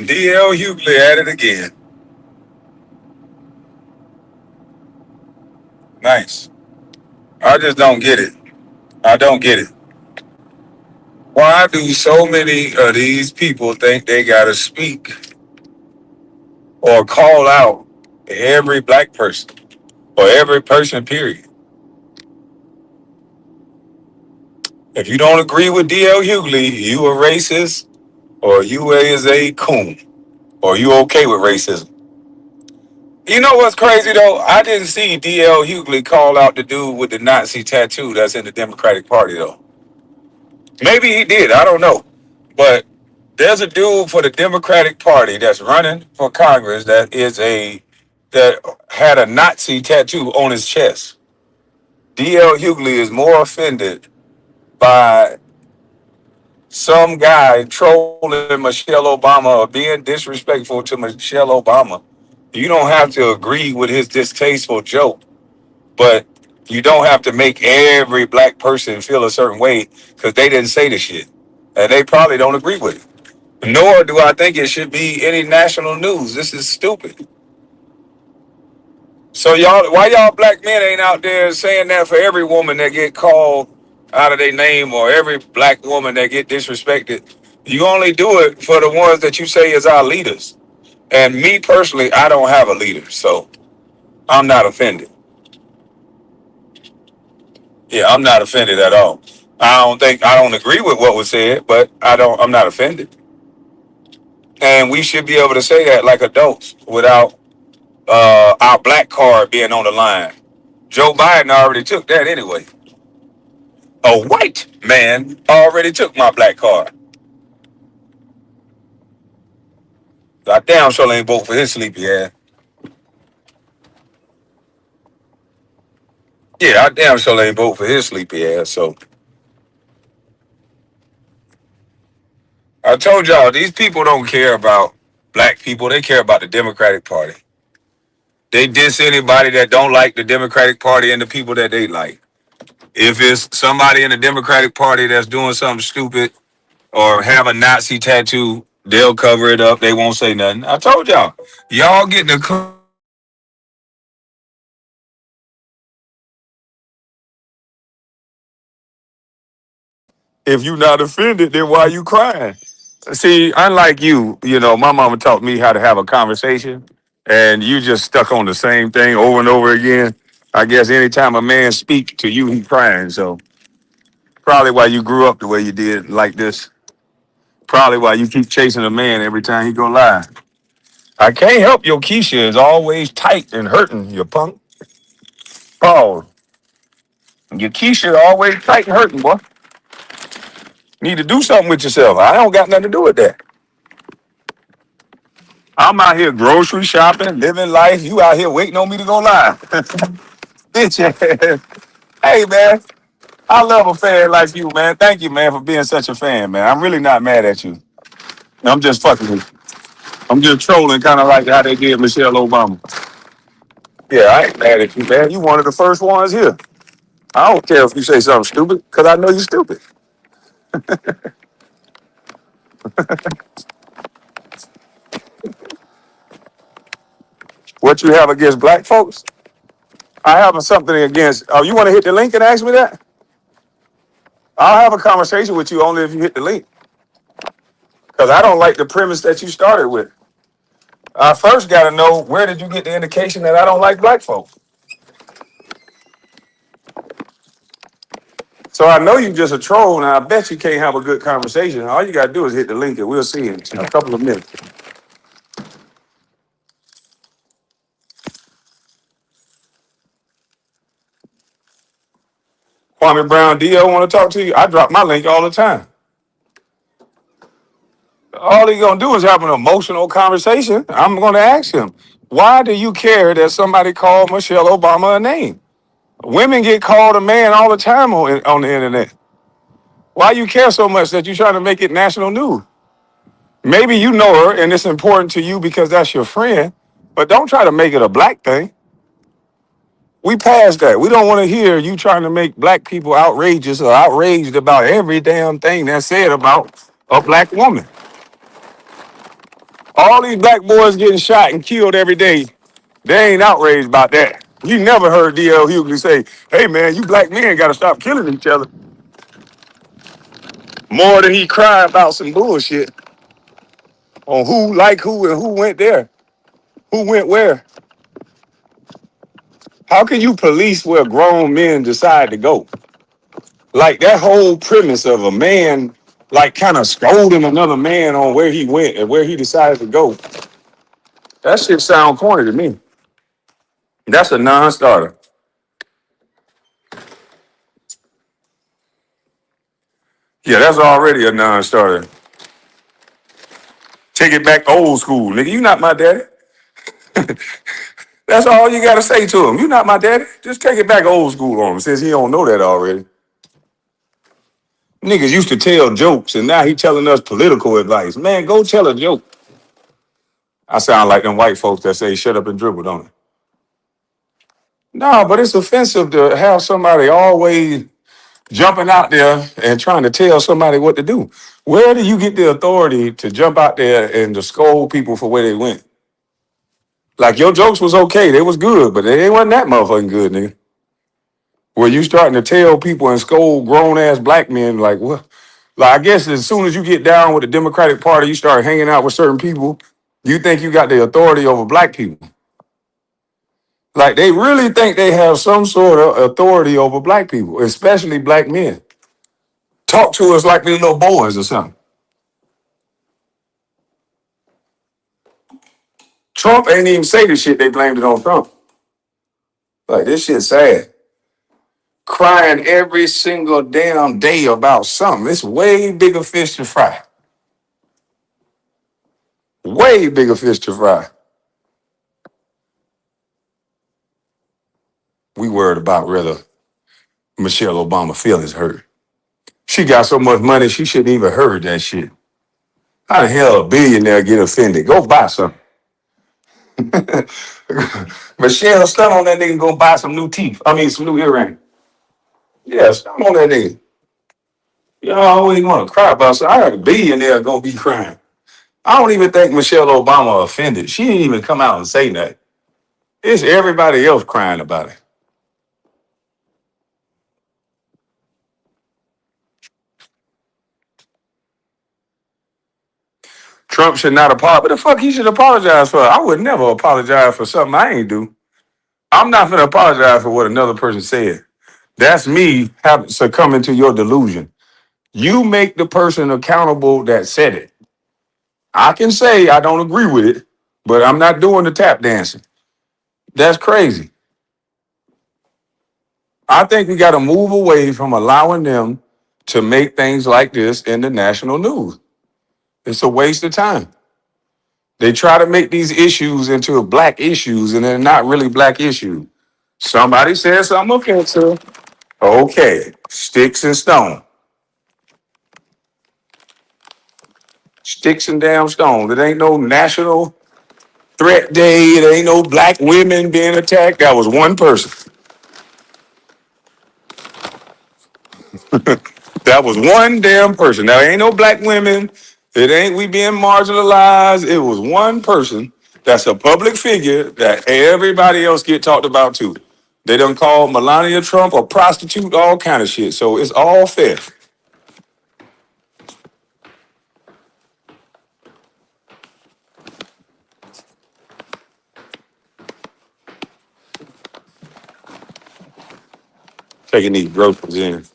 DL Hughley at it again. Nice. I just don't get it. I don't get it. Why do so many of these people think they gotta speak or call out every black person or every person, period? If you don't agree with DL Hughley, you a racist or you is a coon or you okay with racism. You know what's crazy though? I didn't see DL Hughley call out the dude with the Nazi tattoo that's in the Democratic Party though. Maybe he did. I don't know. But there's a dude for the Democratic Party that's running for Congress that had a Nazi tattoo on his chest. DL Hughley is more offended by some guy trolling Michelle Obama or being disrespectful to Michelle Obama. You don't have to agree with his distasteful joke, but you don't have to make every black person feel a certain way because they didn't say the shit. And they probably don't agree with it. Nor do I think it should be any national news. This is stupid. So y'all, why y'all black men ain't out there saying that for every woman that get called out of their name or every black woman that get disrespected? You only do it for the ones that you say is our leaders. And me personally, I don't have a leader, so I'm not offended. Yeah, I'm not offended at all. I don't agree with what was said, but I'm not offended. And we should be able to say that like adults without our black card being on the line. Joe Biden already took that anyway. A white man already took my black card. I damn sure ain't vote for his sleepy ass. Yeah, I damn sure ain't vote for his sleepy ass. So I told y'all, these people don't care about black people. They care about the Democratic Party. They diss anybody that don't like the Democratic Party and the people that they like. If it's somebody in the Democratic Party that's doing something stupid or have a Nazi tattoo, they'll cover it up. They won't say nothing. I told y'all, y'all getting the if you not offended, then why you crying? See, unlike you, my mama taught me how to have a conversation, and you just stuck on the same thing over and over again. I guess anytime a man speak to you, he crying. So probably why you grew up the way you did, like this. Probably why you keep chasing a man every time he go live. I can't help your Keisha is always tight and hurting, you punk. Oh, your Keisha always tight and hurting, boy. Need to do something with yourself. I don't got nothing to do with that. I'm out here grocery shopping, living life. You out here waiting on me to go live. Bitch ass. Hey, man. I love a fan like you, man. Thank you, man, for being such a fan, man. I'm really not mad at you. I'm just fucking with you. I'm just trolling, kind of like how they did Michelle Obama. Yeah, I ain't mad at you, man. You one of the first ones here. I don't care if you say something stupid, because I know you're stupid. What you have against black folks? I have something against. Oh, you want to hit the link and ask me that? I'll have a conversation with you only if you hit the link. Because I don't like the premise that you started with. I first got to know where did you get the indication that I don't like black folks? So I know you just a troll, and I bet you can't have a good conversation. All you got to do is hit the link, and we'll see in a couple of minutes. Kwame Brown, D.O. want to talk to you? I drop my link all the time. All he gonna do is have an emotional conversation. I'm gonna ask him, why do you care that somebody called Michelle Obama a name? Women get called a man all the time on the internet. Why you care so much that you're trying to make it national news? Maybe you know her and it's important to you because that's your friend, but don't try to make it a black thing. We passed that. We don't want to hear you trying to make black people outrageous or outraged about every damn thing that's said about a black woman. All these black boys getting shot and killed every day. They ain't outraged about that. You never heard D.L. Hughley say, hey man, you black men gotta stop killing each other. More than he cried about some bullshit on who like who and who went there, who went where. How can you police where grown men decide to go? Like that whole premise of a man like kind of scolding another man on where he went and where he decided to go. That shit sound corny to me. That's a non-starter. Yeah, that's already a non-starter. Take it back old school, nigga. You not my daddy. That's all you gotta say to him. You not my daddy. Just take it back old school on him since he don't know that already. Niggas used to tell jokes and now he telling us political advice. Man, go tell a joke. I sound like them white folks that say shut up and dribble, don't it? No, but it's offensive to have somebody always jumping out there and trying to tell somebody what to do. Where do you get the authority to jump out there and to scold people for where they went? Like your jokes was okay, they was good, but they wasn't that motherfucking good, nigga. Where you starting to tell people and scold grown ass black men like what? Like I guess as soon as you get down with the Democratic Party, you start hanging out with certain people. You think you got the authority over black people. Like they really think they have some sort of authority over black people, especially black men. Talk to us like we little boys or something. Trump ain't even say the shit they blamed it on Trump. Like this shit sad. Crying every single damn day about something. It's way bigger fish to fry. Way bigger fish to fry. We worried about whether Michelle Obama feelings hurt. She got so much money she shouldn't even heard that shit. How the hell a billionaire get offended? Go buy something. Michelle, stun on that nigga and go buy some new teeth. I mean, some new earrings. Yeah, stun on that nigga. Y'all always want to cry about something. I got a billionaire gonna be crying. I don't even think Michelle Obama offended. She didn't even come out and say that. It's everybody else crying about it. Trump should not apologize. What the fuck he should apologize for? I would never apologize for something I ain't do. I'm not gonna apologize for what another person said. That's me succumbing to your delusion. You make the person accountable that said it. I can say I don't agree with it, but I'm not doing the tap dancing. That's crazy. I think we got to move away from allowing them to make things like this in the national news. It's a waste of time. They try to make these issues into black issues, and they're not really black issues. Somebody said something offensive. Okay, sticks and stone. Sticks and damn stones. It ain't no national threat day. It ain't no black women being attacked. That was one person. That was one damn person. Now, ain't no black women. It ain't we being marginalized. It was one person that's a public figure that everybody else get talked about too. They done call Melania Trump a prostitute, all kind of shit. So it's all fair. Taking these groceries in.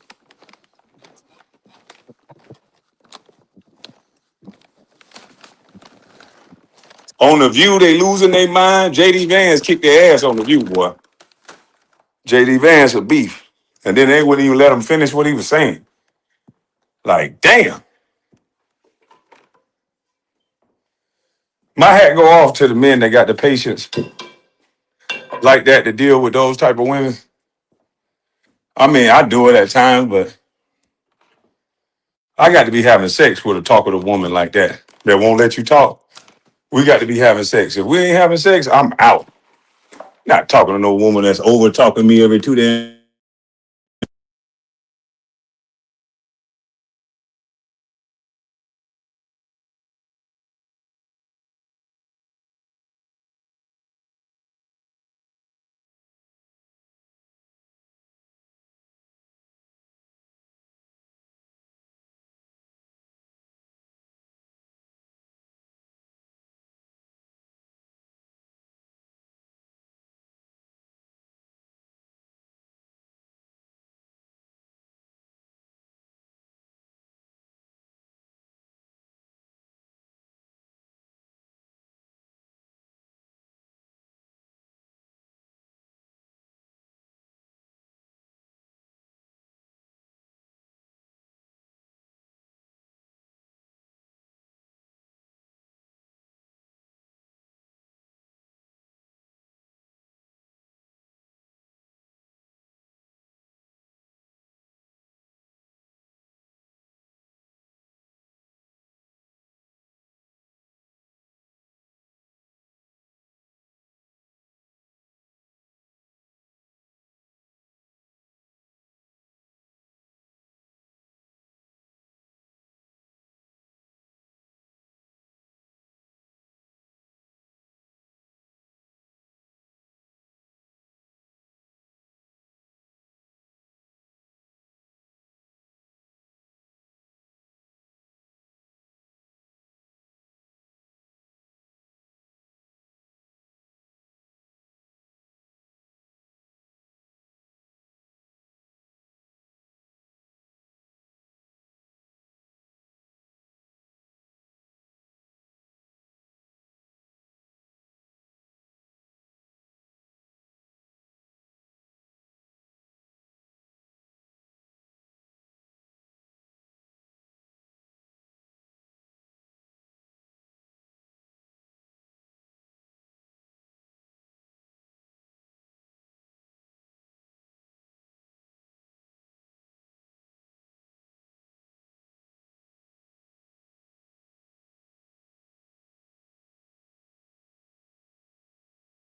On the View, they losing their mind. JD Vance kicked their ass on the View, boy. JD Vance a beef. And then they wouldn't even let him finish what he was saying. Like, damn. My hat go off to the men that got the patience like that to deal with those type of women. I mean, I do it at times, but I got to be having sex with a talkative woman like that won't let you talk. We got to be having sex. If we ain't having sex, I'm out. Not talking to no woman that's over talking me every 2 days.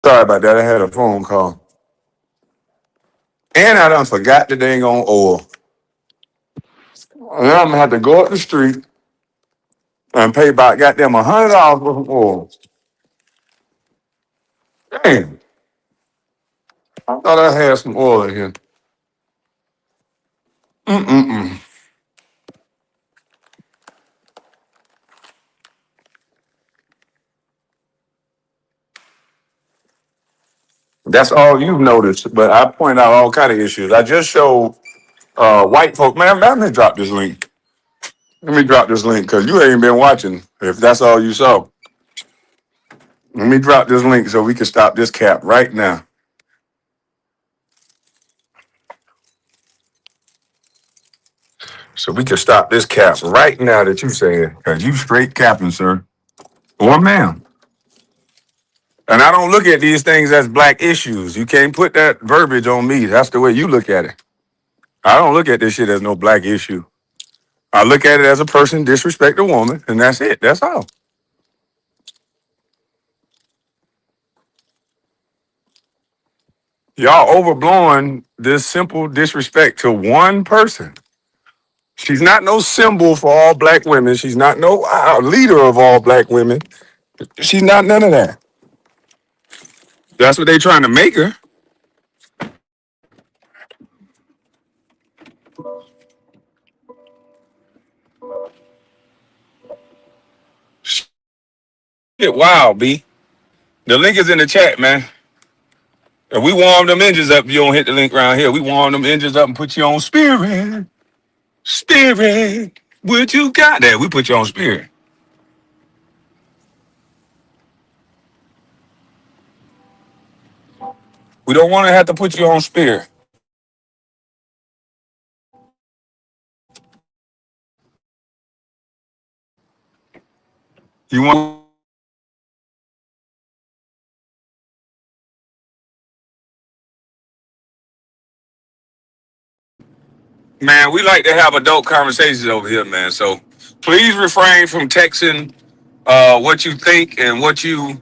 Sorry about that. I had a phone call. And I done forgot the dang on oil. And then I'm gonna have to go up the street and pay about goddamn $100 for some oil. Damn, I thought I had some oil in here. Mm-mm-mm. That's all you've noticed, but I point out all kind of issues. I just showed white folk. Man, let me drop this link. Let me drop this link because you ain't been watching. If that's all you saw, let me drop this link so we can stop this cap right now. So we can stop this cap right now that you saying because you straight capping, sir. Or ma'am. And I don't look at these things as black issues. You can't put that verbiage on me. That's the way you look at it. I don't look at this shit as no black issue. I look at it as a person disrespect a woman, and that's it. That's all. Y'all overblowing this simple disrespect to one person. She's not no symbol for all black women. She's not no leader of all black women. She's not none of that. That's what they trying to make her. Shit, wow, B. The link is in the chat, man. And we warm them engines up. If you don't hit the link around here, we warm them engines up and put you on spirit. Spirit. What you got there? We put you on spirit. We don't want to have to put you on spirit. You want, man, we like to have adult conversations over here, man. So please refrain from texting what you think and what you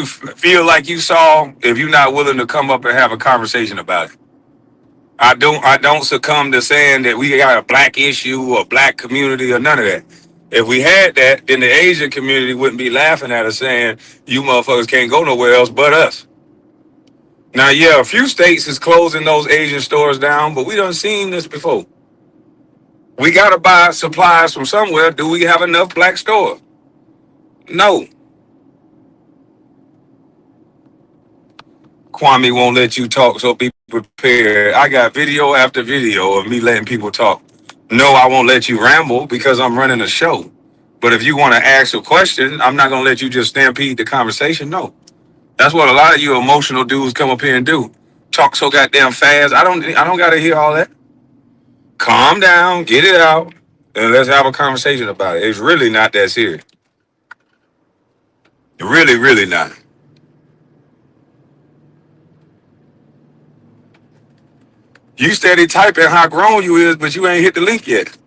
feel like you saw if you're not willing to come up and have a conversation about it. I don't succumb to saying that we got a black issue or black community or none of that. If we had that, then the Asian community wouldn't be laughing at us saying you motherfuckers can't go nowhere else but us. Now, yeah, a few states is closing those Asian stores down, but we done seen this before. We gotta buy supplies from somewhere. Do we have enough black stores? No. Kwame won't let you talk, so be prepared. I got video after video of me letting people talk. No, I won't let you ramble because I'm running a show. But if you want to ask a question, I'm not gonna let you just stampede the conversation. No, that's what a lot of you emotional dudes come up here and do. Talk so goddamn fast. I don't gotta hear all that. Calm down, get it out, and let's have a conversation about it. It's really not that serious. Really, really not. You steady typing how grown you is, but you ain't hit the link yet.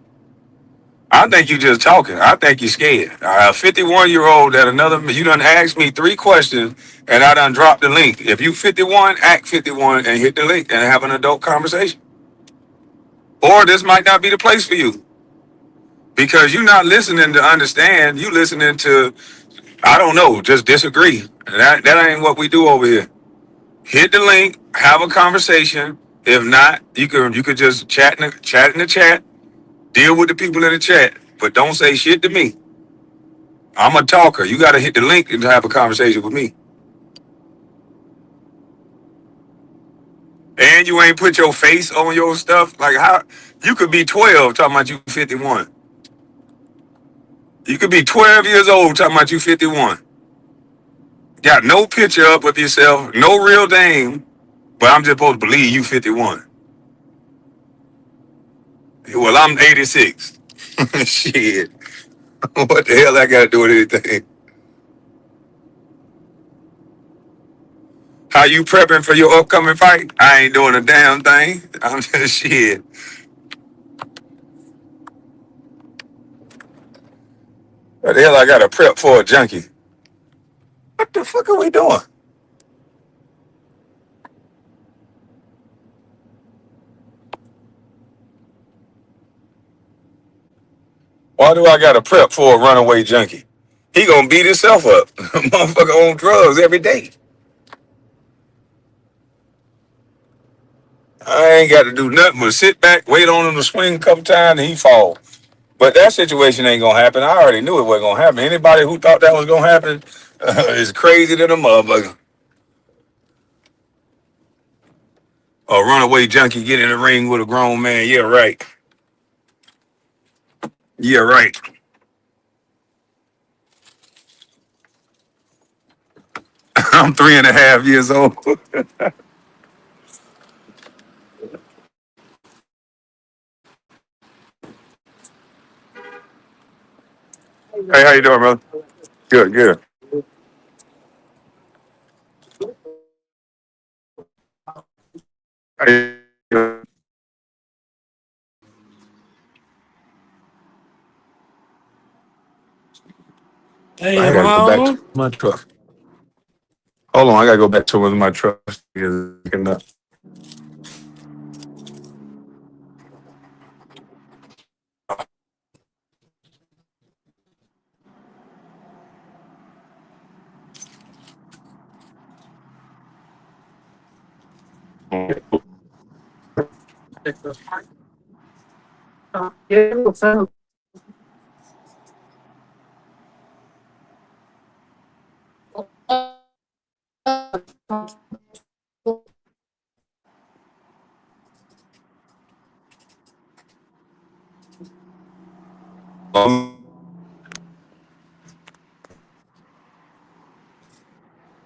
I think you just talking. I think you scared. A 51-year-old that you done asked me 3 questions and I done dropped the link. If you 51, act 51 and hit the link and have an adult conversation. Or this might not be the place for you because you're not listening to understand. You listening to, I don't know, just disagree. That ain't what we do over here. Hit the link, have a conversation. If not, you could just chat in the chat, deal with the people in the chat, but don't say shit to me. I'm a talker. You got to hit the link and have a conversation with me. And you ain't put your face on your stuff. Like how you could be 12 talking about you 51. You could be 12 years old talking about you 51. Got no picture up of yourself, no real name, but I'm just supposed to believe you 51. Well, I'm 86. Shit. What the hell I got to do with anything? How you prepping for your upcoming fight? I ain't doing a damn thing. I'm just shit. What the hell I got to prep for a junkie? What the fuck are we doing? Why do I gotta prep for a runaway junkie? He gonna beat himself up. Motherfucker on drugs every day. I ain't got to do nothing but sit back, wait on him to swing a couple times, and he fall. But that situation ain't gonna happen. I already knew it wasn't gonna happen. Anybody who thought that was gonna happen is crazy than a motherfucker. A runaway junkie get in the ring with a grown man. Yeah, right. Yeah, right. I'm 3.5 years old. Hey, how you doing, brother? Good, good. How you doing? Hey, I am gotta I go back to on? my truck. Hold on, I gotta go back to my truck.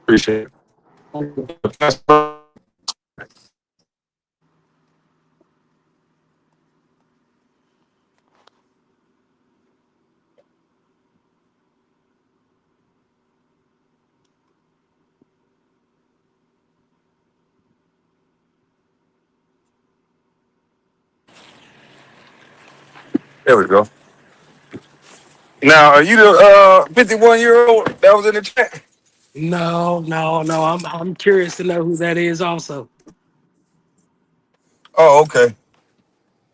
Appreciate it. There we go. Now, are you the 51-year-old that was in the chat? No, no, no. I'm curious to know who that is also. Oh, okay.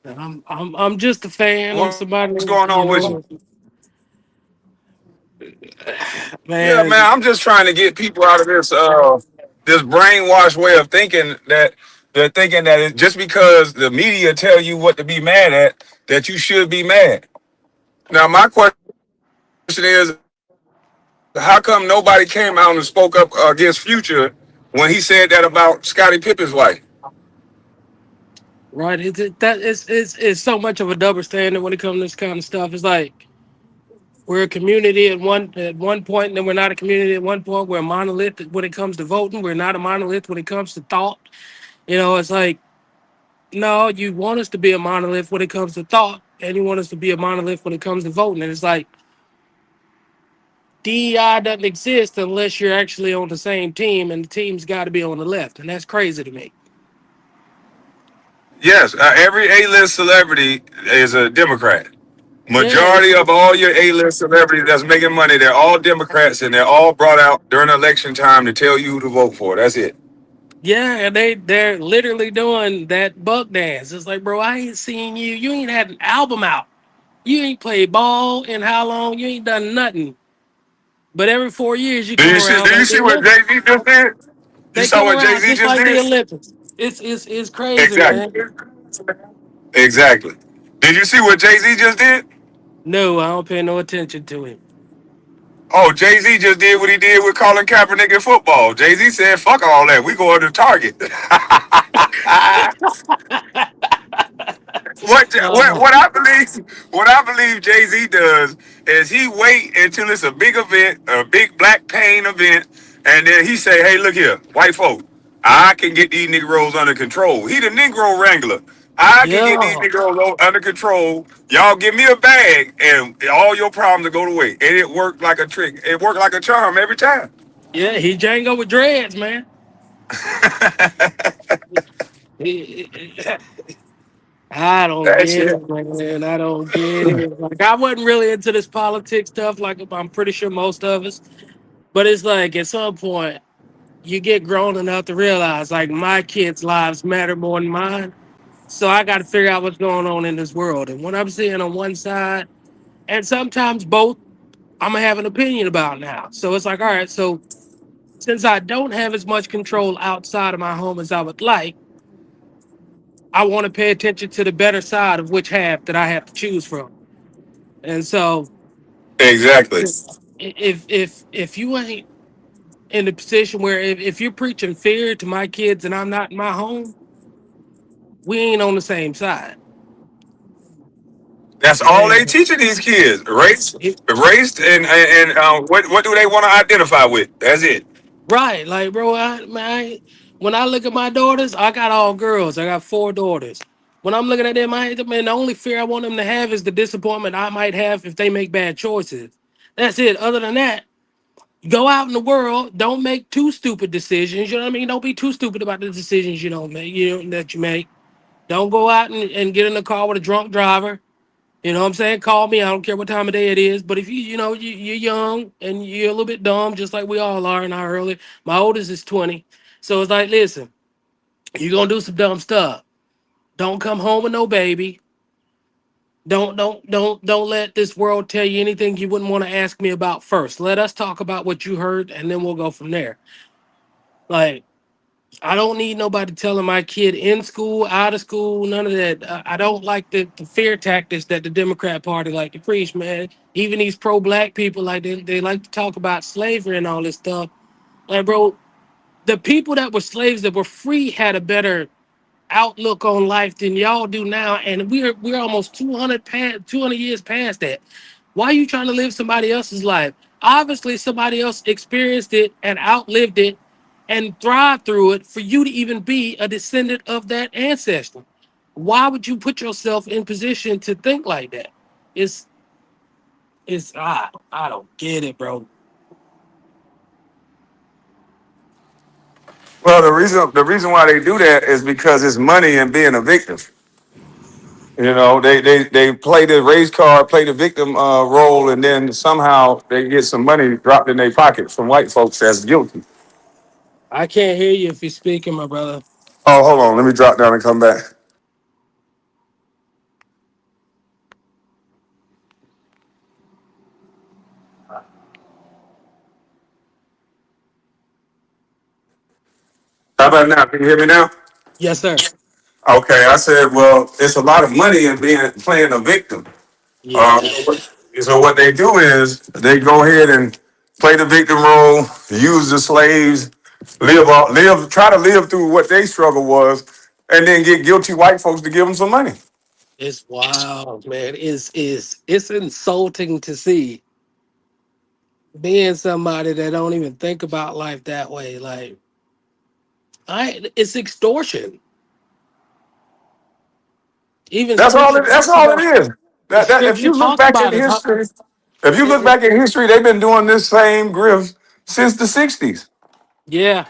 And I'm just a fan. I'm somebody, What's going you on with you? know, Yeah, man, man. I'm just trying to get people out of this brainwashed way of thinking that they're thinking that just because the media tell you what to be mad at, that you should be mad. Now, my question is, how come nobody came out and spoke up against Future when he said that about Scottie Pippen's wife? Right? It's so much of a double standard when it comes to this kind of stuff. It's like we're a community at one point, and then we're not a community at one point. We're a monolith when it comes to voting. We're not a monolith when it comes to thought. It's like no, you want us to be a monolith when it comes to thought, and you want us to be a monolith when it comes to voting. And it's like DEI doesn't exist unless you're actually on the same team, and the team's got to be on the left, and that's crazy to me. Yes, every A-list celebrity is a Democrat. Yeah, Majority of all your A-list celebrities that's making money, they're all Democrats, and they're all brought out during election time to tell you who to vote for. That's it. yeah, and they're literally doing that buck dance. It's like, bro, I ain't seen you. You ain't had an album out. You ain't played ball in how long? You ain't done nothing. But every 4 years you Do come you see? around Do you like the see what Olympics. Jay Z just did? You They saw come what Jay around Z just just like the did? Olympics. It's crazy, man. Exactly. Exactly. Did you see what Jay Z just did? No, I don't pay no attention to it. Oh, Jay Z just did what he did with Colin Kaepernick in football. Jay Z said, "Fuck all that. We going to Target." Uh, What I believe Jay Z does is he wait until it's a big event, a big black pain event, and then he say, "Hey, look here, white folk, I can get these Negroes under control." He the Negro wrangler. I can get these yeah, Negroes under control. Y'all give me a bag, and all your problems will go away. And it worked like a trick. It worked like a charm every time. yeah, he Django with dreads, man. I don't That get shit. it, man. I don't get it. Like I wasn't really into this politics stuff, like I'm pretty sure most of us. But it's like at some point you get grown enough to realize like my kids' lives matter more than mine. So I got to figure out what's going on in this world. And what I'm seeing on one side, And sometimes both I'm gonna have an opinion about now. So it's like, all right, so since I don't have as much control outside of my home as I would like, I want to pay attention to the better side of which half that I have to choose from. And so Exactly. if you ain't in a position where if you're preaching fear to my kids and I'm not in my home, we ain't on the same side. That's all they And teaching these kids. it, And what do they want to identify with? That's it. right, like bro, when I look at my daughters, I got all girls. I got four daughters. When I'm looking at them, man, the only fear I want them to have is the disappointment I might have if they make bad choices. That's it. Other than that, go out in the world. Don't make too stupid decisions. You know what I mean? Don't be too stupid about the decisions you don't make. You know that you make. Don't go out and get in the car with a drunk driver. You know what I'm saying? Call me. I don't care what time of day it is. But if you're young and you're a little bit dumb, just like we all are in our early. My oldest is 20. So it's like, listen, you're gonna do some dumb stuff. Don't come home with no baby. Don't let this world tell you anything you wouldn't want to ask me about first. Let us talk about what you heard and then we'll go from there. Like, I don't need nobody telling my kid in school, out of school, none of that. I don't like the fear tactics that the Democrat Party like to preach, man. Even these pro-black people, like they like to talk about slavery and all this stuff. Like, bro, the people that were slaves that were free had a better outlook on life than y'all do now, and we're almost 200 years past that. Why are you trying to live somebody else's life? Obviously, somebody else experienced it and outlived it and thrived through it for you to even be a descendant of that ancestor. Why would you put yourself in position to think like that? It's I don't get it, bro. Well, the reason why they do that is because it's money and being a victim. You know, they play the race card, play the victim role, and then somehow they get some money dropped in their pocket from white folks that's guilty. I can't hear you if you're speaking, my brother. Oh, hold on, let me drop down and come back. How about now? Can you hear me now? Yes, sir. Okay, I said, well, it's a lot of money in being playing a victim. Yeah. So what they do is they go ahead and play the victim role, use the slaves, try to live through what they struggle was, and then get guilty white folks to give them some money. It's wild, man. It's insulting to see being somebody that don't even think about life that way. Like it's extortion. Even scripture That's talks all about it is. That if scripture you look talks back in about it. history, if you It- look it- back in history, they've been doing this same grift since the '60s. yeah,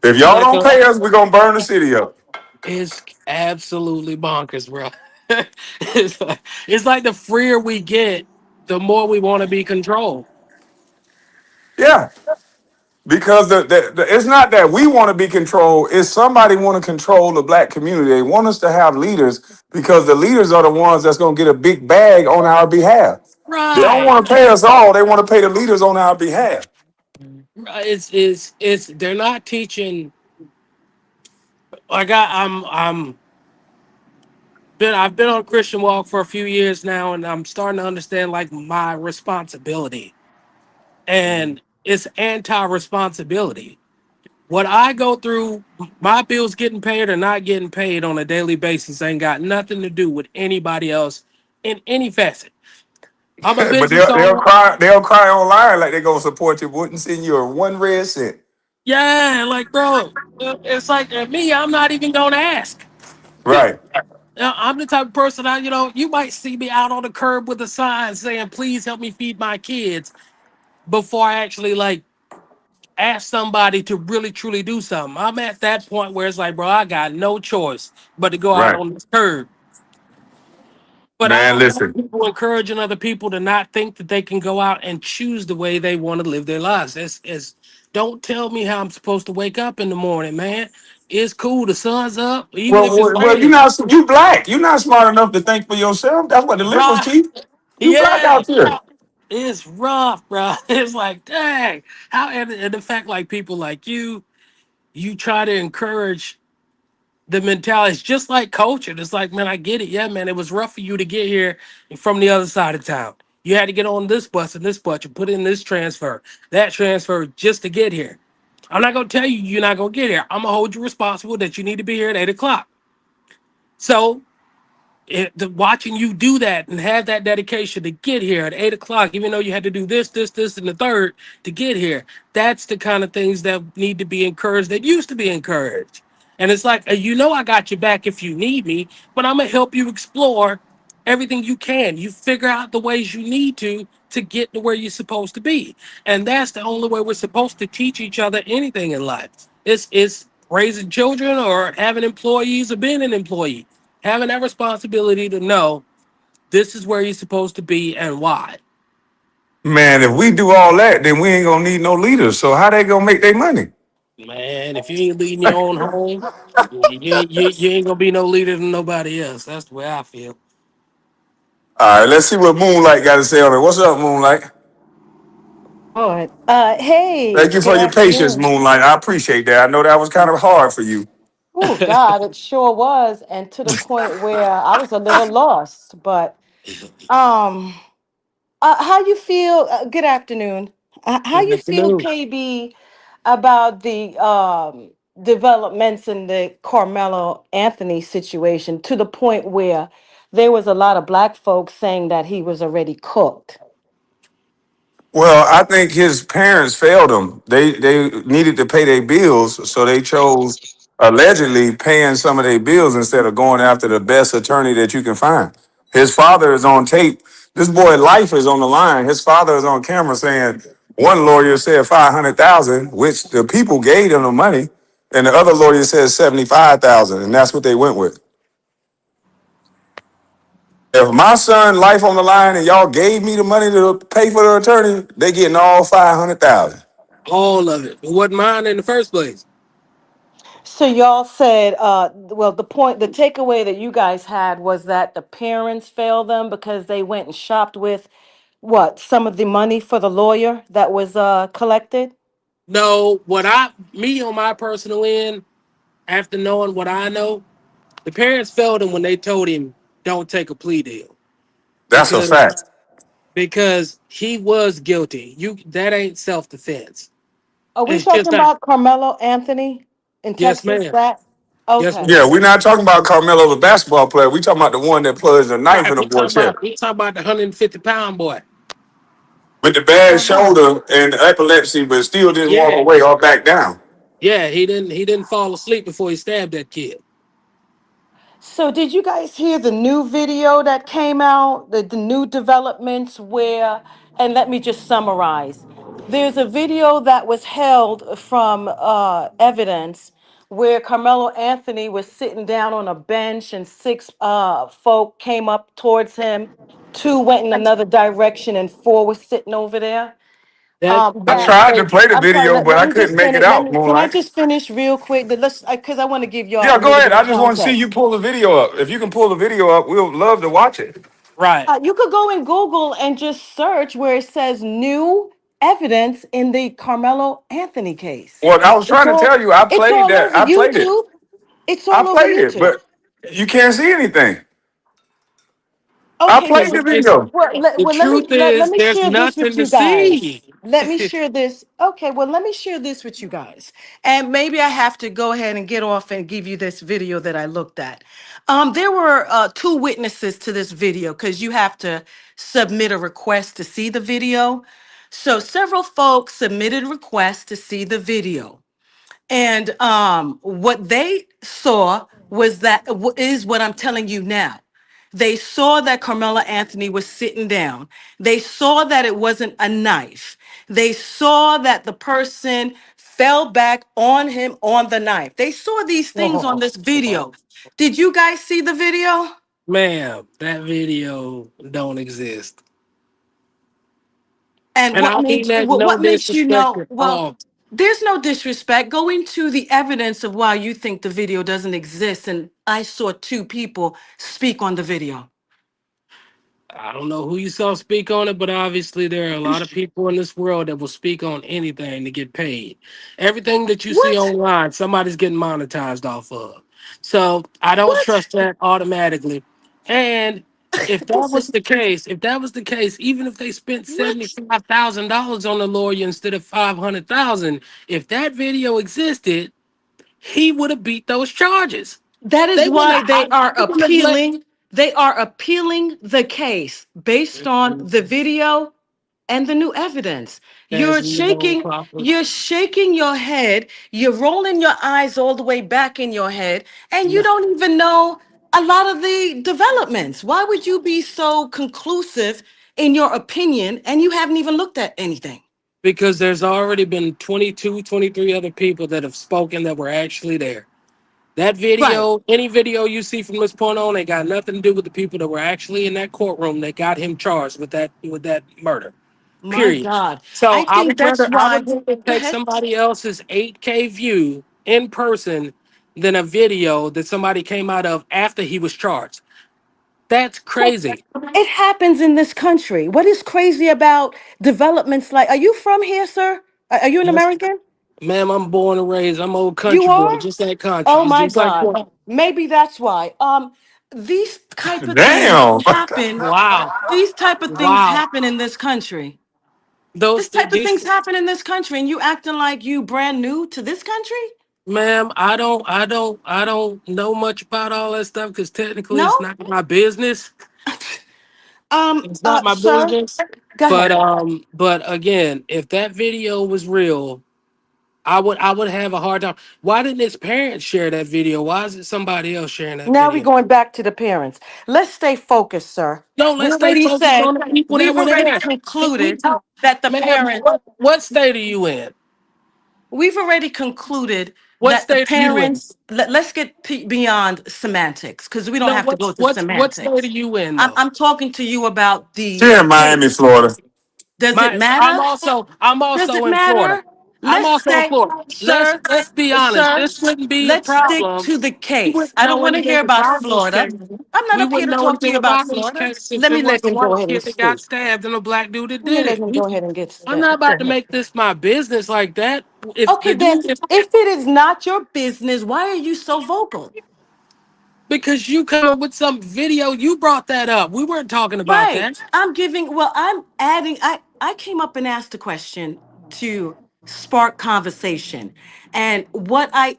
If it's y'all like don't pay us, we're gonna burn the city up. it's absolutely bonkers, bro. It's like the freer we get, the more we want to be controlled. Yeah. Because it's not that we want to be controlled, it's somebody want to control the black community. They want us to have leaders because the leaders are the ones that's going to get a big bag on our behalf. They don't Right. want to pay us all, they want to pay the leaders on our behalf. Right. It's they're not teaching. Like I've been on a Christian walk for a few years now, and I'm starting to understand like my responsibility. And it's anti-responsibility. What I go through, my bills getting paid or not getting paid on a daily basis ain't got nothing to do with anybody else in any facet. I'm a But business owner. they'll cry online like they're going to support you, wouldn't send you a one red cent. Yeah, like bro, it's like me. I'm not even gonna ask. Right, I'm the type of person you might see me out on the curb with a sign saying, "Please help me feed my kids," before I actually like ask somebody to really truly do something. I'm at that point where it's like, bro, I got no choice but to go out right. on this curb. But I Man, don't want listen. people encouraging other people to not think that they can go out and choose the way they want to live their lives. Don't tell me how I'm supposed to wake up in the morning, man. It's cool. The sun's up, even Well, if it's well, raining. you black. You're not smart enough to think for yourself. That's what the liberals Right. teach. You black Yeah. out there. It's rough, bro. It's like, dang. How and the fact like people like you try to encourage the mentality. It's just like coaching. It's like, man, I get it. Yeah, man, it was rough for you to get here from the other side of town. You had to get on this bus and this bus and put in this transfer, that transfer just to get here. I'm not gonna tell you you're not gonna get here. I'm gonna hold you responsible that you need to be here at 8 o'clock. So watching you do that and have that dedication to get here at 8 o'clock, even though you had to do this, and the third to get here, that's the kind of things that need to be encouraged that used to be encouraged. And it's like, I got your back if you need me, but I'm going to help you explore everything you can. You figure out the ways you need to get to where you're supposed to be. And that's the only way we're supposed to teach each other anything in life. It's raising children or having employees or being an employee, having that responsibility to know this is where you're supposed to be and why. Man, if we do all that, then we ain't gonna need no leaders. So how they gonna make their money? Man, if you ain't leading your own home, you ain't gonna be no leader than nobody else. That's the way I feel. All right, let's see what Moonlight got to say on it. What's up, Moonlight? Lord. Hey, Thank you good for your patience, afternoon. Moonlight. I appreciate that. I know that was kind of hard for you. Oh, God, it sure was. And to the point where I was a little lost. But um, how you feel? Good afternoon. How Good you feel, afternoon. KB, about the developments in the Carmelo Anthony situation to the point where there was a lot of black folks saying that he was already cooked? Well, I think his parents failed him. They needed to pay their bills, so they chose allegedly paying some of their bills instead of going after the best attorney that you can find. His father is on tape. This boy life is on the line. His father is on camera saying one lawyer said 500,000, which the people gave him the money, and the other lawyer says 75,000, and that's what they went with. If my son life on the line and y'all gave me the money to pay for the attorney, they getting all 500,000. All of it. It wasn't mine in the first place. So y'all said, well, the takeaway that you guys had was that the parents failed them because they went and shopped with what, some of the money for the lawyer that was collected? No, me on my personal end, after knowing what I know, the parents failed him when they told him don't take a plea deal That's a because fact. he was guilty. That ain't self defense. Are we It's just talking that. about Carmelo Anthony in Yes, Texas? ma'am. That Yes, okay? Yeah, ma'am. we're not talking about Carmelo, the basketball player. We talking about the one that plunged a knife Right. in a boy's chest Okay. We talking about the 150-pound boy. with the bad Uh huh. shoulder and epilepsy, but still didn't walk Yeah. away or back down. Yeah. He didn't fall asleep before he stabbed that kid. So did you guys hear the new video that came out, the new developments where, and let me just summarize. There's a video that was held from evidence where Carmelo Anthony was sitting down on a bench and six folk came up towards him. Two went in another direction and four was sitting over there. That I That tried to they, play the I'm sorry, video, but let I me couldn't just make it finish. out, Can I Moonlight. just finish real quick? Let's, because I want to give y'all Yeah, a go little ahead. bit of I just want to see context. you pull the video up. If you can pull the video up, we'll love to watch it. right. You could go in Google and just search where it says new evidence in the Carmelo Anthony case. Well, I was It's trying to all tell you, I it's played all that. over I played it. YouTube. It's I all over played it, YouTube. but you can't see anything. I Okay, played the It's video. the truth let is me there's share this with nothing to you guys. see. Let me share this. Okay, well, let me share this with you guys. And maybe I have to go ahead and get off and give you this video that I looked at. There were two witnesses to this video because you have to submit a request to see the video. So several folks submitted requests to see the video. And what they saw was is what I'm telling you now. They saw that Carmela Anthony was sitting down. They saw that it wasn't a knife. They saw that the person fell back on him on the knife. They saw these things on this video. Did you guys see the video? Ma'am, that video don't exist. And And I mean that no what makes you disrespect know? at Well, all. There's no disrespect. Go into the evidence of why you think the video doesn't exist. And I saw two people speak on the video. I don't know who you saw speak on it, but obviously there are a lot of people in this world that will speak on anything to get paid. Everything that you see What? online, somebody's getting monetized off of. So I don't What? trust that automatically. And if that was the case, even if they spent What? $75,000 on a lawyer instead of 500,000, if that video existed, he would have beat those charges. That is They why wouldn't. they are They wouldn't have let. appealing. They are appealing the case based on the video and the new evidence. There's You're no shaking, problem. you're shaking your head, you're rolling your eyes all the way back in your head, and you No, don't even know a lot of the developments. Why would you be so conclusive in your opinion and you haven't even looked at anything? because there's already been 22, 23 other people that have spoken that were actually there. That Right. video, any video you see from this point on, ain't got nothing to do with the people that were actually in that courtroom that got him charged with that murder. My Period. God. So I think that's I why. would rather Go take ahead. somebody else's 8K view in person than a video that somebody came out of after he was charged. That's crazy. It happens in this country. What is crazy about developments like, are you from here, sir? Are you an Yes, American? ma'am, I'm born and raised. I'm old You country boy, are? just that country. Oh It's my just like God. what? Maybe that's why. These type of things Damn. happen. Wow. These type of things Wow. happen in this country. This Those type of these things happen in this country, and you acting like you brand new to this country? ma'am, I don't know much about all that stuff because technically it's No? not my business. It's not my Sir, business. go ahead. But again, if that video was real, I would have a hard time. Why didn't his parents share that video? Why is it somebody else sharing that Now we're video? going back to the parents. Let's stay focused, sir. No, We let's stay already focused said, on the people that we've were already there. Can we concluded talk, that the ma'am? parents, What state are you in? we've already concluded What that the state are you in? parents, let's get beyond semantics because we don't No, have to go to what state are semantics. you in I'm, though? I'm talking to you about She the in Miami, case. Florida. Does it My I'm matter? also Does it in Florida. matter? I'm Let's also in stay, Florida. sir, Let's be honest. sir, This wouldn't be a let's stick problem. to the We case. wouldn't I don't know want to anything hear about about this Florida. case. I'm not We up here wouldn't to know talk to you anything about about this Florida. case if it was Let a me go white ahead and kid that got speak. stabbed and a black dude that Let me did let it. me go ahead and get I'm started. not Go about to ahead. make this my business like that. If Okay, the then dude, if, if it is not your business, why are you so vocal? because you come up with some video, you brought that up. We weren't talking about Right. that. I'm adding, I came up and asked a question to spark conversation. And what I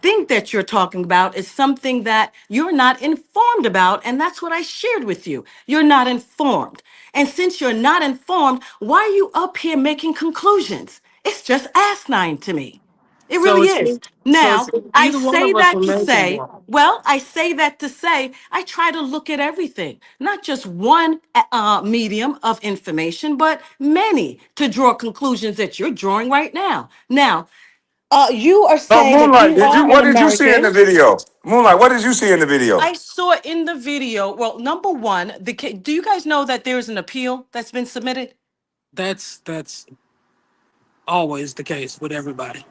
think that you're talking about is something that you're not informed about. And that's what I shared with you. You're not informed. And since you're not informed, why are you up here making conclusions? It's just asinine to me. It So really it's is. so Now, it's I either one say of us that will to make it. say, well, I say that to say I try to look at everything, not just one medium of information, but many to draw conclusions that you're drawing right now. Now, you are So saying that Moonlight, you did you? are an What did you see in American. the video? Moonlight, what did you see in the video? I saw in the video, well, number one, do you guys know that there's an appeal that's been submitted? That's always the case with everybody.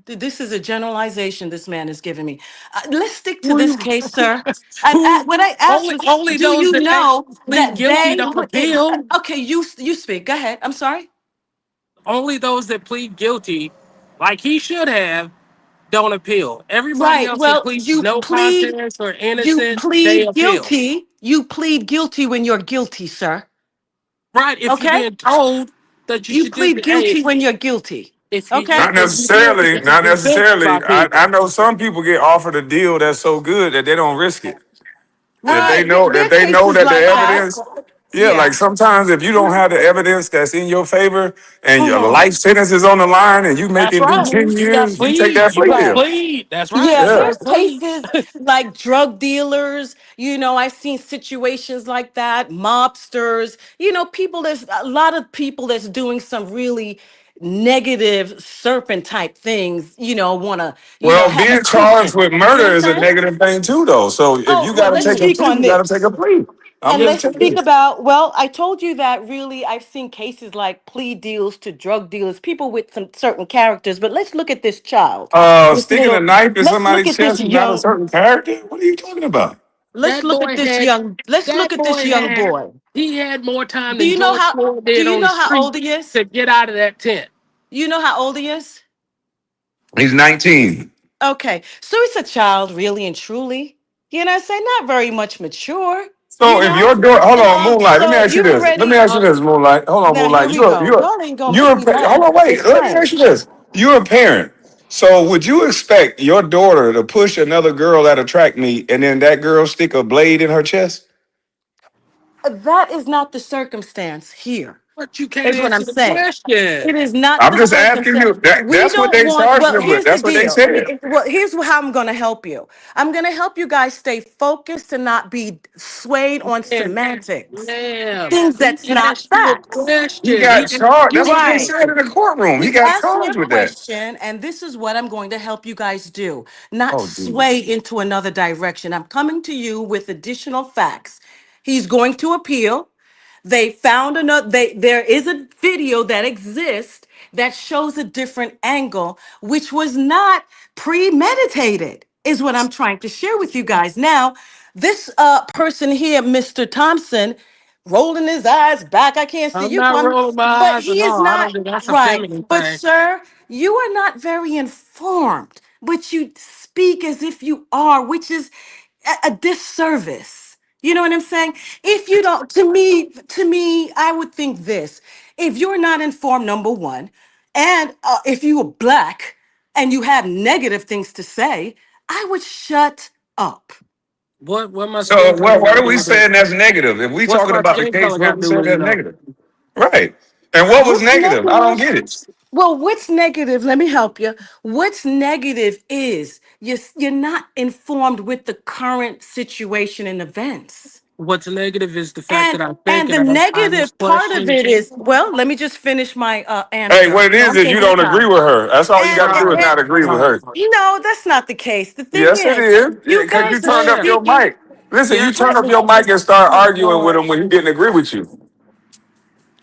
This is a generalization this man is giving me. Let's stick to this Who case, sir. who What I asked only was, only do those you that know actually plead that guilty they don't put it? appeal. Okay, you speak. Go ahead. I'm sorry. Only those that plead guilty, like he should have, don't appeal. Everybody Right. else that Well, pleads no contest or you innocent, they plead appeal. guilty. You plead guilty when you're guilty, sir. Right? If you're Okay? being told that you You should just plead be, hey, guilty when you're guilty. if you Okay? Not if you do it, necessarily. you should Not be bitched by necessarily. I people. know some people get offered a deal that's so good that they don't risk it. If There are they know cases that the like that. evidence, yeah, Yeah. like sometimes if you don't have the evidence that's in your favor and your Mhm. life sentence is on the line and you make That's it do right. 10 You got to years, you take plead. that You plea got to deal. Right. plead. That's right. Yeah, You Yeah. got to there's plead. cases like drug dealers. I've seen situations like that, mobsters. People, there's a lot of people that's doing some really negative serpent type things, want to, Well, have a being charged cushion. with You know what murder I'm is a saying? negative thing too, though. So if Oh, you well, got to let's take a speak plea, on you got to take this. a plea. I'm And just let's telling speak you. about, well, I told you that really I've seen cases like plea deals to drug dealers, people with some certain characters, but let's look at this child. This Sticking a little, knife in let's look somebody's at this chest is not a young, certain character. What are you talking about? let's That look at boy this had young, let's look that at this boy young had boy. he had more time Do than you know George how, Floyd do did you on the know how street old he is? to get out of that tent. You know how old he is? He's 19. Okay. So he's a child, really and truly. You know what I'm saying? Not very much mature, you So if know? your daughter, hold on, Moonlight. Let me So ask you you this. Let me already, ask you this, Moonlight. Hold on, now here Moonlight. we go. Y'all ain't gonna make me Hold laugh. on, wait. Let me ask Explain. you this. You're a parent. So would you expect your daughter to push another girl at a track meet and then that girl stick a blade in her chest? That is not the circumstance here, But you can't is what I'm answer the saying. It question. is not I'm the just asking circumstance. you. We That's what don't they want, charged well, her with. here's the That's what they deal. said. Well, here's how I'm going to help you. I'm going to help you guys stay focused and not be swayed on And semantics, ma'am, things he that's not asked you a facts. He question. He got asked charged. you That's a what they Right. said question. in the courtroom. He He got asked me a charged with that. question, and this is what I'm going to help you guys do, not Oh, dude. sway into another direction. I'm coming to you with additional facts. He's going to appeal. They found another, there is a video that exists that shows a different angle, which was not premeditated, is what I'm trying to share with you guys. Now, this person here, Mr. Thompson, rolling his eyes back. I can't see I'm you, not Kwame. rolling my But eyes at he is all. I don't not think that's a right. feminine But, thing. sir, you are not very informed, but you speak as if you are, which is a disservice. You know what I'm saying? If you don't, to me, I would think this. If you're not informed, number one, and if you are black and you have negative things to say, I would shut up. What my So skin color what got to are do we with it? saying that's negative? If we What's talking my about the skin case, color what got are to we do saying with it that's though? negative? Right. And what was What's negative? I don't negative? get it. Well, what's negative? Let me help you. What's negative is you're not informed with the current situation and events. What's negative is the fact that And I think and the and I'm negative part of questioning. it is, well, let me just finish my Hey, answer. what it You know, I'm is you taking your don't agree time. with her. That's all you got to do is No, not agree with no, her. No, that's not the case. The thing Yes, it is, is. you Because you guys are turned up ma'am. your speaking. mic. Listen, you Yes, turn What up your mic and start oh arguing with Lord. him when he didn't agree with you.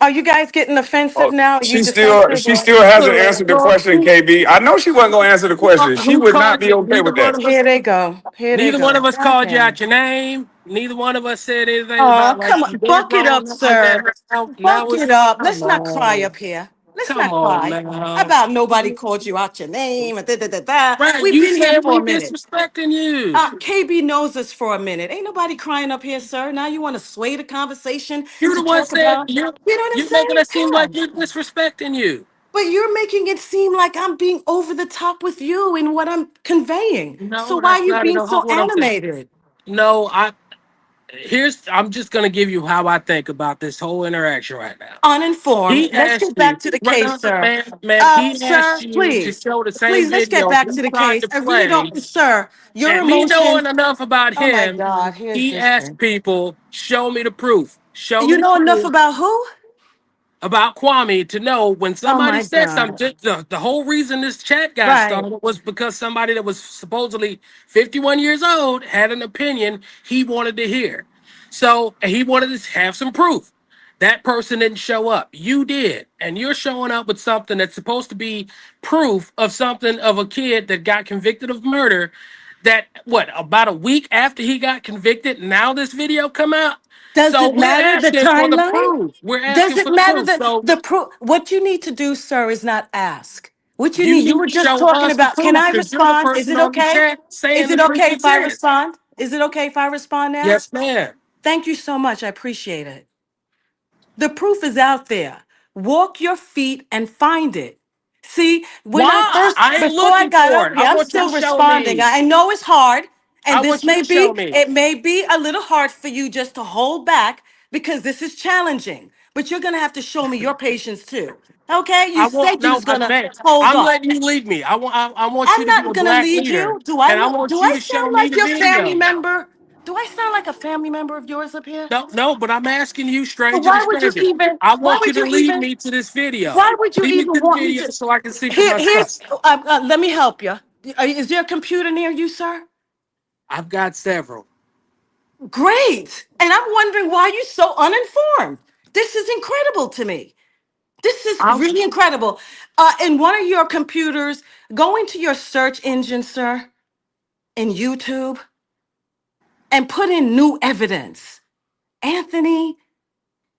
are you guys getting offensive Oh, now? Are you she still defensive she or? still hasn't Look, answered the question, KB. I know she wasn't gonna answer the question. She who would not called be you? okay with that. Here they go. Here they Neither one of go. us called you out Okay. your name. Neither one of us said anything Oh, about like come you on. dead Buck it wrong, up, nothing like that. sir. Now Buck it's it up. come Let's not cry on, up here. Let's come not on cry now. about nobody called you out your name. And da, da, da, da. Right, We've you been here said for a we minute. disrespecting you. KB knows us for a minute. Ain't nobody crying up here, sir. Now you want to sway the conversation You're to the one talk said about, you know what I'm you're making saying? it seem Come like on. we're disrespecting you. But you're making it seem like I'm being over the top with you in what I'm conveying. So No, why are that's you not at being all so what I'm saying. animated? No, I'm just gonna give you how I think about this whole interaction right now. Uninformed. He Let's get asked back you, to the right case, now, sir. ma'am, he asked Sir, you to please. show the same Please, let's get video back he to the tried case. to I really play. don't, sir, your And me knowing emotions. enough about Oh my him, God, here's he this asked thing. people, show me the proof. Show me You the know enough proof about who? about Kwame to know when Oh somebody my said God. something. The whole reason this chat got Right. started was because somebody that was supposedly 51 years old had an opinion he wanted to hear. So he wanted to have some proof. That person didn't show up. You did. And you're showing up with something that's supposed to be proof of something of a kid that got convicted of murder. That what about a week after he got convicted, now this video come out. Does So it we're matter the asking for the timeline? proof. We're Does asking it for the matter proof. that So the proof? What you need to do, sir, is not ask. What you you need, you need were to just show talking us the about. Can proof I because you're the respond? Is person it on the okay? chat saying Is the it truth okay if I exists. respond? Is it okay if I respond now? Yes, ma'am. Thank you so much. I appreciate it. The proof is out there. Walk your feet and find it. See, when I Why? first, I ain't before I looking got for up it. I here, I'm want you to still show responding. me. I know it's hard, I and want you to show me. it may be a little hard for you just to hold back because this is challenging. But you're gonna have to show me your patience too. Okay? You I want said you no, was gonna man. hold I'm off. letting you lead me. I want you I'm to be not a gonna black lead leader, you. Do I and I look? want Do you I to show sound me like the your family video. member? Do I sound like a family member of yours up here? No, no, but I'm asking you, So stranger to why would you stranger. even? I Why want you would to you lead even? me to this video. Why would you Lead me even to the want me video to? so I can see for myself. Here's. Let me help you. Is there a computer near you, sir? I've got several. Great. And I'm wondering why you're so uninformed. This is incredible to me. This is I, really incredible. In one of your computers, go into your search engine, sir, in YouTube, and put in new evidence. Anthony,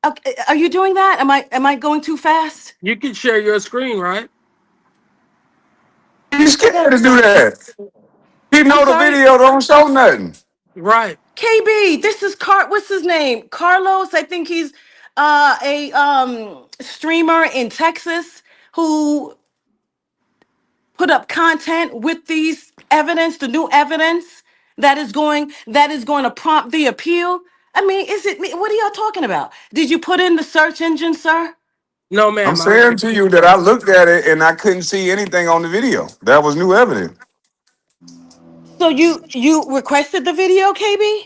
okay, are you doing that? Am I going too fast? you can share your screen, right? Why you I scared got. to do that? He I'm know the sorry, video don't show nothing. Right. KB. This is What's his name? Carlos. I think he's a streamer in Texas who put up content with these evidence, the new evidence that is going to prompt the appeal. I mean, is it me? What are y'all talking about? Did you put in the search engine, sir? No, I'm ma'am. saying to you that I looked at it and I couldn't see anything on the video. That was new evidence. So you requested the video, KB?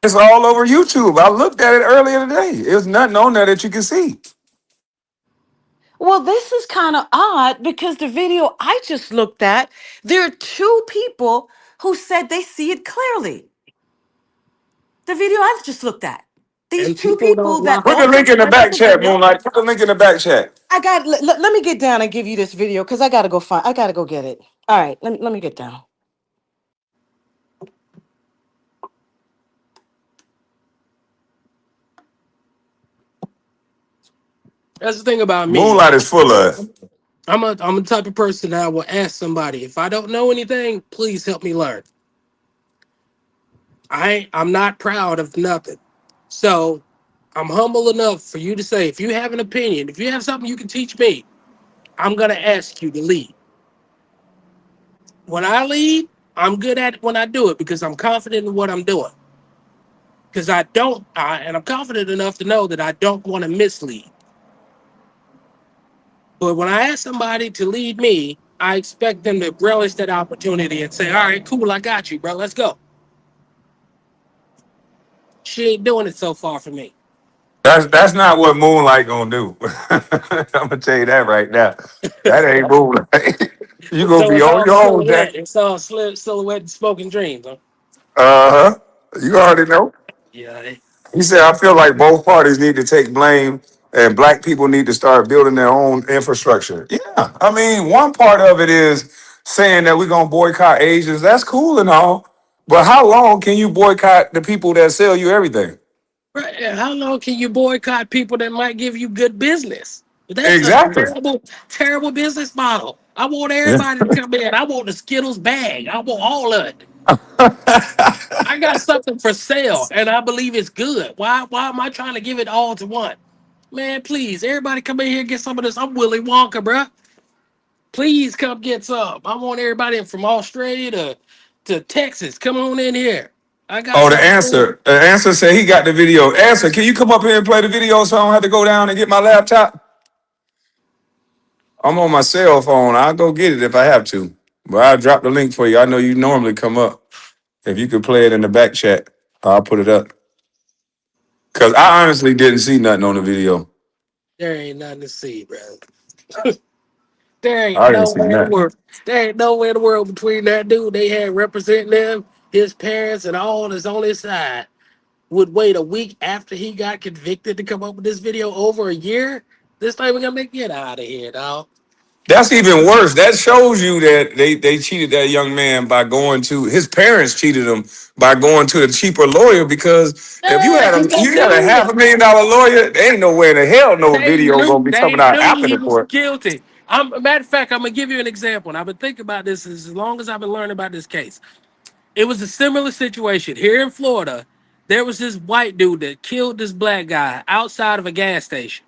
It's all over YouTube. I looked at it earlier today. There's nothing on there that you can see. Well, this is kind of odd because the video I just looked at, there are two people who said they see it clearly. The video I just looked at. These And two people don't people that Put lie. the also link in the requested back the chat, video. Moonlight. Put the link in the back chat. Let me get down and give you this video because I gotta go get it. All right, let me get down. That's the thing about me. Moonlight is full of it. I'm the type of person that will ask somebody if I don't know anything, please help me learn. I'm not proud of nothing, so I'm humble enough for you to say if you have an opinion, if you have something you can teach me, I'm gonna ask you to lead. When I lead, I'm good at it when I do it because I'm confident in what I'm doing. Because and I'm confident enough to know that I don't want to mislead. But when I ask somebody to lead me, I expect them to relish that opportunity and say, "All right, cool, I got you, bro. Let's go." She ain't doing it so far for me. That's not what Moonlight gonna do. I'm gonna tell you that right now. That ain't Moonlight. You gonna So be it's on all your own, silhouette. Jack. It's all silhouette and smoking dreams. Huh? Uh huh. You already know. Yeah. He said, I feel like both parties need to take blame and black people need to start building their own infrastructure. Yeah. I mean, one part of it is saying that we're going to boycott Asians. That's cool and all. But how long can you boycott the people that sell you everything? Right. Yeah, how long can you boycott people that might give you good business? That's a Exactly. terrible, terrible business model. I want Yeah. everybody to come in. I want the Skittles bag. I want all of it. I got something for sale, and I believe it's good. Why am I trying to give it all to one? Man, please, everybody come in here and get some of this. I'm Willy Wonka, bruh. Please come get some. I want everybody from Australia to Texas. Come on in here. I got Oh, the something for you. answer. The answer said he got the video. Answer, can you come up here and play the video so I don't have to go down and get my laptop? I'm on my cell phone. I'll go get it if I have to. But I'll drop the link for you. I know you normally come up. If you could play it in the back chat, I'll put it up. Cause I honestly didn't see nothing on the video. There ain't nothing to see, bro. There ain't I didn't see nowhere in the nothing. world. There ain't nowhere in the world between that dude they had representing them, his parents, and all that's on his side would wait a week after he got convicted to come up with this video over a year. This time we're gonna make get out of here, dog. That's even worse. That shows you that they cheated that young man by going to his parents cheated him by going to the cheaper lawyer because if you Yeah, had 'cause a they you got a knew half a million dollar lawyer, there ain't no way in the hell no video gonna be coming they out knew after he the was court. guilty. Matter of fact, I'm gonna give you an example. And I've been thinking about this as long as I've been learning about this case. It was a similar situation here in Florida. There was this white dude that killed this black guy outside of a gas station.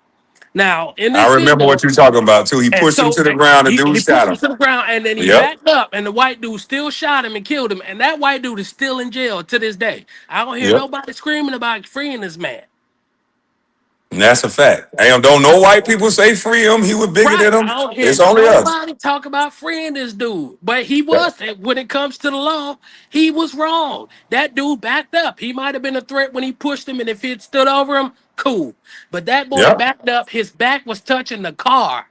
Now, in I this remember what video, you're talking about too. He and pushed him to so the ground. The dude he shot pushed him him. to the ground, and then he Yep. backed up, and the white dude still shot him and killed him. And that white dude is still in jail to this day. I don't hear Yep. nobody screaming about freeing this man. And that's a fact. Damn, don't no white people say free him. He was bigger Right. than I them. don't hear It's only us. nobody talk about freeing this dude. But he was, when it comes to the law, he was wrong. That dude backed up. He might have been a threat when he pushed him, and if he had stood over him, cool. But that boy Yep. backed up. His back was touching the car.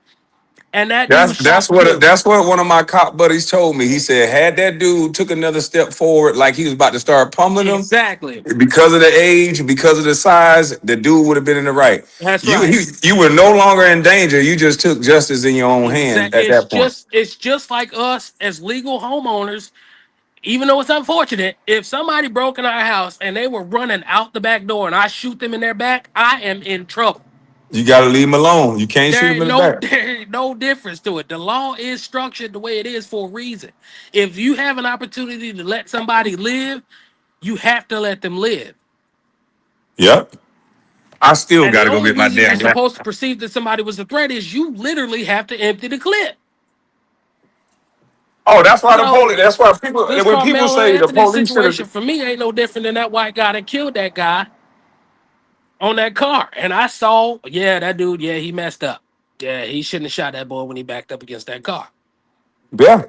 and that dude shot and killed him. That's what one of my cop buddies told me. He said had that dude took another step forward, like he was about to start pummeling him, Exactly. because of the age, because of the size, the dude would have been in the right. That's right. You were no longer in danger. You just took justice in your own hands at that point. It's just like us as legal homeowners. Even though it's unfortunate, if somebody broke in our house and they were running out the back door and I shoot them in their back, I am in trouble. You got to leave him alone. You can't shoot There him ain't in the no back. there ain't no difference to it. The law is structured the way it is for a reason. If you have an opportunity to let somebody live, you have to let them live. Yep. I still And got the to go only get my reason you're damn supposed to laptop. perceive that somebody was a threat is you literally have to empty the clip. Oh, that's why the So police. That's why people. this When people Carmelo say the Anthony police should have. situation for me ain't no different than that white guy that killed that guy on that car. And I saw, yeah, that dude, yeah, he messed up. Yeah, he shouldn't have shot that boy when he backed up against that car. Yeah.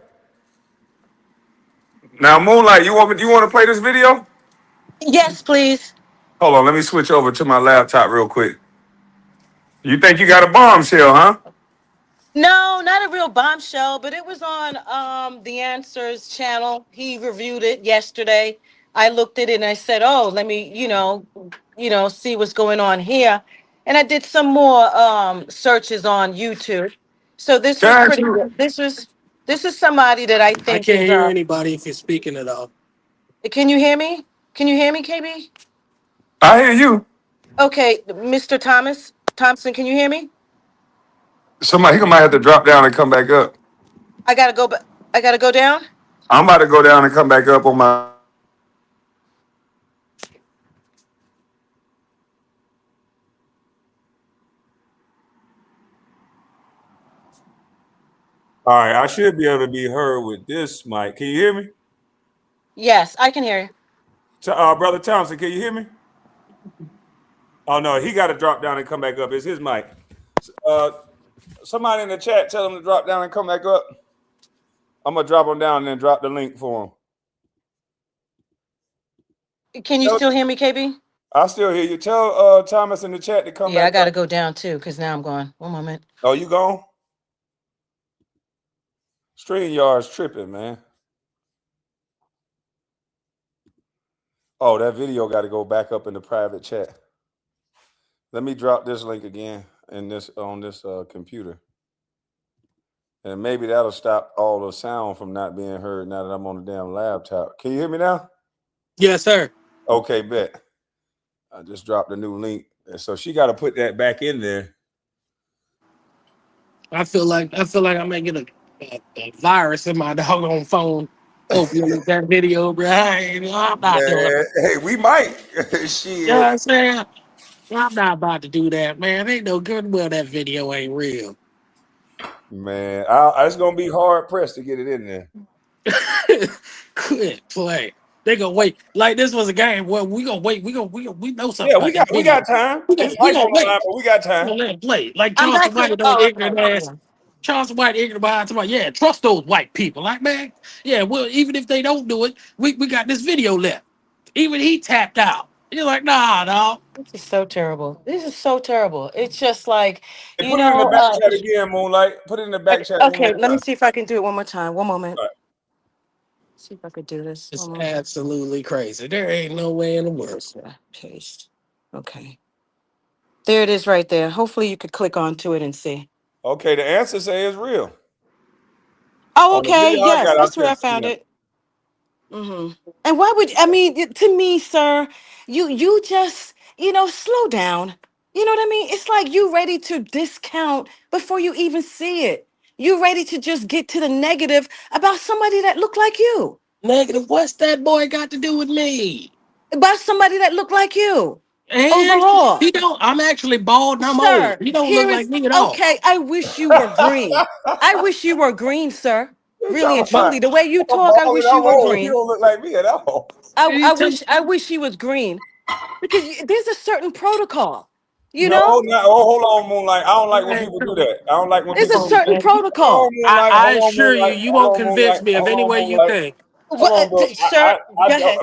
Now, Moonlight, you want to play this video? Yes, please. Hold on, let me switch over to my laptop real quick. You think you got a bombshell, huh? No, not a real bombshell, but it was on the Answers channel. He reviewed it yesterday. I looked at it and I said, "Oh, let me, see what's going on here." And I did some more searches on YouTube. So this Can was I ask pretty you? good. This is somebody that I I think can't is hear anybody if you're speaking at all. can you hear me? Can you hear me, KB? I hear you. Okay, Mr. Thompson, can you hear me? He might have to drop down and come back up. I gotta go I gotta go down. I'm about to go down and come back up on my. All right, I should be able to be heard with this mic. Can you hear me? Yes, I can hear you. Brother Thompson, can you hear me? Oh no, he got to drop down and come back up. It's his mic. Uh, Somebody in the chat tell him to drop down and come back up. I'm gonna drop him down and then drop the link for him. Can you still hear me, KB? I still hear you. Tell Thomas in the chat to come Yeah, I back gotta up. go down too, because now I'm gone. One moment. Oh, you gone? StreamYard's tripping, man. Oh, that video got to go back up in the private chat. Let me drop this link again in this on this computer, and maybe that'll stop all the sound from not being heard now that I'm on the damn laptop. Can you hear me now? Yes, sir. Okay, bet. I just dropped a new link, and so she got to put that back in there. I feel like I may get a virus in my doggone phone. Opening that video, bro. I'm not doing it. Man, hey, we might. You know what Shit. I'm saying? I'm not about to do that, man. Ain't no good well that video ain't real. Man, it's gonna be hard pressed to get it in there. Quit play. They gonna wait. Like this was a game. Well, we gonna wait. We know something Yeah, about that we video. got time. We gonna It's we life gonna on the wait. line, but we got We time. gonna let it play. Like I'm Charleston back here. White, those Oh, ignorant okay. ass. Charleston White ignorant behind somebody. Yeah, trust those white people. Like man, yeah. Well, even if they don't do it, we got this video left. Even he tapped out. You're like, nah, dog. This is so terrible. This is so terrible. It's just like, Hey, put it in the back chat again, Moonlight. Put it in the back chat one okay, more let me time. see if I can do it one more time. One moment. All right. See if I could do this. It's One moment. absolutely crazy. There ain't no way in the world. Yeah, paste. Okay. There it is right there. Hopefully you could click onto it and see. Okay, the answer say it's real. Oh, On the okay. video I Yes, got, I'll that's where send I it to found you. it. And why would I mean to me, sir? You just slow down. You know what I mean? It's like you ready to discount before you even see it. You ready to just get to the negative about somebody that looked like you, Negative. What's that boy got to do with me? about somebody that looked like you. And Overall, he don't. I'm actually bald and I'm old. sir, He don't look here like is me at all. okay. I wish you were green. I wish you were green, sir. You Really and talking about truly, the way you I'm talk, I bald and wish you I'm were old. You green. don't look like me at all. He took, I wish he was green because there's a certain protocol. You No, know, hold on, Moonlight. I don't like when man, people do come that. I don't like when there's a people do certain that. on, man. Hold on, protocol. Moonlight. I Hold on, assure you, Moonlight. you Hold won't on, Moonlight. convince me of Hold any on, way you Moonlight. think. Hold on, bro. Sir, go ahead.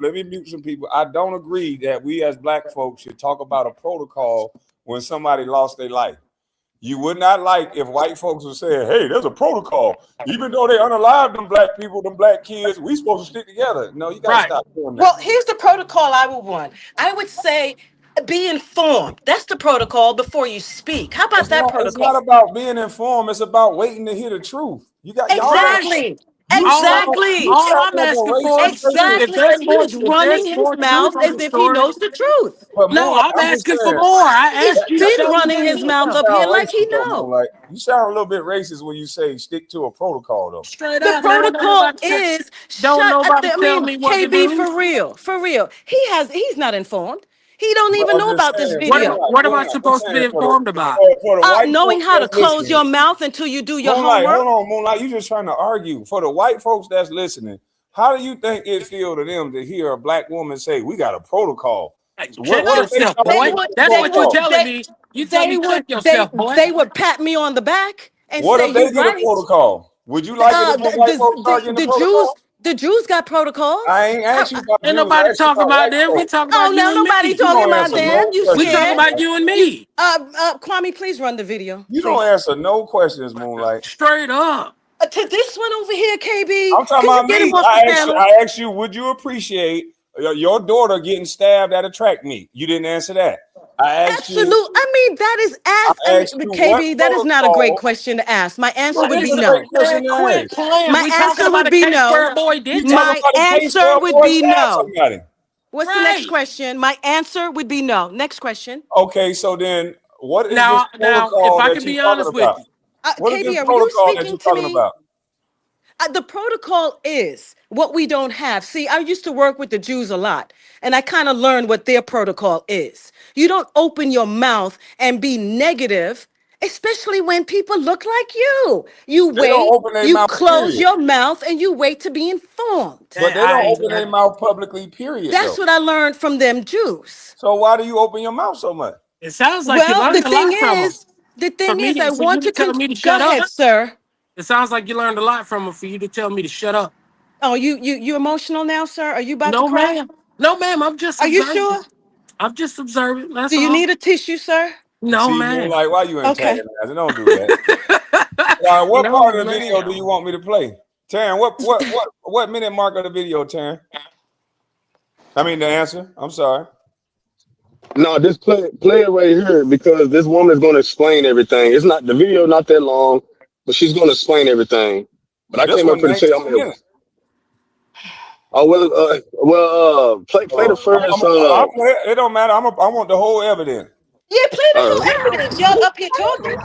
Let me mute some people. I don't agree that we as black folks should talk about a protocol when somebody lost their life. You would not like if white folks were saying, hey, there's a protocol. Even though they unalive them black people, them black kids, we supposed to stick together. No, you got to Right. stop doing that. Well, here's the protocol I would want. I would say be informed. That's the protocol before you speak. How about that It's not protocol? about being informed. It's about waiting to hear the truth. You got y'all got Right. Exactly. you sound Exactly. you All sound I'm like a asking for racist is if Exactly. person. there's And more he's running his truth mouth to as the if he story. knows the truth. But No, Moonlight, I'm I'm just asking for saying. more. I He's asked you to been show me running his the mouth You up video. here sound like he racist though, know. Moonlight. You sound a little bit racist when you say stick to a protocol though. Straight The up, man. protocol is Don't shut. nobody I tell mean, me what to KB, do. for real, for real. He's not informed. He don't But even I'm know just about this saying, video. What am I Moonlight, I'm supposed to saying be informed about? for the white Knowing folks how to that's close listening. your mouth until you do your Moonlight, homework. hold on, Moonlight. You just trying to argue. For the white folks that's listening, how do you think it feel to them to hear a black woman say, we got a protocol? Hey, So what, check what if they Nothing. tell yourself, them They boy. we got would. a That's They what you're would. protocol? telling me. You tell They me would. check yourself, boy. They would pat me on the back and What say, if they "You get a right." protocol? Would you like it if them white folks start getting a The Jews. protocol? The Jews got protocols. I ain't asked you about Ain't Jews. I nobody asked you talking about about white them. We folks. talking Oh about you no, and nobody me. You talking don't about answer them. no You We questions, talking scared? about Moonlight. you and You me. Kwame, please run the video, You don't please. answer no questions, Moonlight. Straight up. To this one over here, KB. I'm talking Can you about get him me. off the panel? I asked you, would you appreciate your daughter getting stabbed at a track meet? You didn't answer that. Absolute. I mean, that is ask. I I mean, asked you what KB, that is not a great protocol. question to ask. My answer Well, would It's be it's a not, great no. question man. to Quit ask. playing. My We talking answer about would a be case no. where a boy You did talking that. My about a case where answer a would boy be stabbed no. somebody? What's the next Right. question? My answer would be no. Next question. Okay, so then what is this Now, if protocol I that can you be talking honest with about? you, What is this KB, are you protocol that you speaking to talking me? about? The protocol is what we don't have. See, I used to work with the Jews a lot, and I kind of learned what their protocol is. You don't open your mouth and be negative, especially when people look like you. You They don't wait, open their you mouth, close period. your mouth, and you wait to be informed. But they don't open their mouth publicly, period, That's though. what I learned from them Jews. So why do you open your mouth so much? it sounds like you Well, learned a lot from them. I For you want to to tell me to go shut up, ahead, sir. it sounds like you learned a lot from them for you to tell me to shut up. Oh, you emotional now, sir? Are you about to No, cry? ma'am. No, ma'am. I'm just Are you observing. sure? I'm just observing. That's Do you all. need a tissue, sir? No, See, man. Moonlight, why you Okay. antagonizing? Don't do that. What No, part of the video do ma'am. you want me to play? Taryn, what minute mark of the video, Taryn? I mean the answer. I'm sorry. No, just play it right here because this woman is going to explain everything. It's not the video, not that long, but she's going to explain everything. But I This came up one here to 19 tell you, minutes. play the first. I'll play it. It don't matter. I want the whole evidence. Yeah, play the All whole right. evidence. Y'all up here talking.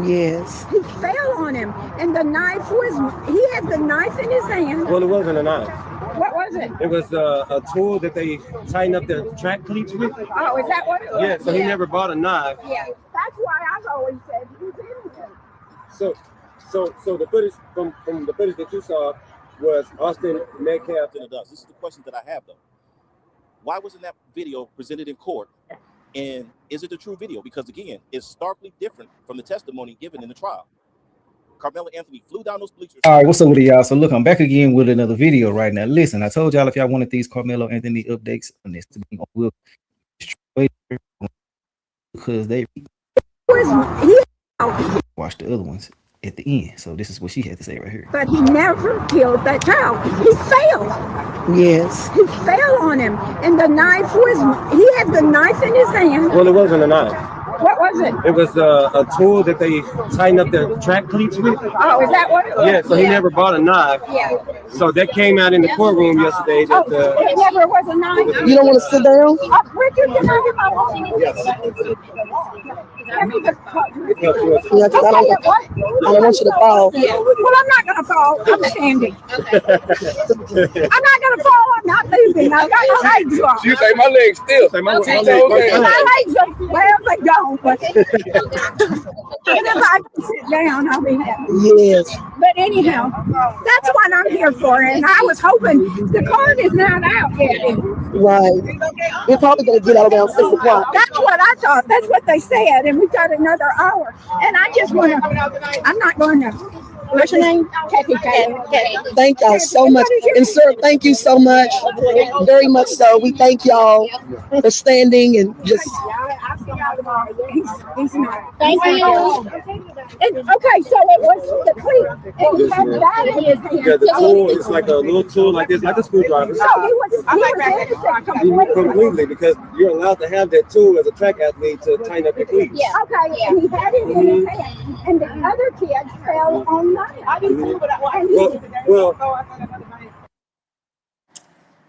Yes. He fell on him, and the knife was, he had the knife in his hand. Well, it wasn't a knife. What was it? It was a tool that they tighten up their track cleats with. Oh, is that what it was? Yeah, so he never bought a knife. Yeah, that's why I've always said he's innocent. So the footage from the footage that you saw was Austin Metcalf. This is the question that I have though. Why wasn't that video presented in court? And is it a true video? Because again, it's starkly different from the testimony given in the trial. Carmelo Anthony flew down those bleachers. All right, what's up with y'all? So look, I'm back again with another video right now. Listen, I told y'all if y'all wanted these Carmelo Anthony updates, we'll because they watch the other ones at the end. So this is what she had to say right here. But he never killed that child. He fell. Yes. He fell on him, and the knife was, he had the knife in his hand. Well, it wasn't a knife. What was it? It was a tool that they tighten up their track cleats with. Oh, is that what it was? Yeah, so he never bought a knife. Yeah. So that came out in the courtroom yesterday. That It never was a knife. You don't want to sit down? Richard, can I get my wallet? Let me just Yeah, 'cause I don't want you to fall. Yeah. Well, I'm not going to fall. I'm standing. I'm not going to fall. I'm not moving. I've got my legs off. You say my legs still. Say my My legs are, well, they don't. But if I can sit down, I'll be happy. Yes. But anyhow, that's what I'm here for. And I was hoping the card is not out yet. Right. We're probably going to get out around 6 o'clock. That's what I thought. That's what they said. And we got another hour. And I just want to, I'm not going to What's your name? Kathy. Thank y'all so much. And sir, thank you so much. Very much so. We thank y'all for standing and just Thank you. Okay, so it was the cleat. And he had that in his hand. Yeah, the tool is like a little tool like this, like a screwdriver. So he was innocent completely. Completely, because you're allowed to have that tool as a track athlete to tighten up your cleats. Yeah. Okay, and he had it in his hand. And the other kid fell on mine. Well,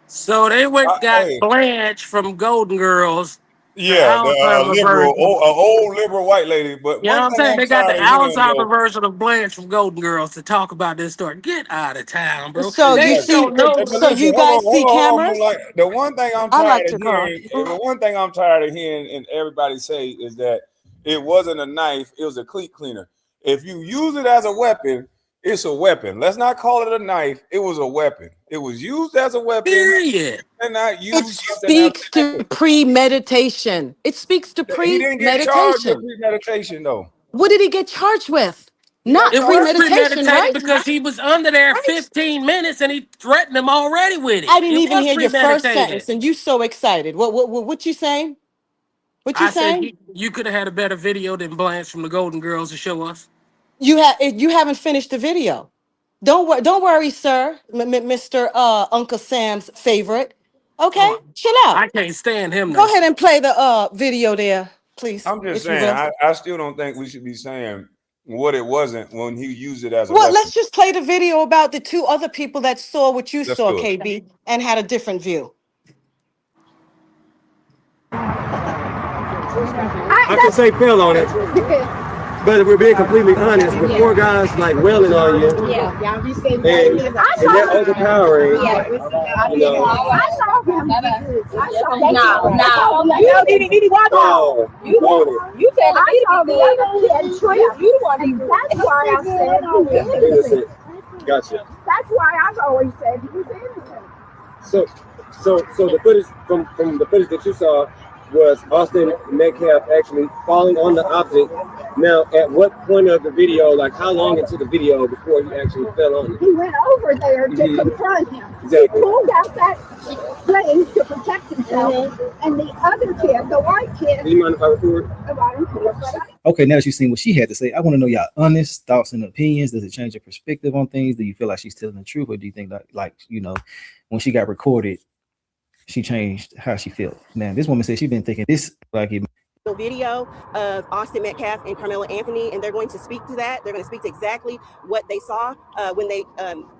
So they went and got Hey, Blanche from Golden Girls, the yeah, the Alzheimer liberal, version. old liberal white lady. But You know one what I'm thing saying? I'm They got the tired of hearing Alzheimer though. version of Blanche from Golden Girls to talk about this story. Get out of town, bro. So They you ain't Exactly. see, show no But so listen, you love. guys see hold on, cameras? Moonlight. The one thing I'm I tired liked of your car. hearing, the one thing I'm tired of hearing, and everybody say is that it wasn't a knife; it was a cleat cleaner. If you use it as a weapon, it's a weapon. Let's not call it a knife. It was a weapon. It was used as a weapon, Period. and not It use something as speaks a to weapon. premeditation. It speaks to He didn't get charged with premeditation. premeditation, though. What did he get charged with? He got Not It charged was with premeditation, premeditated right? because he was under there Right. 15 minutes and he threatened them already with it. I didn't It even was hear your first premeditated. sentence, and you so excited. What you saying? What you I said saying? you could have had a better video than Blanche from the Golden Girls to show us. You haven't finished the video. Don't worry, sir, Mr. Uncle Sam's favorite. Okay, Oh, chill out. I can't stand him Go though. ahead and play the video there, please, I'm just if you saying, will. I still don't think we should be saying what it wasn't when he used it as a Well, weapon. let's just play the video about the two other people that saw what you Let's saw, do it. KB, and had a different view. I can say fell on it, but if we're being completely honest, with four guys like wailing on you, and they're overpowering, you know. I saw him. I saw him. no. Oh, you want it. You said I saw the other kid trip. You want him. That's why I said he was innocent. Innocent. Gotcha. That's why I've always said he was innocent. So the footage from the footage that you saw was Austin Metcalf actually falling on the object. Now, at what point of the video, like how long into the video before he actually fell on it? He went over there to confront him. Exactly. He pulled out that thing to protect himself, and the other kid, the white kid, Do you mind if I record? Okay, now that you've seen what she had to say, I want to know y'all honest thoughts and opinions. Does it change your perspective on things? Do you feel like she's telling the truth, or do you think that, like, you know, when she got recorded, she changed how she felt? Man, this woman said she's been thinking this like it. Video of Austin Metcalf and Carmelo Anthony, and they're going to speak to that. They're going to speak to exactly what they saw when they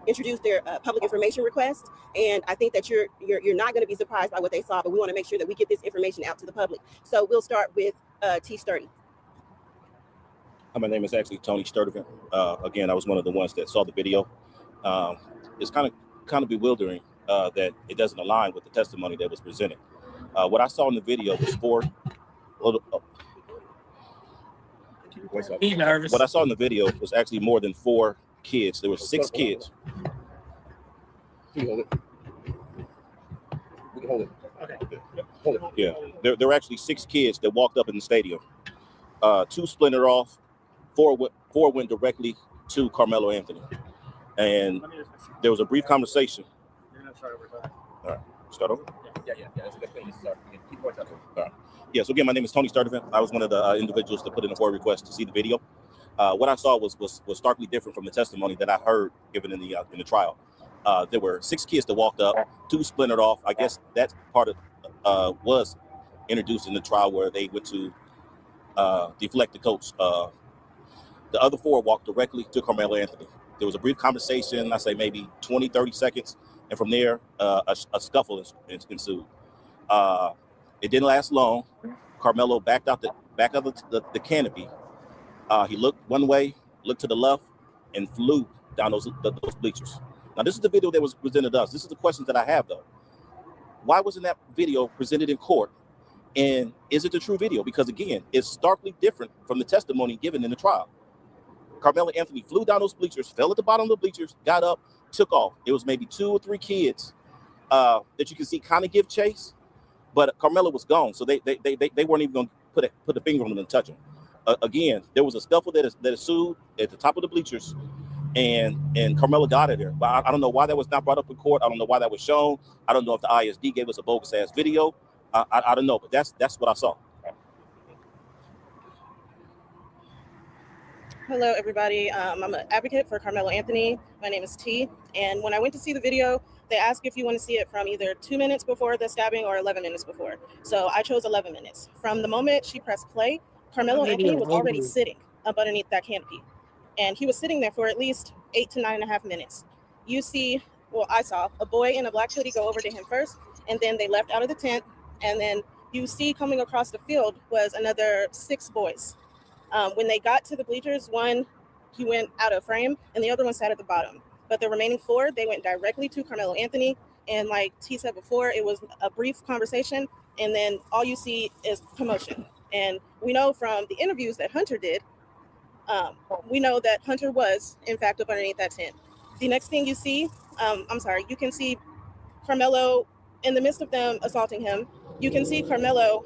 introduced their public information request. And I think that you're not going to be surprised by what they saw, but we want to make sure that we get this information out to the public. So we'll start with T. Sturdy. My name is actually Tony Sturdivant. Again, I was one of the ones that saw the video. It's kind of bewildering that it doesn't align with the testimony that was presented. What I saw in the video was four. He's nervous. What I saw in the video was actually more than four kids. There were 6 kids. We can hold it. We can hold it. Okay. Hold it. Yeah, there were actually 6 kids that walked up in the stadium. 2 splintered off. 4 went directly to Carmelo Anthony, and there was a brief conversation. You're gonna start over time. All right, start over. Yeah. That's the thing. Keep going. All right. Yeah. So again, my name is Tony Sturdivant. I was one of the individuals that put in a FOIA request to see the video. What I saw was starkly different from the testimony that I heard given in the trial. There were 6 kids that walked up, 2 splintered off. I guess that part of was introduced in the trial where they went to deflect the coach. The other 4 walked directly to Carmelo Anthony. There was a brief conversation, I say maybe 20, 30 seconds. And from there, a scuffle ensued. It didn't last long. Carmelo backed out the canopy. He looked one way, looked to the left, and flew down those bleachers. Now, this is the video that was presented to us. This is the questions that I have, though. Why wasn't that video presented in court? And is it the true video? Because, again, it's starkly different from the testimony given in the trial. Carmelo Anthony flew down those bleachers, fell at the bottom of the bleachers, got up, took off. It was maybe 2 or 3 kids that you can see kind of give chase, but Carmelo was gone, so they weren't even going to put a finger on him and touch him. Again, there was a scuffle that ensued at the top of the bleachers, and Carmelo got it there. But I don't know why that was not brought up in court. I don't know why that was shown. I don't know if the ISD gave us a bogus ass video. I don't know, but that's what I saw. Hello, everybody. I'm an advocate for Carmelo Anthony. My name is T. And when I went to see the video, they asked if you want to see it from either 2 minutes before the stabbing or 11 minutes before. So I chose 11 minutes. From the moment she pressed play, Carmelo Anthony was already sitting up underneath that canopy. And he was sitting there for at least 8 to 9.5 minutes. You see, well, I saw a boy in a black hoodie go over to him first, and then they left out of the tent. And then you see coming across the field was another 6 boys. When they got to the bleachers, one, he went out of frame, and the other one sat at the bottom. But the remaining 4, they went directly to Carmelo Anthony. And like T said before, it was a brief conversation, and then all you see is commotion. And we know from the interviews that Hunter did, we know that Hunter was, in fact, up underneath that tent. The next thing you see, you can see Carmelo in the midst of them assaulting him. You can see Carmelo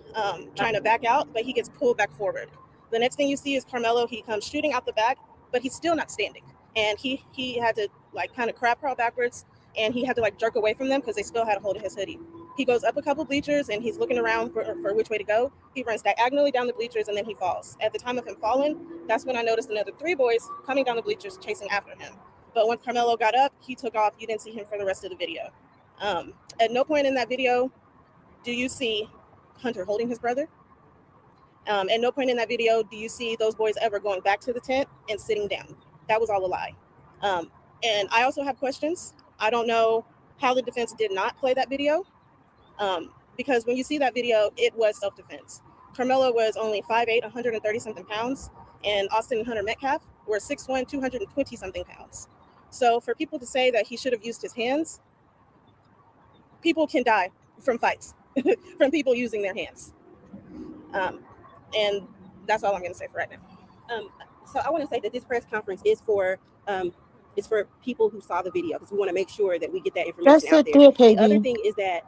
trying to back out, but he gets pulled back forward. The next thing you see is Carmelo. He comes shooting out the back, but he's still not standing. And he had to like kind of crab crawl backwards, and he had to like jerk away from them because they still had a hold of his hoodie. He goes up a couple bleachers, and he's looking around for which way to go. He runs diagonally down the bleachers, and then he falls. At the time of him falling, that's when I noticed another 3 boys coming down the bleachers chasing after him. But when Carmelo got up, he took off. You didn't see him for the rest of the video. At no point in that video do you see Hunter holding his brother. At no point in that video do you see those boys ever going back to the tent and sitting down. That was all a lie. And I also have questions. I don't know how the defense did not play that video, because when you see that video, it was self-defense. Carmelo was only 5'8", 130-something pounds, and Austin and Hunter Metcalf were 6'1", 220-something pounds. So for people to say that he should have used his hands, people can die from fights, from people using their hands. And that's all I'm going to say for right now. So I want to say that this press conference is for people who saw the video, because we want to make sure that we get that information out there. The other thing is that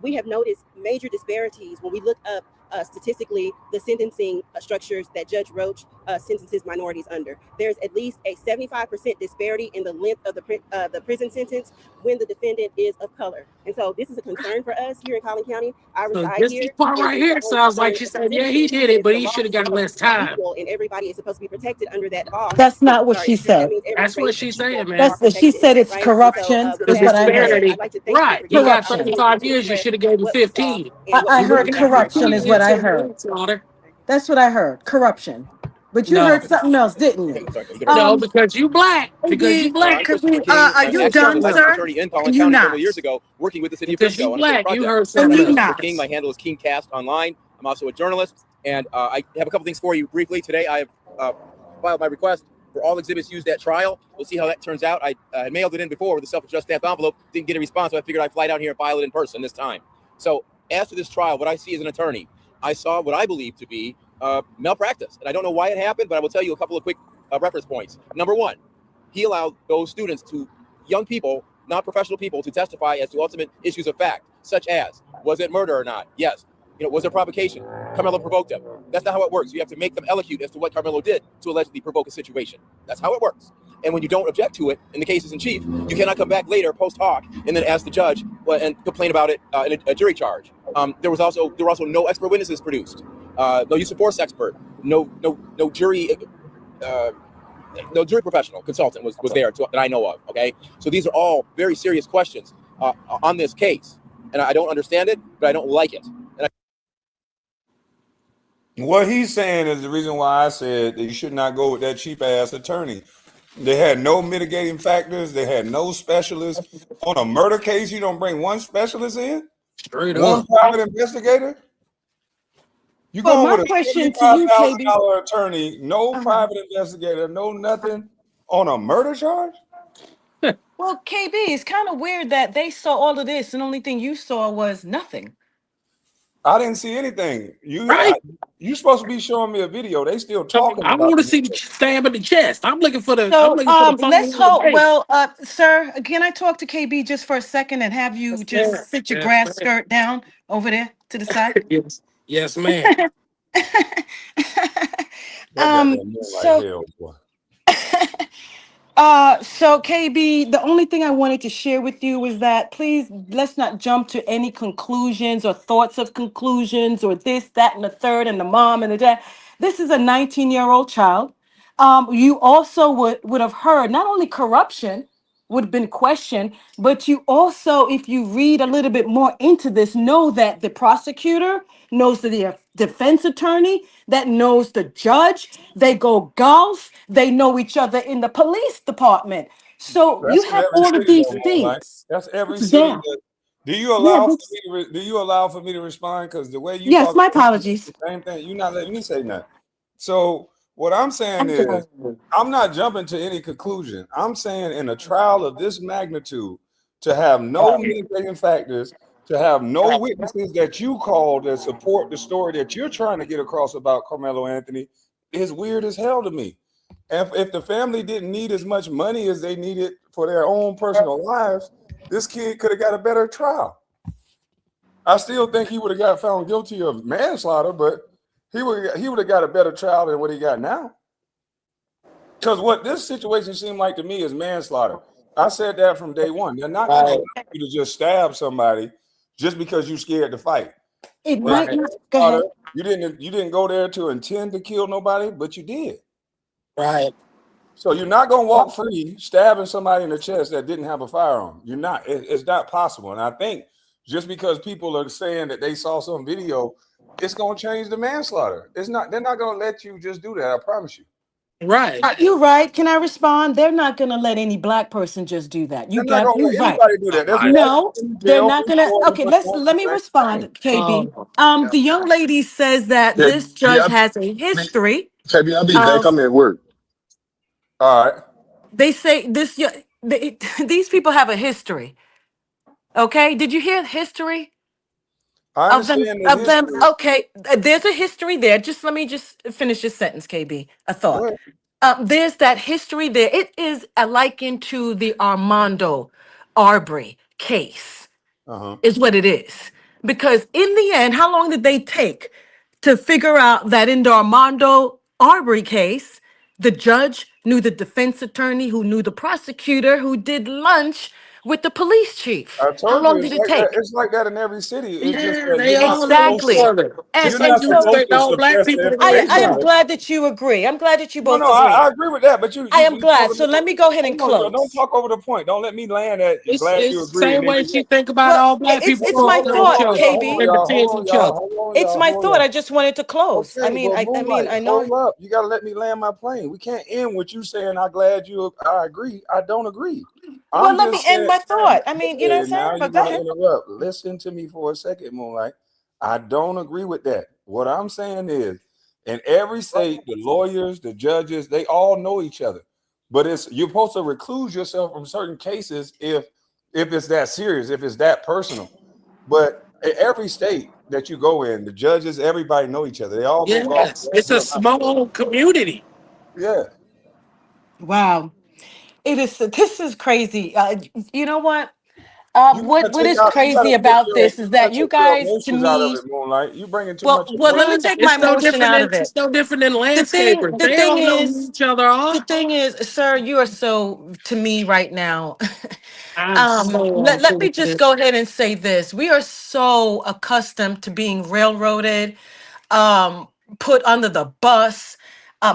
we have noticed major disparities when we look up statistically the sentencing structures that Judge Roach sentences minorities under. There's at least a 75% disparity in the length of the prison sentence when the defendant is of color. And so this is a concern for us here in Collin County. I reside This here. part right here sounds like she said, yeah, he did it, but he should have got less time. And everybody is supposed to be protected under that law. That's not what she said. That's what she's saying, man. That's she said it's corruption, The is what I heard. disparity. Right. You got Corruption. 35 years, you should have gave him 15. I heard corruption is what I heard. That's what I heard. Corruption. But you heard something else, didn't you? No, because you black. Because you black. Are you done, sir? Attorney in Collin You County not. several years ago, working with the city of Because Frisco you on a black. project. You heard And something you else. not. King. My handle is KingCast Online. I'm also a journalist, and I have a couple things for you briefly today. I have filed my request for all exhibits used at trial. We'll see how that turns out. I had mailed it in before with a self-addressed stamped envelope. Didn't get a response, so I figured I'd fly down here and file it in person this time. So as to this trial, what I see as an attorney, I saw what I believe to be malpractice. And I don't know why it happened, but I will tell you a couple of quick reference points. Number one, he allowed those students, to young people, not professional people, to testify as to ultimate issues of fact, such as, was it murder or not? Yes. Was there provocation? Carmelo provoked him. That's not how it works. You have to make them elocute as to what Carmelo did to allegedly provoke a situation. That's how it works. And when you don't object to it in the cases in chief, you cannot come back later post hoc and then ask the judge and complain about it in a jury charge. There were also no expert witnesses produced, no use of force expert, no jury professional consultant was there that I know of. Okay, so these are all very serious questions on this case, and I don't understand it, but I don't like it. What he's saying is the reason why I said that you should not go with that cheap ass attorney. They had no mitigating factors. They had no specialists. On a murder case, you don't bring one specialist in? Straight One up. private investigator? You Well, going my with a question to you, KB. $75,000 attorney, no private investigator, no nothing on a murder charge? Well, KB, it's kind of weird that they saw all of this and the only thing you saw was nothing. I didn't see anything. Right. You supposed to be showing me a video. They still talking I about want to it. see the stab in the chest. I'm looking for the. So, I'm looking for the let's phone. hope. Well, sir, can I talk to KB just for a second and have you just sit your grass skirt down over there to the side? Yes, ma'am. That goddamn man like So hell, boy. So KB, the only thing I wanted to share with you was that please let's not jump to any conclusions or thoughts of conclusions or this, that, and the third, and the mom and the dad. This is a 19-year-old child. You also would have heard not only corruption would have been questioned, but you also, if you read a little bit more into this, know that the prosecutor knows the defense attorney, that knows the judge. They go golf. They know each other in the police department. So you That's in have every all of city these though, Moonlight. things. That's every city. Yeah. Do you Yeah. allow for me to do you allow for me to respond? Because the way you Yes, talk, my the apologies. same thing. You're not letting me say nothing. So what I'm saying is, I'm not jumping to any conclusion. I'm saying in a trial of this magnitude, to have no mitigating factors, to have no witnesses that you call that support the story that you're trying to get across about Carmelo Anthony, is weird as hell to me. If the family didn't need as much money as they needed for their own personal lives, this kid could have got a better trial. I still think he would have got found guilty of manslaughter, but he would have got a better trial than what he got now. Because what this situation seemed like to me is manslaughter. I said that from day one. They're not going to allow you to just stab somebody just because you're scared to fight. It It's might not. Go manslaughter. ahead. You didn't go there to intend to kill nobody, but you did. Right. So you're not gonna walk free stabbing somebody in the chest that didn't have a firearm. You're not. It's not possible. And I think just because people are saying that they saw some video, it's gonna change the manslaughter. It's not. They're not gonna let you just do that. I promise you. Right. You're right. Can I respond? They're not going to let any black person just do that. They're not gonna You're let right. anybody do that. There's white No, people in they're jail not for gonna. more than Okay, one let me same respond, thing. KB. Oh, The young lady says that Yeah, this yeah, judge has a history KB, I'll be back. of. I'm at work. All right. They say this. These people have a history. Okay, did you hear history I of them? understand the Of them. history. Okay, there's a history there. Just let me just finish this sentence, KB. A Go thought. ahead. There's that history there. It is likened to the Armando Arbery case. Uh-huh. Is what it is. Because in the end, how long did they take to figure out that in the Armando Arbery case, the judge knew the defense attorney, who knew the prosecutor, who did lunch with the police chief? I How told you long it's did it like that. take? It's like that in every city. It's just yeah, that they you're not all know supposed each to. Exactly. other. And You're Just like and not you so supposed respect to all black suppress people the to be I information. am everybody. glad that you agree. I'm glad that you No, both no, agree. I agree with that, but you I you am you glad. talking. So let me go ahead and Hold on, don't close. talk over the point. Don't let me land at glad you It's the agree, and same then way you. she think about Well, all black people it's Hold on, my supposed hold to on, know each hold thought, on, other y'all, hold on, KB. and y'all, hold defend on, each y'all, other. hold on, It's y'all, my hold on, thought. y'all. I just wanted to close. I Okay, mean, but I mean, Moonlight, I hold know. up. You gotta let me land my plane. We can't end with you saying I glad you. I agree. I don't agree. Well, I'm let me just end saying. my thought. I mean, you know what I'm Okay, saying? now you're But go gonna ahead. interrupt. Listen to me for a second, Moonlight. I don't agree with that. What I'm saying is, in every state, the lawyers, the judges, they all know each other. But it's you're supposed to recluse yourself from certain cases if it's that serious, if it's that personal. But in every state that you go in, the judges, everybody know each other. They all go golf. Yes, it's a small community. Yeah, Wow. It is. This is crazy. You know what? What is you crazy gotta take about your this is that you guys, to emotions out of me, it, Moonlight. You bringing too well, much well, let me emotion. take my It's no emotion different out than of it. landscapers. The They thing all know who is, each other are. sir, you are so to me right now. I'm so Let me just unfortunate. go ahead and say this. We are so accustomed to being railroaded, um, put under the bus,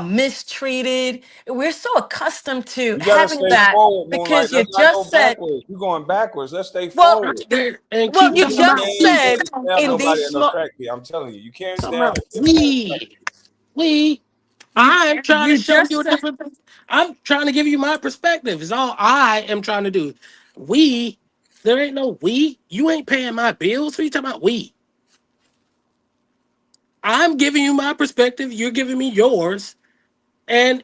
mistreated. We're so accustomed to You gotta having stay that forward, Moonlight. because you Let's not go just said, backwards. You're going backwards. Let's stay well, forward. And well, keep you You talking about just we. said can't stab in nobody these in no small, track meet. I'm telling you, you can't Talking stab about a kid in no track we. meet. We. you I'm trying to you show just you a said. different. I'm trying to give you my perspective. Is all I am trying to do. We. There ain't no we. You ain't paying my bills. What are you talking about? We. I'm giving you my perspective. You're giving me yours, and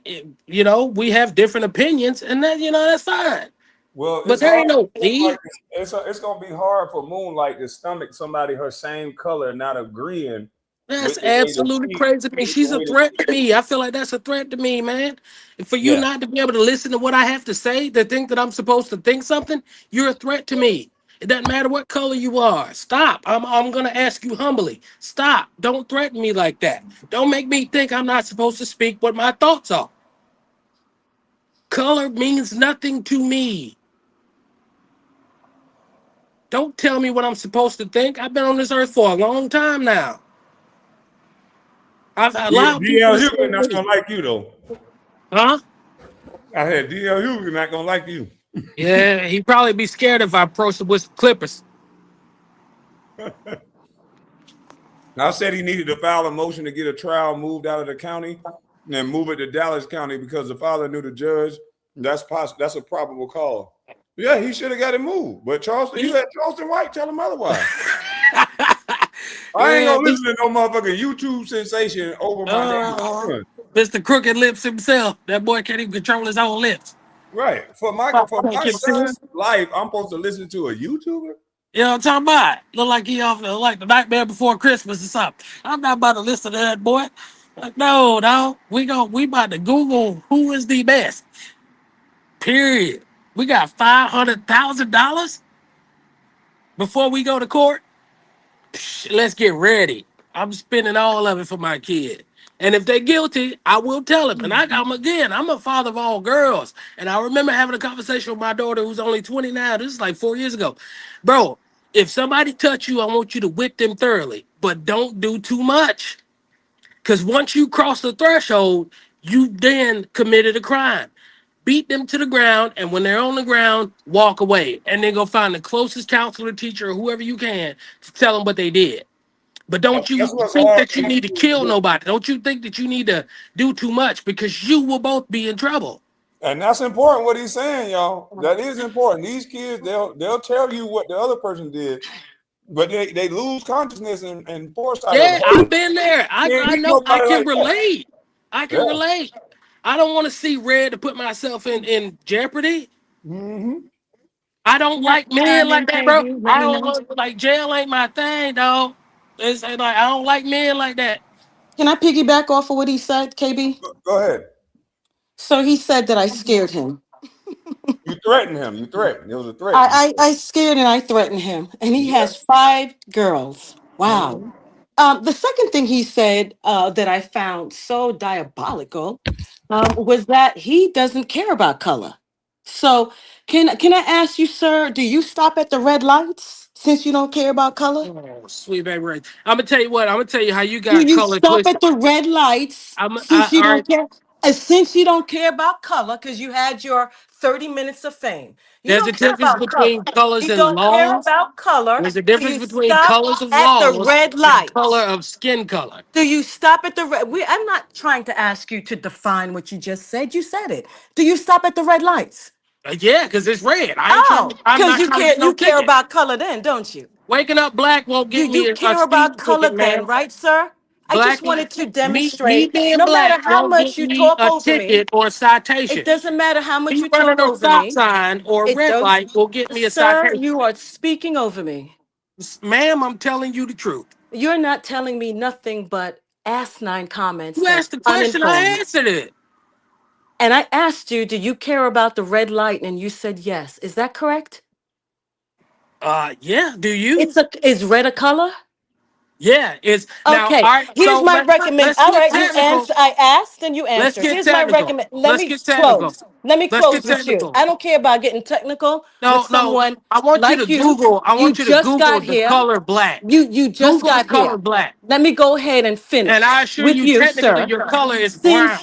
we have different opinions, and that that's fine. Well, But it's there hard ain't no for we. Moonlight. It's gonna be hard for Moonlight to stomach somebody her same color not agreeing That's with the way to absolutely speak. crazy to me. With the She's a way to threat speak. to me. I feel like that's a threat to me, man. And for you Yeah. not to be able to listen to what I have to say, to think that I'm supposed to think something, you're a threat to me. It doesn't matter what color you are. Stop. I'm gonna ask you humbly. Stop. Don't threaten me like that. Don't make me think I'm not supposed to speak what my thoughts are. Color means nothing to me. Don't tell me what I'm supposed to think. I've been on this earth for a long time now. I've allowed people DL to say Hughley not me. gonna like you though. Huh? I said DL Hughley not gonna like you. Yeah, he'd probably be scared if I approached him with some clippers. I said he needed to file a motion to get a trial moved out of the county and move it to Dallas County because the father knew the judge. That's possible. That's a probable cause. Yeah, he should have got it moved. But Charleston, you had Charleston White tell him otherwise. I ain't Yeah, gonna listen to no motherfucking YouTube sensation over my damn son. Mr. Crooked Lips himself. That boy can't even control his own lips. Right. For my son's life, I'm supposed to listen to a YouTuber? You know what I'm talking about? Look like he off like the Nightmare Before Christmas or something. I'm not about to listen to that boy. Like, no. We about to Google who is the best. Period. We got $500,000 before we go to court. Let's get ready. I'm spending all of it for my kid. And if they're guilty, I will tell them. And I'm a father of all girls. And I remember having a conversation with my daughter who's only 29. This is like 4 years ago. Bro, if somebody touch you, I want you to whip them thoroughly. But don't do too much. Because once you cross the threshold, you then committed a crime. Beat them to the ground, and when they're on the ground, walk away. And then go find the closest counselor, teacher, or whoever you can to tell them what they did. But don't you That's what's think hard that for you me need to to kill do. nobody. Don't you think that you need to do too much because you will both be in trouble. And that's important what he's saying, y'all. That is important. These kids, they'll tell you what the other person did, but they lose consciousness and foresight of Yeah, hey, I've been there. can't I hit know I nobody can like that. relate. I can Yeah. relate. I don't want to see red to put myself in jeopardy. Mm-hmm. I don't Can I like men chime in, like that, bro. KB? Let I me know. don't like jail ain't my thing, dog. It's like I don't like men like that. Can I piggyback off of what he said, KB? Go ahead. So he said that I scared him. You threatened him. You threatened. It was a threat. I scared and I threatened him, and he Yeah. has 5 girls. Wow. Mhm. The second thing he said that I found so diabolical was that he doesn't care about color. So can I ask you, sir? Do you stop at the red lights since you don't care about color? Oh, sweet baby Ray. I'm gonna tell you what. I'm gonna tell you how you Do got you color stop twisted. at the red lights since you All right. don't care? Since you don't care about color, because you had your 30 minutes of fame. You There's a don't care difference about color. between colors You and don't care laws. about color. There's a Do difference you between stop colors of at the laws red and color lights? of skin color. Do you stop at the red? I'm not trying to ask you to define what you just said. You said it. Do you stop at the red lights? Yeah, because it's red. Oh, I'm because not you trying to care. get no You care ticket. about color, then, don't you? Waking up black won't get me You a care about speeding color, ticket, then, man. right, sir? I just Black wanted to me demonstrate. being No matter black how won't get much you me talk a over me, ticket or a it citation. doesn't matter how much Me you running talk a over stop me. sign or a It red does, light will get me a sir. citation. You are speaking over me. Ma'am, I'm telling you the truth. You're not telling me nothing but asinine comments You that's asked the question, I uninformed. answered it. And I asked you, do you care about the red light? And you said yes. Is that correct? Yeah, do you? Is red a color? Yeah, it's now Okay. all right, Here's so my recommend. let's All get right, you technical. answer. I asked and you Let's answered. get Here's my technical. recommend. Let Let's me get technical. close. Let me Let's get close with you. technical. I don't care about getting technical with No. someone I want you to like you. Google. I You want you to just Google got the here. color black. You just Google the got color here. black. Let me go ahead and And I finish assure with you, you, technically, sir. your color is brown.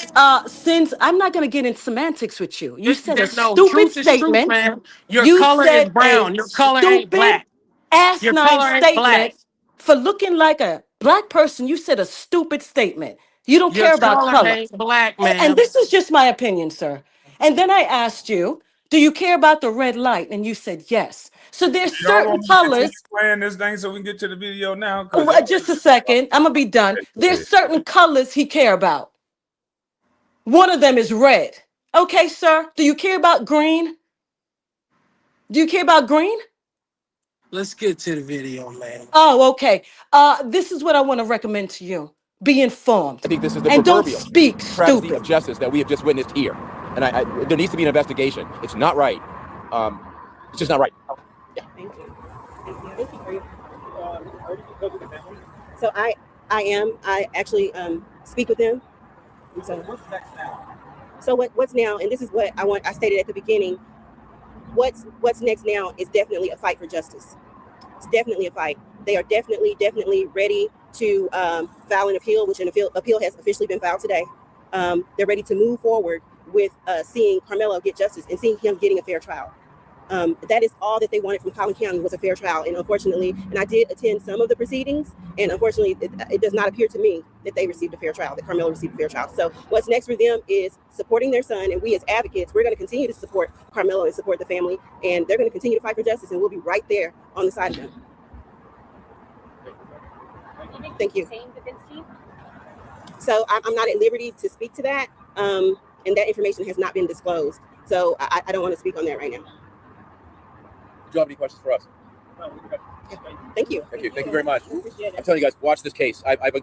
Since I'm not going to get in semantics with you. You said a No, stupid truth is truth, statement. man. Your You color is said a brown. Your color ain't stupid black. Your asinine color ain't black. statement for looking like a black person. You said a stupid statement. You don't Your care about color color. ain't black, And ma'am. this is just my opinion, sir. And then I asked you, do you care about the red light? And you said yes. So there's Y'all want certain me to continue colors. playing this thing so we can get to the video now? Oh, Because y'all just a second. I'm going to be done. go There's ahead. certain colors he care about. One of them is red. Okay, sir. Do you care about green? Do you care about green? Let's get to the video, man. Oh, okay. This is what I want to recommend to you. Be informed. I think this is the And don't proverbial speak travesty stupid. of justice that we have just witnessed here. And there needs to be an investigation. It's not right. It's just not right. Yeah. Thank you. Thank you for your. So I actually speak with them. So So what's now, and this is what I stated at the beginning, what's next now is definitely a fight for justice. It's definitely a fight. They are definitely ready to file an appeal, which an appeal has officially been filed today. They're ready to move forward with seeing Carmelo get justice and seeing him getting a fair trial. That is all that they wanted from Collin County, was a fair trial. And unfortunately, and I did attend some of the proceedings, and unfortunately, it does not appear to me that they received a fair trial, that Carmelo received a fair trial. So what's next for them is supporting their son, and we as advocates, we're going to continue to support Carmelo and support the family, and they're going to continue to fight for justice, and we'll be right there on the side of them. Thank you. So I'm not at liberty to speak to that, and that information has not been disclosed. So I don't want to speak on that right now. Do you have any questions for us? Thank you. Thank you very much. I'm telling you guys, watch this case. I've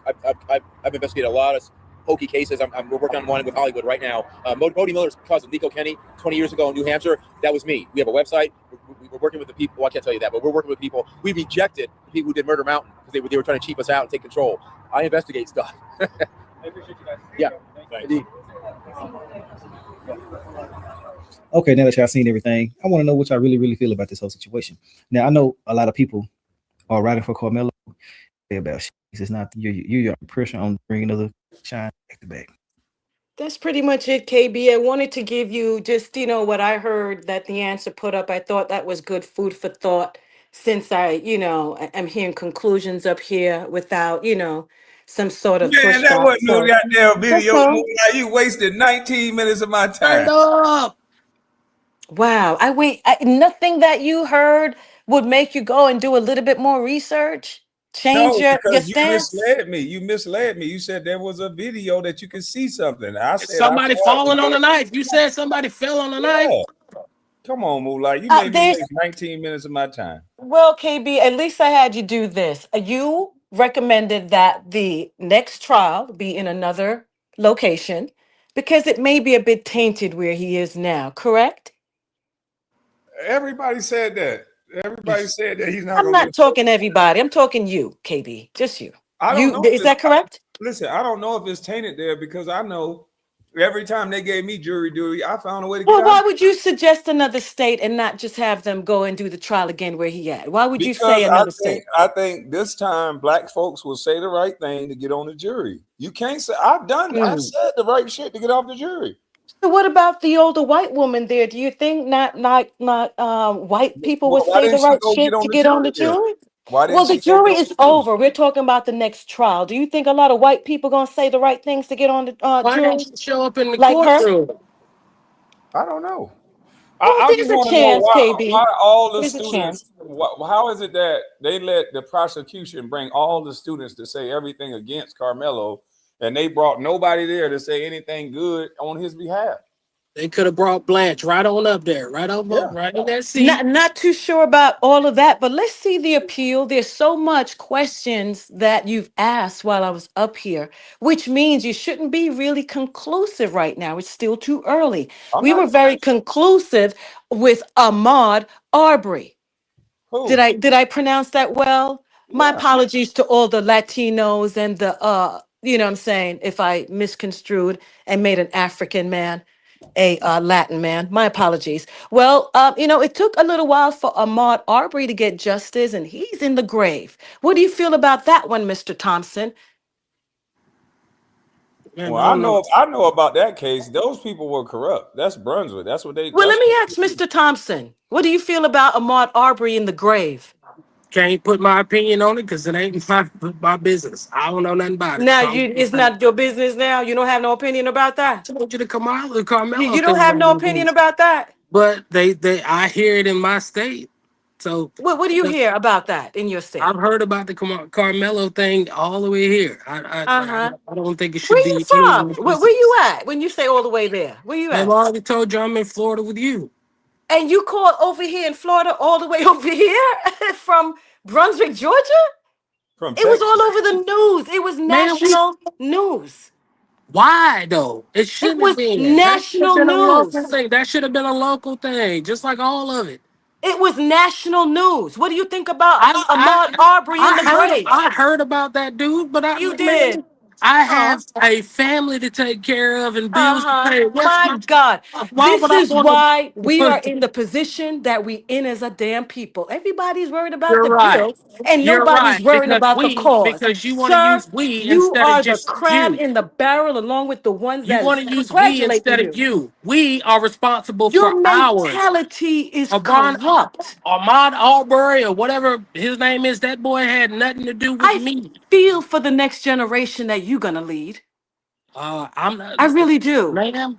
investigated a lot of hokey cases. We're working on one with Hollywood right now. Bodie Miller's cousin, Nico Kenny, 20 years ago in New Hampshire, that was me. We have a website. We're working with the people. Well, I can't tell you that, but we're working with people. We rejected the people who did Murder Mountain because they were trying to cheap us out and take control. I investigate stuff. I appreciate you guys. Yeah. Thanks. Okay, now that y'all seen everything, I want to know what y'all really feel about this whole situation. Now, I know a lot of people are writing for Carmelo about shit. It's not you're pressure on bringing another shine back to back. That's pretty much it, KB. I wanted to give you just, what I heard that the answer put up. I thought that was good food for thought, since I'm hearing conclusions up here without, some sort of Man, that pushback. wasn't no So goddamn that's video. all. Like, you wasted 19 minutes of my Turn time. it up. Wow. Nothing that you heard would make you go and do a little bit more research, change No, your because you stance. misled me. You misled me. You said there was a video that you could see something. I It's said I somebody saw it. falling on a knife. You said somebody fell on a knife. Yeah. Come on, Moolah. You made me There's waste 19 minutes of my time. Well, KB, at least I had you do this. You recommended that the next trial be in another location because it may be a bit tainted where he is now, correct? Everybody said that. Everybody said that he's not I'm going to not get. talking everybody. I'm talking you, KB. Just you. I don't You know. is that correct? Listen, I don't know if it's tainted there because I know every time they gave me jury duty, I found a way to get Well, out why would you suggest another state and not just have them go and do the trial again where he at? Why would you say because another state? I think this time black folks will say the right thing to get on the jury. You can't say I've said the right shit to get off the jury. So what about the older white woman there? Do you think not white people Well, would why say the didn't she right go get shit on to the get on the jury then? jury? Why Well, didn't the she go jury get on is the jury? over. We're talking about the next trial. Do you think a lot of white people gonna say the right things to get on the Why jury, didn't you show up in the like her? courtroom? I don't know. Well, I there's just a want to know chance, why KB. all the There's a students. chance. How is it that they let the prosecution bring all the students to say everything against Carmelo, and they brought nobody there to say anything good on his behalf? They could have brought Blanche right on up there, right up, Yeah. right in that seat. Not too sure about all of that, but let's see the appeal. There's so much questions that you've asked while I was up here, which means you shouldn't be really conclusive right now. It's still too early. I'm We not. were very conclusive with Ahmaud Arbery. Who? Did I pronounce that well? My Yeah. apologies to all the Latinos and the what I'm saying, if I misconstrued and made an African man a Latin man. My apologies. Well, it took a little while for Ahmaud Arbery to get justice, and he's in the grave. What do you feel about that one, Mr. Thompson? Man, Well, I don't know. I know about that case. Those people were corrupt. That's Brunswick. That's what they. Well, let That's me what. ask Mr. Thompson. What do you feel about Ahmaud Arbery in the grave? Can't put my opinion on it because it ain't my business. I don't know nothing about it. Now it's not your business now. You don't have no opinion about I that. told you the Carmelo You don't thing have wasn't no gonna be. opinion about that. But I hear it in my state. So What do you hear about that in your I've state? heard about the Carmelo thing all the way here. Uh-huh. I don't think it should Where you be from? anyone's Where you business. at when you say all the way there? Where you I've at? already told you I'm in Florida with you. And you called over here in Florida, all the way over here from Brunswick, Georgia? From It was all Texas. over the news. It was Man, national news. why though? It It shouldn't have was been. That should have national been a local news. thing. That should have been a local thing, just like all of it. It was national news. What do you think about I Ahmaud Arbery in the grave? I heard about that dude, but You man, did. I Oh, have a family to take care of and bills to uh-huh. pay. What's My God. why This would I is want why we are to? in the position that we in as a damn people. Everybody's worried about You're the right. bill and You're nobody's right worrying about the cause. because you want to Sir, use we you instead of are the just crab you. in the barrel along with the ones You that want is to use we congratulating instead of you. you. We are responsible for Your ours. mentality is Amon, corrupt. Ahmad Arbery or whatever his name is, that boy had nothing to do with I me. feel for the next generation that you're going to lead. I'm not, I really do. ma'am.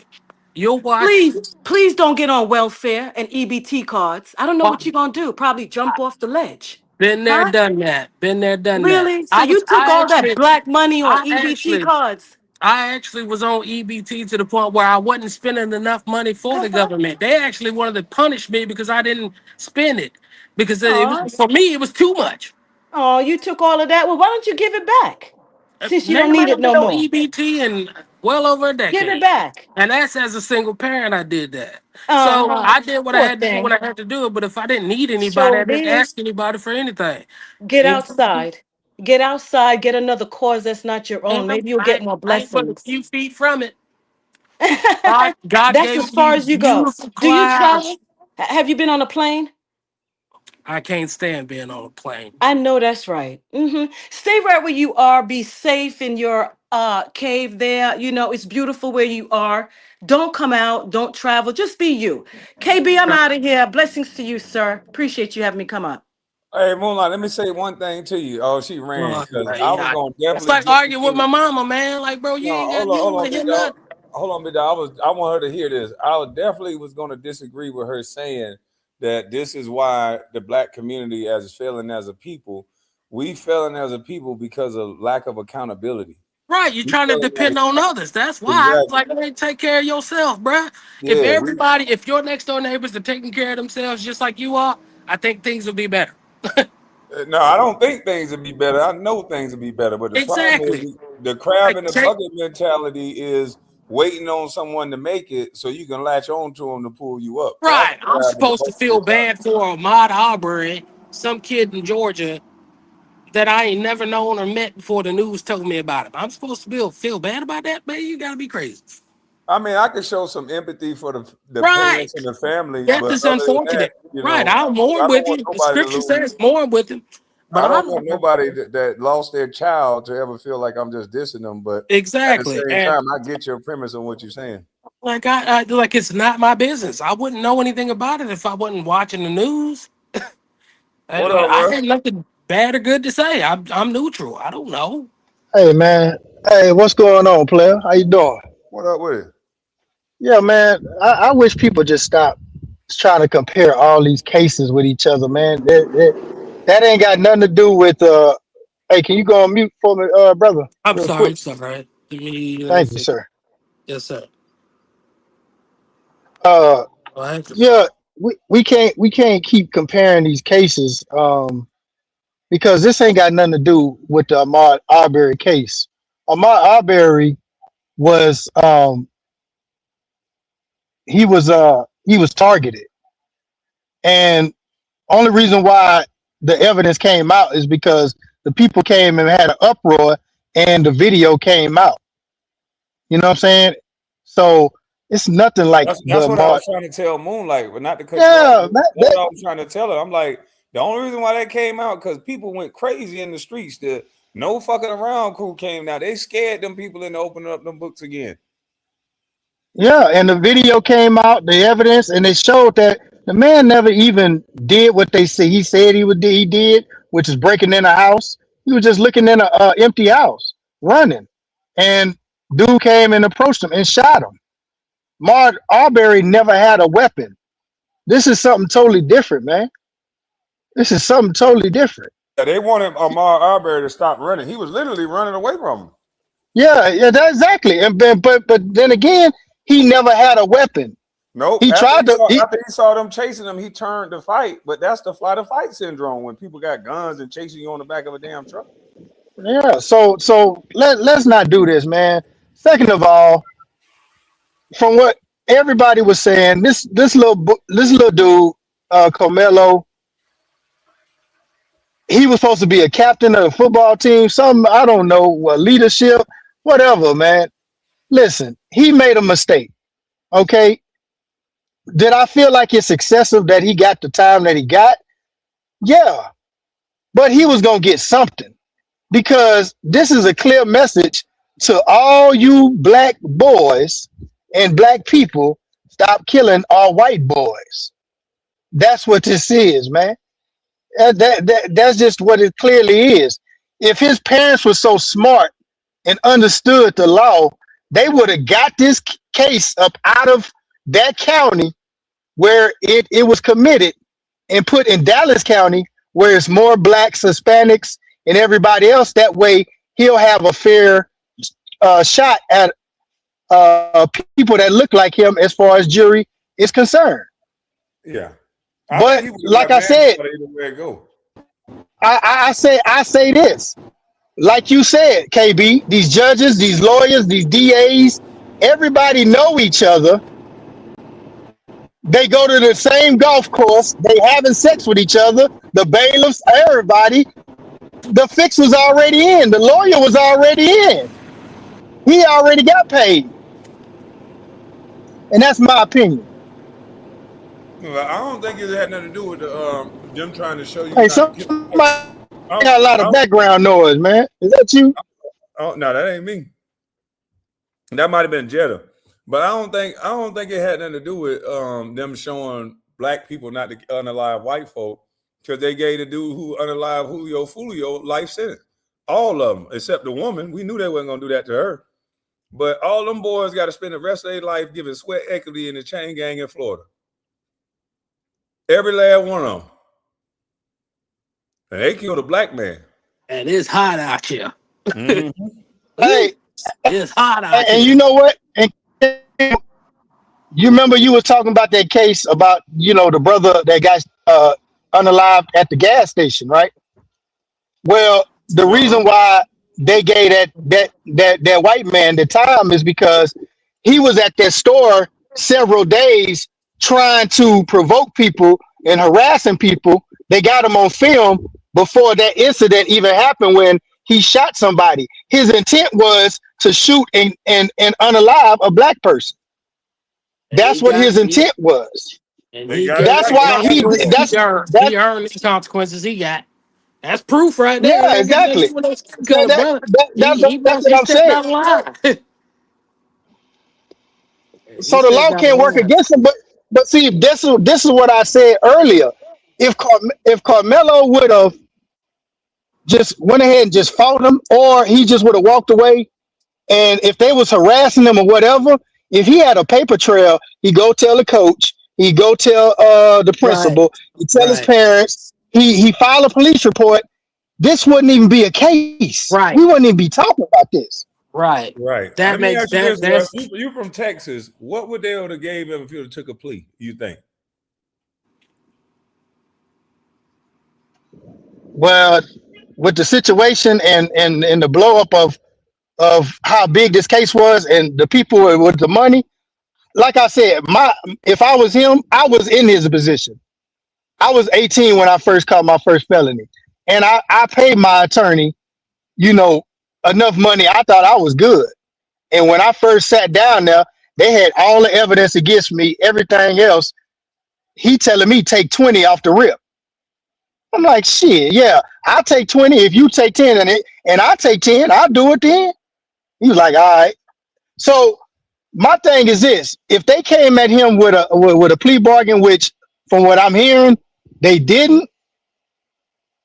You'll watch. Please, please don't get on welfare and EBT cards. I don't know Well, what you're going to do. Probably jump off the ledge. been there, Huh? done that. Been there, done that. Really? So you took all that black money on I EBT actually, cards? I actually was on EBT to the point where I wasn't spending enough money for the government. They actually wanted to punish me because I didn't spend it because it was Oh, for me. It was too much. oh, you took all of that. Well, why don't you give it back? Since you don't Ma'am, I need it haven't been no on more. EBT in well over a Give it decade. back. And that's as a single parent, I did that. So Uh-huh. I did what I Poor had to do when thing. I had to do it. But if I didn't need anybody, So I didn't did. ask anybody for anything. Get And, outside. Get outside. Get another cause that's not your own. ma'am, Maybe you'll get more I ain't but a blessings. few feet from it. God That's gave as me far as you go. beautiful Do you clouds. travel? Have you been on a plane? I can't stand being on a plane. I know that's right. Stay right where you are. Be safe in your cave there. You know, it's beautiful where you are. Don't come out. Don't travel. Just be you. KB, I'm out of here. Blessings to you, sir. Appreciate you having me come up. Hey, Moonlight, let me say one thing to you. Oh, she ran Well, because I was yeah, gonna it's definitely like get arguing with into. my mama, man. Like, bro, you No, ain't got hold on, you don't hold want on, to hear big dog. nothing. Hold on, big dog. I want her to hear this. I definitely was gonna disagree with her saying that this is why the black community is failing as a people. We failing as a people because of lack of accountability. Right, you're We trying to failing depend on others. That's why. exactly. Like, man, take care of yourself, bruh. If Yeah, we everybody, if your next door neighbors are taking care of themselves just like you are, I think things will be better. no, I don't think things would be better. I know things would be better, but the problem is Exactly. the crab Like, in the take bucket mentality is waiting on someone to make it so you can latch on to them to pull you up. That's right. the I'm crab in the supposed to bucket feel mentality. bad for Ahmad Arbery, some kid in Georgia that I ain't never known or met before the news told me about him. I'm supposed to feel bad about that, man. You gotta be crazy. I mean, I could show some empathy for the Right. parents and the family, Death but is other than that, unfortunate. Right. I'll mourn I don't with want him. The nobody to scripture lose. says mourn with him. But I don't I'm want nobody that lost their child to ever feel like I'm just dissing them. But at the exactly. same And time, I get your premise on what you're saying. like I like it's not my business. I wouldn't know anything about it if I wasn't watching the news. What up, I bro? had nothing bad or good to say. I'm neutral. I don't know. Hey man, hey, what's going on, player? How you doing? What up with it? Yeah, man. I wish people just stop trying to compare all these cases with each other, man. That ain't got nothing to do with. Hey, can you go on mute for me, brother, I'm real sorry. I'm quick? sorry. Let me Thank you, see. sir. Yes, sir. Uh, Well, I have to- yeah, we can't keep comparing these cases, because this ain't got nothing to do with the Ahmaud Arbery case. Ahmaud Arbery was he was targeted, and only reason why the evidence came out is because the people came and had an uproar and the video came out. You know what I'm saying? So it's nothing like That's the what I mark. was trying to tell Moonlight, but not to cut you off. Yeah, That's what I was trying to tell her. I'm like, the only reason why that came out because people went crazy in the streets. The no fucking around crew came out. They scared them people into opening up them books again. yeah, and the video came out, the evidence, and they showed that the man never even did what they say he said he would do. He did, which is breaking in a house. He was just looking in a empty house, running, and dude came and approached him and shot him. Mark Arbery never had a weapon. This is something totally different, man. This is something totally different. Yeah, they wanted Ahmaud Arbery to stop running. He was literally running away from them. Yeah, yeah, that's exactly. And but then again, he never had a weapon. Nope. He tried to. After he saw them chasing him, he turned to fight. But that's the flight or fight syndrome when people got guns and chasing you on the back of a damn truck. Yeah. So let's not do this, man. Second of all, from what everybody was saying, this little dude, Carmelo, he was supposed to be a captain of the football team. Some I don't know what leadership. Whatever, man. Listen, he made a mistake. Okay. Did I feel like it's excessive that he got the time that he got? Yeah. But he was gonna get something because this is a clear message to all you black boys and black people. Stop killing all white boys. That's what this is, man. That's just what it clearly is. If his parents were so smart and understood the law, they would have got this case up out of that county where it was committed and put in Dallas County where it's more blacks, Hispanics, and everybody else. That way he'll have a fair shot at people that look like him as far as jury is concerned. Yeah. I think But he would have like got I said, manslaughter either way it go. I say this. Like you said, KB, these judges, these lawyers, these DAs, everybody know each other. They go to the same golf course. They having sex with each other. The bailiffs, everybody. The fix was already in. The lawyer was already in. He already got paid. And that's my opinion. Well, I don't think it had nothing to do with them trying to show you Hey, not to kill. somebody I got a lot of don't, background noise, man. Is that you? no, that ain't me. That might have been Jetta, but I don't think it had nothing to do with them showing black people not to unalive white folk because they gave the dude who unalive Julio Fulio life sentence. All of them except the woman. We knew they wasn't gonna do that to her, but all them boys got to spend the rest of their life giving sweat equity in the chain gang in Florida. Every last one of them. And they killed a black man. And it's hot out here. Mm-hmm. Hey, It's hot out and here. you know what? And you remember you were talking about that case about, the brother that got unalived at the gas station, right? Well, the Uh-huh. reason why they gave that white man the time is because he was at that store several days trying to provoke people and harassing people. They got him on film before that incident even happened when he shot somebody. His intent was to shoot and unalive a black person. And he That's what got his he intent was. and They he got it got That's the right. why consequences that's he that's earned the consequences he got. That's proof right there. It yeah, ain't got nothing to do exactly. with no skin That, color, that, brother. that, that, that's what He I'm stepped saying. out of line. He So the stepped law out of can't work line. against him. But see, this is what I said earlier. If Carmelo would have just went ahead and just fought him, or he just would have walked away, and if they was harassing him or whatever, if he had a paper trail, he go tell the coach, he go tell the Right, principal, he tell his right, parents, he file a police report. This wouldn't even be a case. We right, wouldn't even be talking about this. right. Right. That Let me makes ask you this, Russ. that's You from Texas. What would they have gave him if he would have took a plea, you think? Well, with the situation and the blow up of how big this case was and the people with the money, like I said, if I was him, I was in his position. I was 18 when I first caught my first felony, and I paid my attorney, you know, enough money. I thought I was good. And when I first sat down there, they had all the evidence against me, everything else. He telling me take 20 off the rip. I'm like, shit, yeah, I'll take 20 if you take 10, and I take 10, I'll do it then. He was like, all right. So my thing is this: if they came at him with a plea bargain, which from what I'm hearing, they didn't,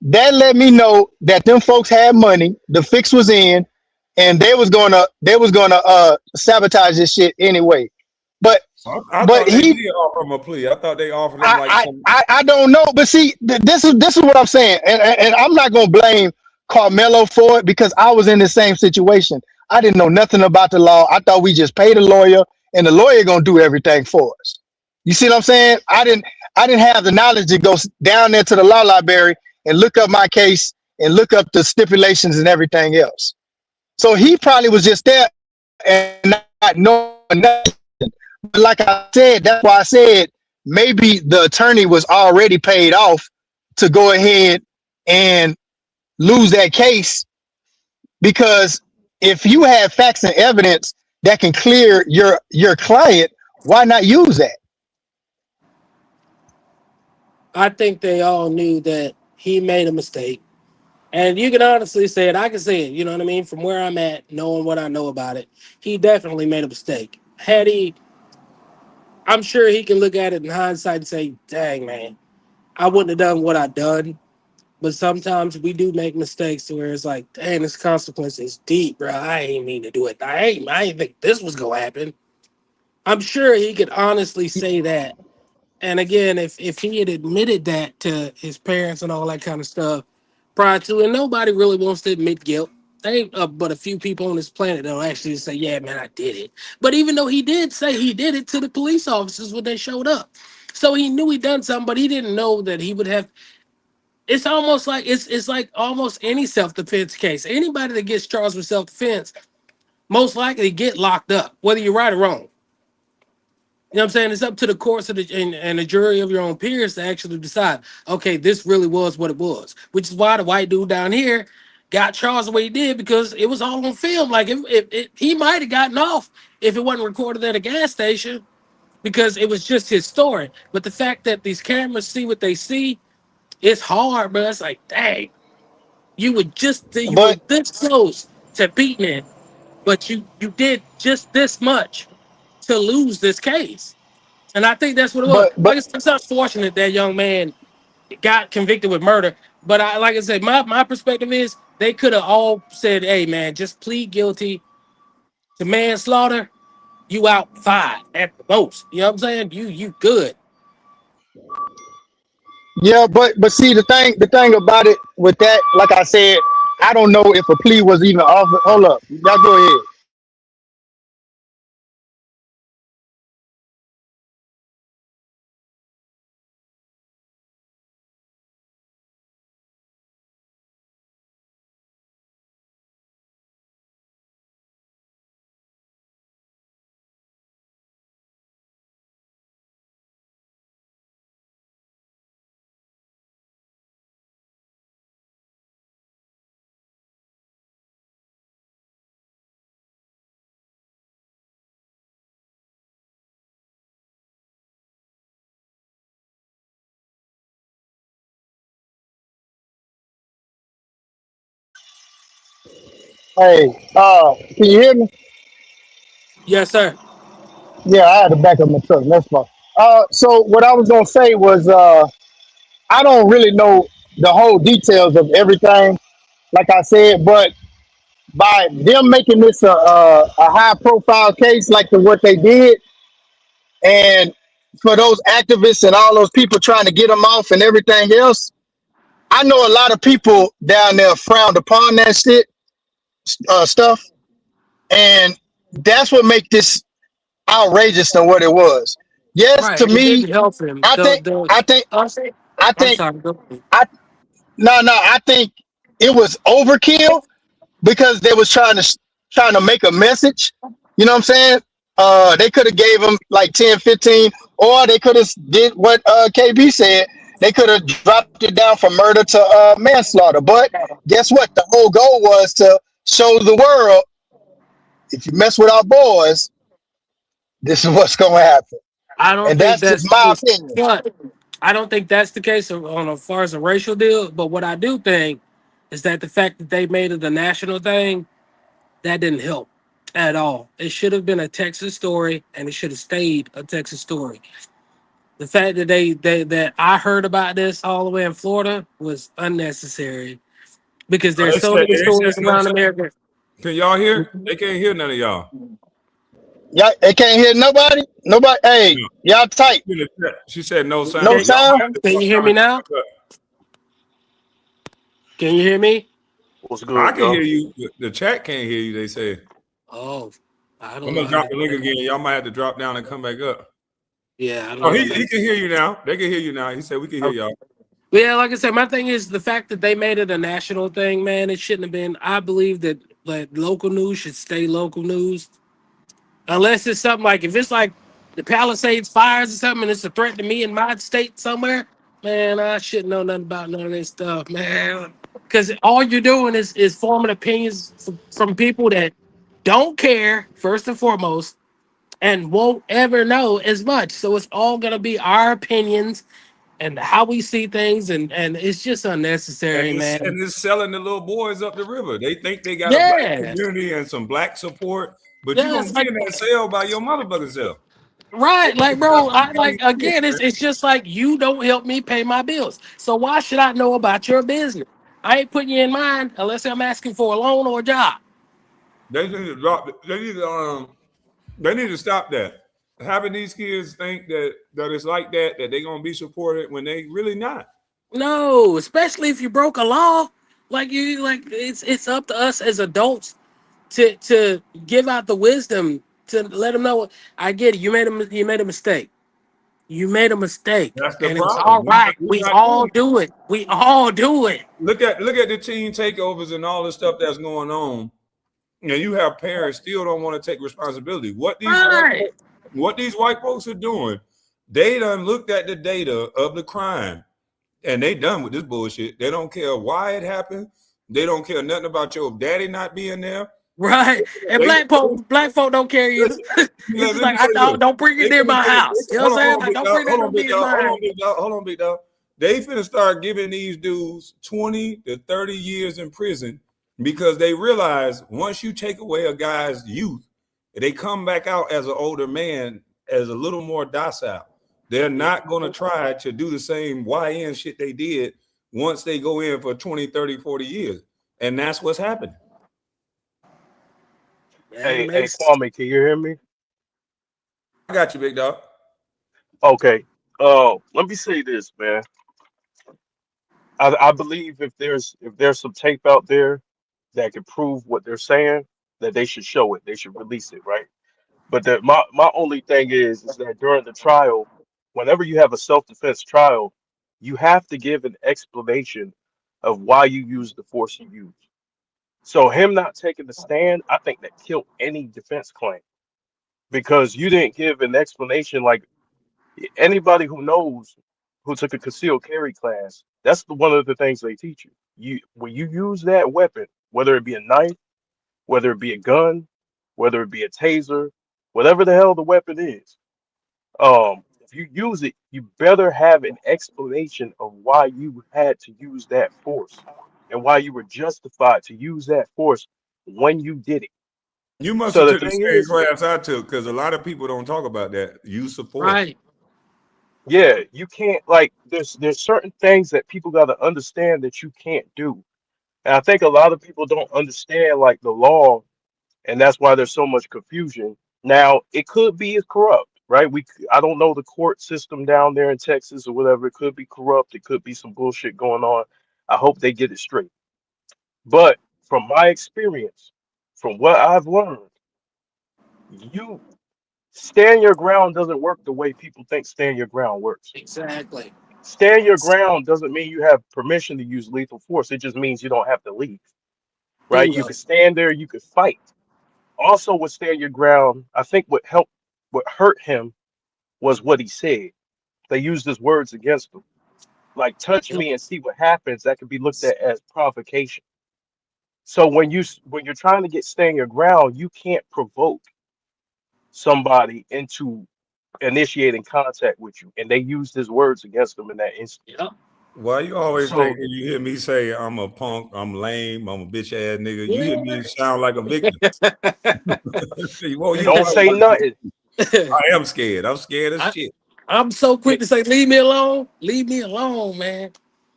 that let me know that them folks had money, the fix was in, and they was gonna sabotage this shit anyway. But I but thought they he did offer him a plea. I thought they offered him like some. I don't know, but see, this is what I'm saying, and I'm not gonna blame Carmelo for it because I was in the same situation. I didn't know nothing about the law. I thought we just paid a lawyer, and the lawyer gonna do everything for us. You see what I'm saying? I didn't have the knowledge to go down there to the law library and look up my case and look up the stipulations and everything else. So he probably was just there and not knowing nothing. But like I said, that's why I said maybe the attorney was already paid off to go ahead and lose that case because if you have facts and evidence that can clear your client, why not use that? I think they all knew that he made a mistake. And you can honestly say it. I can say it. You know what I mean? From where I'm at, knowing what I know about it, he definitely made a mistake. Had he, I'm sure he can look at it in hindsight and say, dang, man, I wouldn't have done what I done. But sometimes we do make mistakes to where it's like, dang, this consequence is deep, bro. I ain't mean to do it. I ain't think this was going to happen. I'm sure he could honestly say that. And again, if he had admitted that to his parents and all that kind of stuff prior to, and nobody really wants to admit guilt. They ain't but a few people on this planet that'll actually say, "Yeah, man, I did it." But even though he did say he did it to the police officers when they showed up, so he knew he done something, but he didn't know that he would have. It's almost like it's like almost any self defense case. Anybody that gets charged with self defense most likely get locked up, whether you're right or wrong. You know what I'm saying? It's up to the courts and the jury of your own peers to actually decide, okay, this really was what it was. Which is why the white dude down here got charged the way he did because it was all on film. Like, he might have gotten off if it wasn't recorded at a gas station because it was just his story. But the fact that these cameras see what they see, it's hard, bro. It's like, dang, you were But this close to beating it, but you did just this much to lose this case. And I think that's what it was. but Like it's unfortunate that young man got convicted with murder. But like I said, my perspective is they could have all said, "Hey, man, just plead guilty to manslaughter. You out 5 at the most." You know what I'm saying? You good. yeah, but see the thing about it with that, like I said, I don't know if a plea was even offered. Hold up, y'all go ahead. Hey, can you hear me? Yes, sir. Yeah, I had to back up my truck. That's fine. So what I was gonna say was, I don't really know the whole details of everything, like I said, but by them making this a high profile case like what they did, and for those activists and all those people trying to get them off and everything else, I know a lot of people down there frowned upon that stuff, and that's what make this outrageous than what it was. Yes, to Right. It me, didn't help him. I think, I think, Us- I I'm think, sorry. Go ahead. I no, I think it was overkill because they was trying to make a message. You know what I'm saying? They could have gave them like 10, 15, or they could have did what KB said. They could have dropped it down from murder to manslaughter. But guess what? The whole goal was to show the world if you mess with our boys, this is what's going to happen. I don't And think that's just that's the my case. opinion. But I don't think that's the case on as far as a racial deal. But what I do think is that the fact that they made it a national thing, that didn't help at all. It should have been a Texas story, and it should have stayed a Texas story. The fact that that I heard about this all the way in Florida was unnecessary because Oh, there's so many they said stories no around sound. America. Can y'all hear? They can't hear none of y'all. Y'all, they can't hear nobody. Nobody. Hey, No. y'all tight. She said no No sound. Can, Y'all sound. might have to can drop you hear down me and come now? back up. Can you hear me? What's I good, can y'all? hear you. The chat can't hear you. They say. Oh, I I'm don't know gonna how drop to the do link that. again. Y'all might have to drop down and come back up. Yeah, I don't Oh, know, he man. can hear you now. They can hear you now. He said we can hear y'all. Yeah, like I said, my thing is the fact that they made it a national thing, man. It shouldn't have been. I believe that local news should stay local news, unless it's something like if it's like the Palisades fires or something, and it's a threat to me in my state somewhere. Man, I shouldn't know nothing about none of this stuff, man. Because all you're doing is forming opinions from people that don't care, first and foremost, and won't ever know as much. So it's all gonna be our opinions and how we see things, and it's just unnecessary, man. And it's selling the little boys up the river. They think they got a black Yeah, community and some black support, but you're yeah, gonna it's be like in that cell by your motherfucking self. right, like bro, I like Shit, again, man. it's just like you don't help me pay my bills. So why should I know about your business? I ain't putting you in mind unless I'm asking for a loan or a job. They need to drop. They need to stop that. Having these kids think that it's like that they're gonna be supported when they really not. No, especially if you broke a law. Like you like it's up to us as adults to give out the wisdom to let them know. I get it. You made a mistake. You made a mistake, That's the and it's problem. all right. We're We not all doing it. do it. We all do it. Look at the teen takeovers and all the stuff that's going on. And you have parents still don't want to take responsibility. Right, What these white folks are doing, they done looked at the data of the crime and they done with this bullshit. They don't care why it happened. They don't care nothing about your daddy not being there. right. And They black folk don't care either. listen. It's just Let me like say this. don't bring They it near finna my say, house. You know what I'm saying? hold on, Like big don't dog. bring that Hold to on, big me in dog. Hold mine. on, big dog. Hold on, big dog. They finna start giving these dudes 20 to 30 years in prison because they realize once you take away a guy's youth, they come back out as an older man as a little more docile. They're not going to try to do the same YN shit they did once they go in for 20, 30, 40 years. And that's what's happening. Man, it Hey, makes Kwame, can you hear me? I got you, big dog. Okay. Let me say this, man. I believe if there's some tape out there that can prove what they're saying, that they should show it. They should release it, right? But my only thing is that during the trial, whenever you have a self-defense trial, you have to give an explanation of why you use the force you use. So him not taking the stand, I think that killed any defense claim because you didn't give an explanation. Like anybody who knows who took a concealed carry class, that's one of the things they teach you. You when you use that weapon, whether it be a knife, whether it be a gun, whether it be a taser, whatever the hell the weapon is, if you use it, you better have an explanation of why you had to use that force and why you were justified to use that force when you did it. You must So have the took the thing same is, class I took because a lot of people don't talk about that. You support. right. yeah, you can't like there's certain things that people got to understand that you can't do. And I think a lot of people don't understand like the law, and that's why there's so much confusion. Now, it could be corrupt, right? I don't know the court system down there in Texas or whatever. It could be corrupt. It could be some bullshit going on. I hope they get it straight. But from my experience, from what I've learned, you stand your ground doesn't work the way people think stand your ground works. Exactly. Stand your ground doesn't mean you have permission to use lethal force. It just means you don't have to leave, right? You Bingo. can stand there, you can fight. Also, with stand your ground, I think what hurt him was what he said. They used his words against him. Like, touch Yep. me and see what happens. That could be looked at as provocation. So when you're trying to get stand your ground, you can't provoke somebody into initiating contact with you. And they used his words against him in that instance. Yep. Why you always think So when you hear me say I'm a punk, I'm lame, I'm a bitch ass nigga, you hear me sound like a victim. Whoa, you don't say nothing. I am scared. I'm scared as I, shit. I'm so quick to say, leave me alone. Leave me alone, man.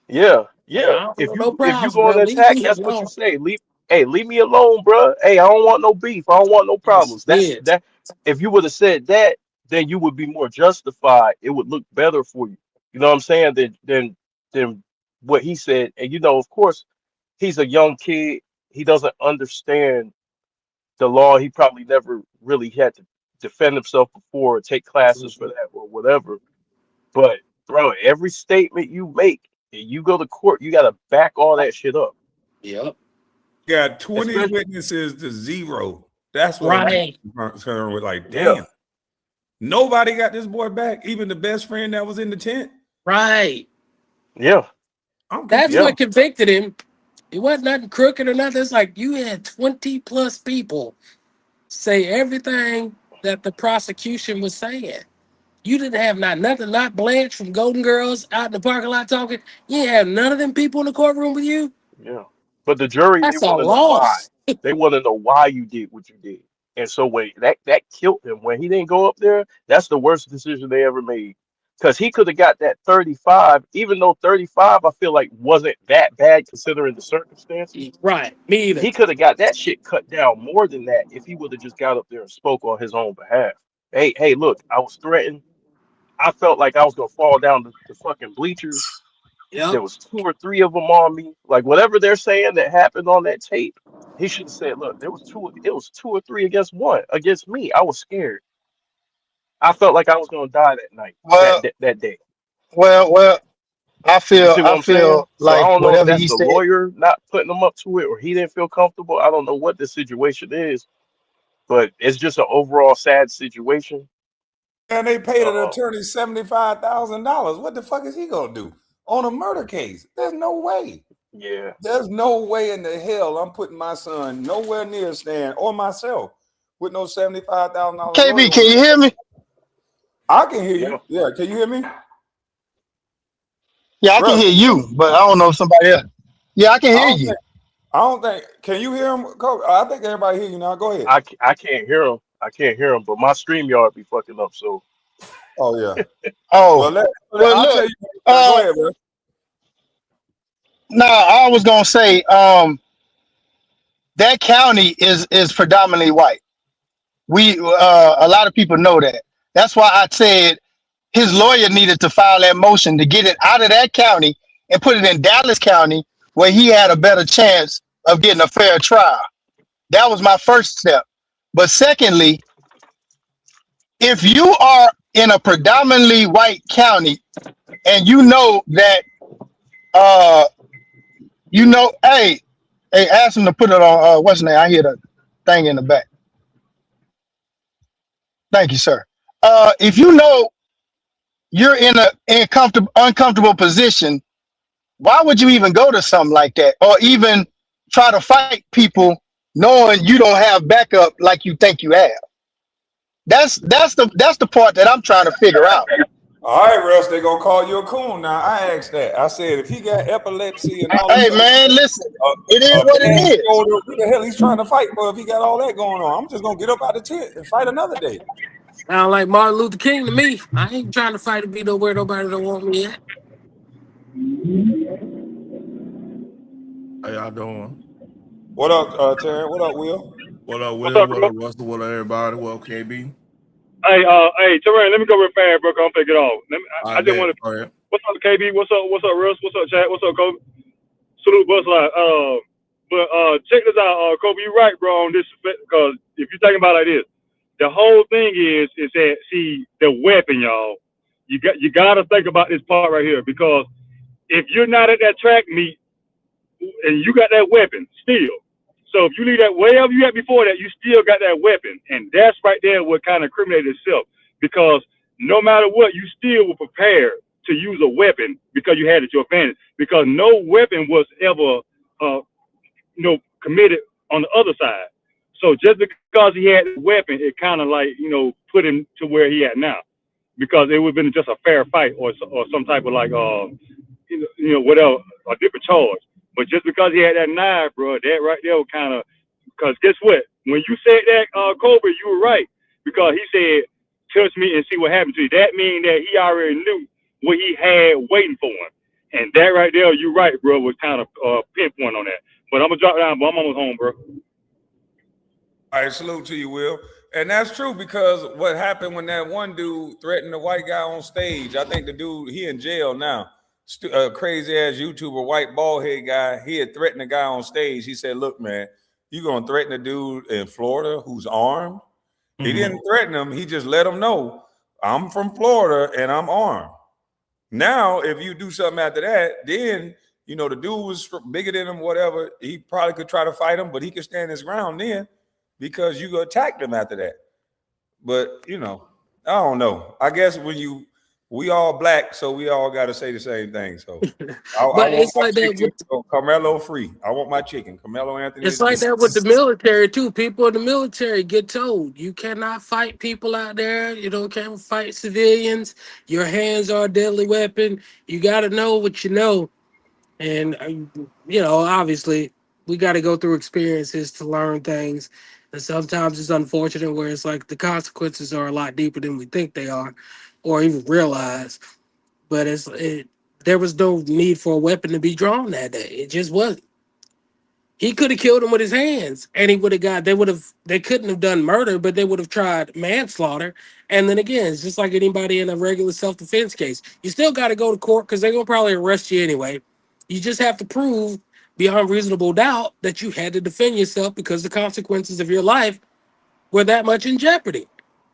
Yeah, Yeah, yeah. I don't If want no you problems, go bro. on Leave attack, me that's what you alone. say. Leave me alone, bro. Hey, I don't want no beef. I don't want no That's problems. That's it. that. If you would have said that, then you would be more justified. It would look better for you. You know what I'm saying? Than what he said. And of course, he's a young kid. He doesn't understand the law. He probably never really had to defend himself before or take classes for that or whatever. But bro, every statement you make and you go to court, you gotta back all that shit up. Yep. Got 20 Especially, witnesses to zero. That's what I'm Right. concerned with. Like, yeah, damn, nobody got this boy back, even the best friend that was in the tent. Right. yeah, I'm That's yeah, confused. what convicted him. It wasn't nothing crooked or nothing. It's like you had 20 plus people say everything that the prosecution was saying. You didn't have nothing, not Blanche from Golden Girls out in the parking lot talking. You didn't have none of them people in the courtroom with you. Yeah. But the jury, they That's a want to know why. loss. They want to know why you did what you did. And so when that killed him when he didn't go up there, that's the worst decision they ever made. Because he could have got that 35, even though 35 I feel like wasn't that bad considering the circumstances. Right. Me either. He could have got that shit cut down more than that if he would have just got up there and spoke on his own behalf. Hey, look, I was threatened. I felt like I was gonna fall down the fucking bleachers. Yep. There was two or three of them on me. Like whatever they're saying that happened on that tape, he should have said, "Look, there was two. It was two or three against one against me. I was scared. I felt like I was gonna die that night, Well, that day. well, You see what I I'm saying? feel So I like don't know if whatever that's he the said. lawyer not putting him up to it, or he didn't feel comfortable. I don't know what the situation is, but it's just an overall sad situation. And they paid an Um, attorney $75,000. What the fuck is he gonna do on a murder case? There's no way. yeah, There's no way in the hell I'm putting my son nowhere near Stan or myself with no $75,000 lawyer. KB, can you hear me? I can hear yeah. you. Yeah, can you hear me? Yeah, I can Russ, hear you, but I don't know if somebody else. Yeah, I can I hear don't you. think I don't think can you hear him? I think everybody hear you now. Go ahead. I can't hear him. I can't hear him, but my StreamYard be fucking up. So Oh yeah. Oh, Well, well, I'll tell look. you. Go ahead, Russ. No, I was gonna say, that county is predominantly white. We a lot of people know that. That's why I said his lawyer needed to file that motion to get it out of that county and put it in Dallas County where he had a better chance of getting a fair trial. That was my first step. But secondly, if you are in a predominantly white county and you know that uh hey, ask him to put it on what's the name? I hear the thing in the back. Thank you, sir. If you know you're in a uncomfortable position, why would you even go to something like that or even try to fight people knowing you don't have backup like you think you have? That's the part that I'm trying to figure out. All right, Russ, they're gonna call you a coon now. I asked that. I said if he got epilepsy and all this Hey other man, stuff, listen, it is a what it bad is. shoulder, what the hell he's trying to fight for if he got all that going on? I'm just gonna get up out of the tent and fight another day. Sound like Martin Luther King to me. I ain't trying to fight to be nowhere nobody don't want me at. How y'all doing? What up, Terry? What up, Will? What up, What's Will? up, What bro? up, Russell? What up, everybody? What up, KB? Hey, Terrain, let me go real fast, bro. 'Cause I'm finna get off. I I just bet. want to. All right. What's up, KB? What's up? What's up, Russ? What's up, Chad? What's up, Kobe? Salute, Buzz Line. But check this out, Kobe. You right, bro, on this because if you think about it like this, the whole thing is that see the weapon, y'all. You got to think about this part right here because if you're not at that track meet and you got that weapon still. So if you leave that wherever you had before that, you still got that weapon. And that's right there what kind of incriminated itself. Because no matter what, you still were prepared to use a weapon because you had it to your advantage. Because no weapon was ever committed on the other side. So just because he had a weapon, it kind of like, put him to where he at now. Because it would have been just a fair fight or some type of like whatever, a different charge. But just because he had that knife, bro, that right there was kind of, because guess what? When you said that, Cobra, you were right. Because he said, touch me and see what happened to you. That means that he already knew what he had waiting for him. And that right there, you're right, bro, was kind of pinpoint on that. But I'm going to drop down, but I'm almost home, bro. All right, salute to you, Will. And that's true because what happened when that one dude threatened the white guy on stage? I think the dude, he in jail now. Crazy ass YouTuber, white bald head guy. He had threatened the guy on stage. He said, "Look, man, you gonna threaten a dude in Florida who's armed?" Mm-hmm. He didn't threaten him. He just let him know, "I'm from Florida and I'm armed." Now, if you do something after that, then the dude was bigger than him. Whatever, he probably could try to fight him, but he could stand his ground then. Because you attacked them after that. But, I don't know. I guess when you We all black, so we all got to say the same thing. So I But want it's my like that chicken. with So Carmelo free. I want my chicken. Carmelo Anthony it's is like free. that with the military too. People in the military get told you cannot fight people out there. You don't can't fight civilians. Your hands are a deadly weapon. You got to know what you know, and obviously we got to go through experiences to learn things. And sometimes it's unfortunate where it's like the consequences are a lot deeper than we think they are, or even realize. But there was no need for a weapon to be drawn that day. It just wasn't. He could have killed him with his hands, and he would have got. They couldn't have done murder, but they would have tried manslaughter. And then again, it's just like anybody in a regular self-defense case. You still got to go to court because they're gonna probably arrest you anyway. You just have to prove beyond reasonable doubt that you had to defend yourself because the consequences of your life were that much in jeopardy.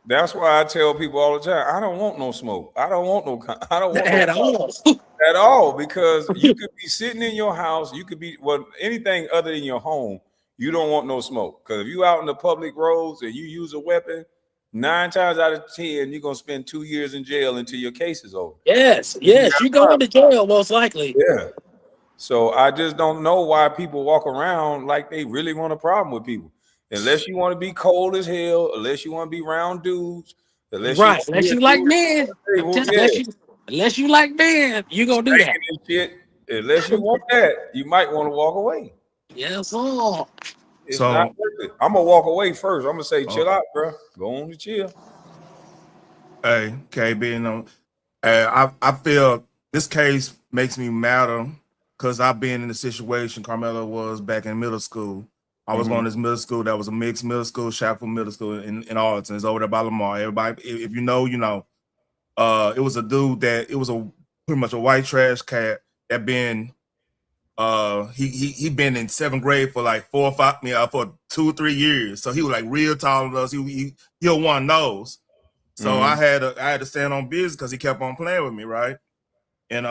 That's why I tell people all the time, I don't want no smoke. I don't want no. I don't want no At all. at all, because you could be sitting in your house. You could be anything other than your home. You don't want no smoke, because if you out in the public roads and you use a weapon, 9 times out of 10 you're gonna spend 2 years in jail until your case is over. Yes, If you yes, you got a going to jail most likely. yeah. So I just don't know why people walk around like they really want a problem with people. Unless you want to be cold as hell, unless you want to be round dudes, unless you Right. want to be Unless a you like dude men. at the table, yeah, Unless you like men, you gonna do that. spanking and shit. Unless you want that, you might want to walk away. Yes, all. It's not So, worth it. I'm gonna walk away first. I'm gonna say, uh, chill out, bro. Go on to chill. hey, KB, I feel this case makes me madder because I've been in the situation Carmelo was back in middle school. I was Mm-hmm. going to this middle school that was a mixed middle school, Shackleton Middle School in Arlington. It's over there by Lamar. Everybody, if you know, you know. It was a dude that it was a pretty much a white trash cat that been he been in 7th grade for like 4 or 5 for 2 or 3 years. So he was like real tall than us. He was one of those. So Mm-hmm. I had to stand on business because he kept on playing with me, right? And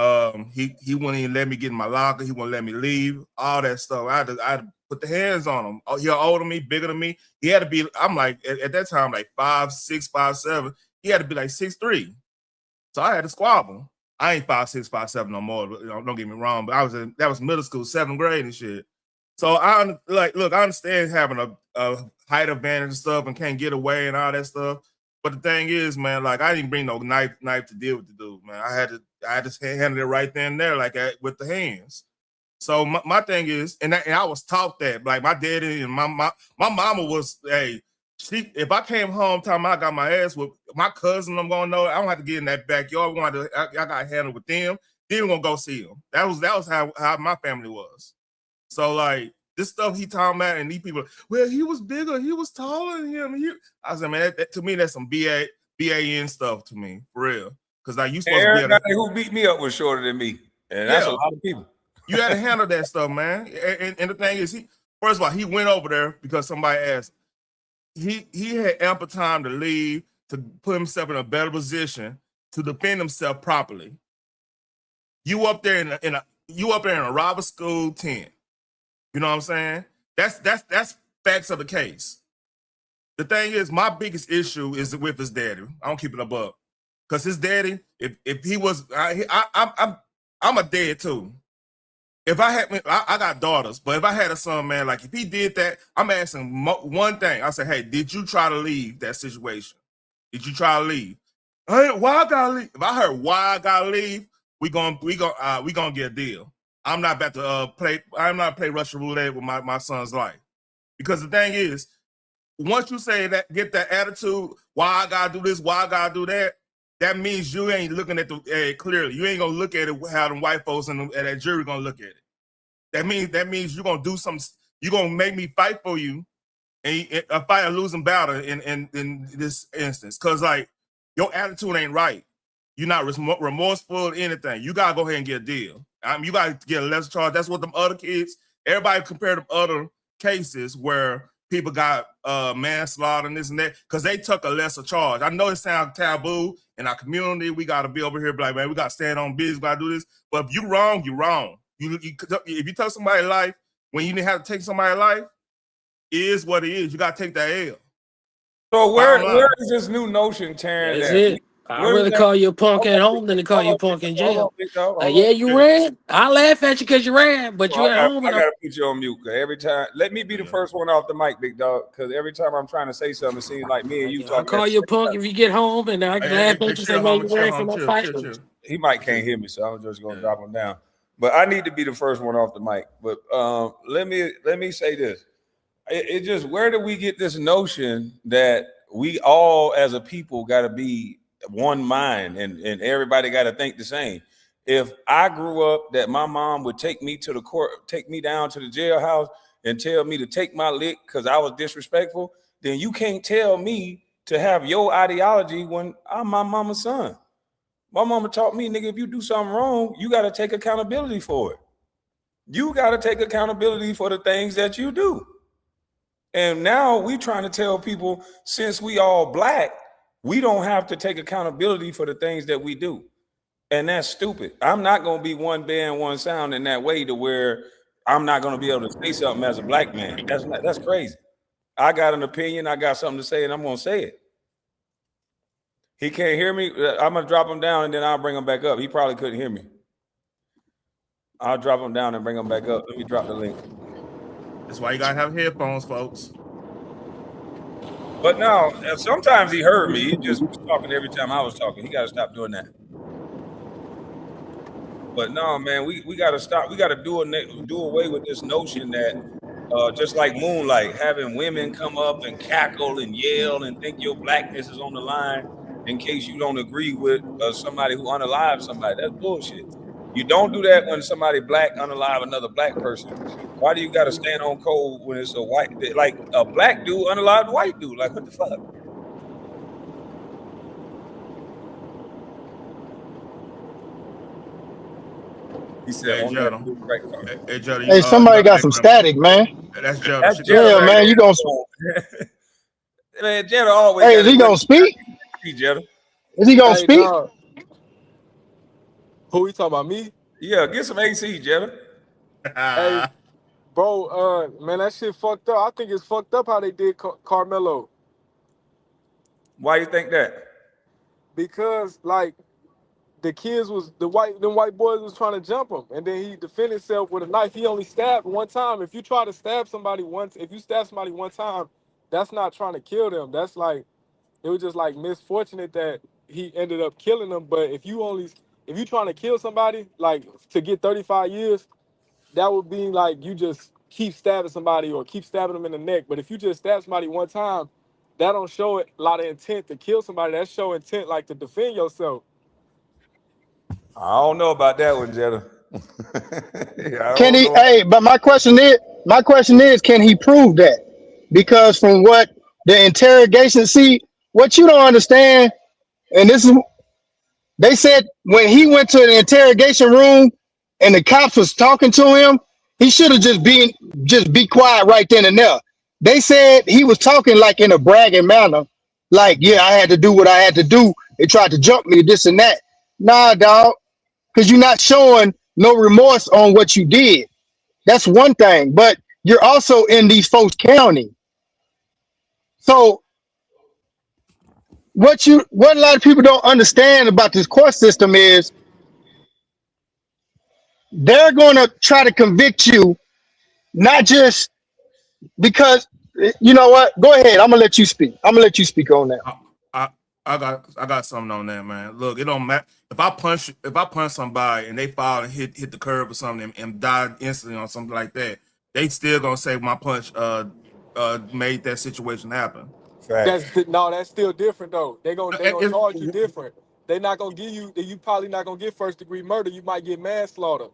he wouldn't even let me get in my locker. He wouldn't let me leave. All that stuff. I had to put the hands on him. Oh, he older than me, bigger than me. He had to be. I'm like at that time like 5'6", 5'7". He had to be like 6'3". So I had to squabble. I ain't 5'6", 5'7" no more. But, don't get me wrong, but that was middle school, 7th grade and shit. So look, I understand having a height advantage and stuff and can't get away and all that stuff. But the thing is, man, like I didn't bring no knife to deal with the dude, man. I had to handle it right then and there, like with the hands. So my thing is, and I was taught that, like my daddy and my mama was, hey, if I came home time I got my ass with my cousin, I'm gonna know I don't have to get in that backyard. I got handled with them. Then we're gonna go see them. That was how my family was. So like this stuff he talking about, and these people, well, he was bigger, he was taller than him. I said, man, to me that's some BAN stuff to me, for real. Because like you supposed to be able to, Everybody who beat me up was shorter than me, and that's a yeah, lot of people. you had to handle that stuff, man. And the thing is, first of all, he went over there because somebody asked. He had ample time to leave, to put himself in a better position to defend himself properly. You up there in a robber school tent. You know what I'm saying? That's facts of the case. The thing is, my biggest issue is with his daddy. I don't keep it above, because his daddy, if he was, I'm a dad too. If I got daughters, but if I had a son, man, like if he did that, I'm asking one thing. I say, hey, did you try to leave that situation? Did you try to leave? Hey, why I gotta leave? If I heard why I gotta leave, we gonna get a deal. I'm not about to play Russian roulette with my son's life. Because the thing is, once you say that, get that attitude, why I gotta do this, why I gotta do that, that means you ain't looking at the clearly. You ain't gonna look at it how the white folks and that jury gonna look at it. That means you're gonna do something. You're gonna make me fight for you, and a fight a losing battle in this instance. Cause like your attitude ain't right. You're not remorseful or anything. You gotta go ahead and get a deal. You gotta get a lesser charge. That's what them other kids. Everybody compared to other cases where people got manslaughter and this and that because they took a lesser charge. I know it sounds taboo in our community. We got to be over here like, man, we got to stand on business, got to do this. But if you wrong, you wrong. If you touch somebody's life when you didn't have to take somebody's life, it is what it is. You got to take that L. So where is this new notion tearing That's that it. I'd When was rather that? call you a punk Hold at on, big home than to call hold you a on, big punk in hold on, jail. big dog. Like, Hold on. yeah, you ran. I laugh at you because you ran, but you Well, at home I and I'm gotta put you on mute because every time, let me be the first one off the mic, big dog. Because every time I'm trying to say something, it seems like me and you I talking at call the you a same punk time. if you get home, and I can laugh at you and say, man, you ran from that fight. He might can't hear me, so I'm just gonna drop him down. But I need to be the first one off the mic. But let me say this. It just, where do we get this notion that we all as a people got to be one mind and everybody got to think the same? If I grew up that my mom would take me to the court, take me down to the jailhouse and tell me to take my lick because I was disrespectful, then you can't tell me to have your ideology when I'm my mama's son. My mama taught me, nigga, if you do something wrong, you got to take accountability for it. You got to take accountability for the things that you do. And now we trying to tell people, since we all black, we don't have to take accountability for the things that we do. And that's stupid. I'm not going to be one band, one sound in that way to where I'm not going to be able to say something as a black man. That's crazy. I got an opinion. I got something to say, and I'm going to say it. He can't hear me. I'm going to drop him down, and then I'll bring him back up. He probably couldn't hear me. I'll drop him down and bring him back up. Let me drop the link. That's why you gotta have headphones, folks. But now, sometimes he heard me. He just was talking every time I was talking. He got to stop doing that. But no, man, we got to stop. We got to do away with this notion that just like Moonlight, having women come up and cackle and yell and think your blackness is on the line in case you don't agree with somebody who unalive somebody. That's bullshit. You don't do that when somebody black unalive another black person. Why do you got to stand on cold when it's a white, like a black dude unalive a white dude? Like, what the fuck? He said, Hey, on that Jetta. blue right car. Hey, Jetta, Hey, you somebody got a got some background. static, man. That's Jetta. That's She got Jetta Yeah, right man, you gonna. there. Man, Jetta always Hey, got is it. he gonna speak? Jetta. Is he gonna Hey, speak? dog. Who you talking about? Me? Yeah, get some AC, Jetta. Hey, bro. Man, that shit fucked up. I think it's fucked up how they did Carmelo Why you think that? because like the kids was them white boys was trying to jump him, and then he defended himself with a knife. He only stabbed one time. If you try to stab somebody once, if you stab somebody one time, that's not trying to kill them. That's like it was just like misfortunate that he ended up killing them. But if you trying to kill somebody like to get 35 years, that would be like you just keep stabbing somebody or keep stabbing them in the neck. But if you just stab somebody one time, that don't show a lot of intent to kill somebody. That show intent like to defend yourself. I don't know about that one, Jetta. I Can don't he? know. Hey, but my question is, can he prove that? Because from what the interrogation, see, what you don't understand, and this is, they said when he went to the interrogation room and the cops was talking to him, he should have just be quiet right then and there. They said he was talking like in a bragging manner, like, yeah, I had to do what I had to do. They tried to jump me, this and that. Nah, dog, because you're not showing no remorse on what you did. That's one thing, but you're also in these folks' county. So what a lot of people don't understand about this court system is they're going to try to convict you, not just because, you know what? Go ahead. I'm gonna let you speak. I'm gonna let you speak on that. I, I I got something on that, man. Look, it don't matter if I punch somebody and they fall and hit the curb or something and died instantly or something like that, they still gonna say my punch made that situation happen. Facts. No, that's still different though. They gonna It's, charge you different. They not gonna give you. You probably not gonna get first degree murder. You might get manslaughter.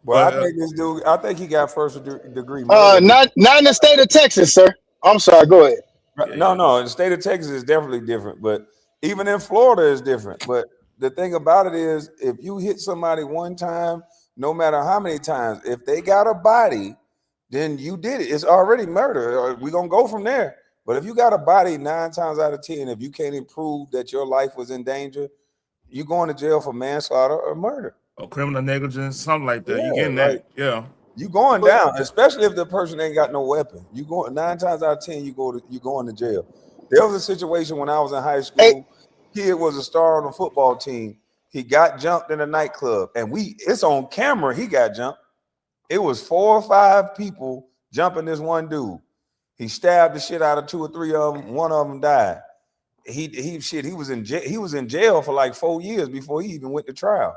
Well, I but think this dude. I think he got first degree murder. Not in the state of Texas, sir. I'm sorry. Go ahead. yeah, No, yeah. no. The state of Texas is definitely different, but even in Florida is different. But the thing about it is, if you hit somebody one time, no matter how many times, if they got a body, then you did it. It's already murder. We're gonna go from there. But if you got a body 9 times out of 10, if you can't prove that your life was in danger, you going to jail for manslaughter or murder. Or criminal negligence, something like that. You Yeah, getting like that? Yeah. you going But down, especially if the person ain't got no weapon. You go 9 times out of 10, you going to jail. There was a situation when I was in high Hey, school. kid was a star on the football team. He got jumped in a nightclub, and it's on camera. He got jumped. It was 4 or 5 people jumping this one dude. He stabbed the shit out of 2 or 3 of them. One of them died. He was in jail for like 4 years before he even went to trial.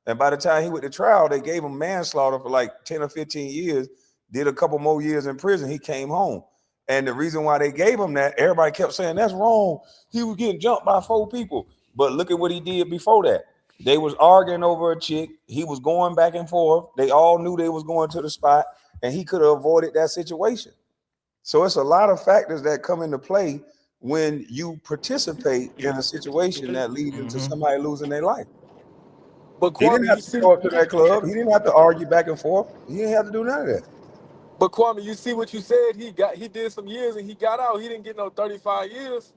And by the time he went to trial, they gave him manslaughter for like 10 or 15 years, did a couple more years in prison. He came home. And the reason why they gave him that, everybody kept saying that's wrong. He was getting jumped by 4 people. But look at what he did before that. They was arguing over a chick. He was going back and forth. They all knew they was going to the spot, and he could have avoided that situation. So it's a lot of factors that come into play when you participate in a situation that leads into somebody losing their life. But He didn't Kwame, have you to see, show up to that club. He didn't have to argue back and forth. He didn't have to do none of that but Kwame, you see what you said. He did some years and he got out. He didn't get no 35 years.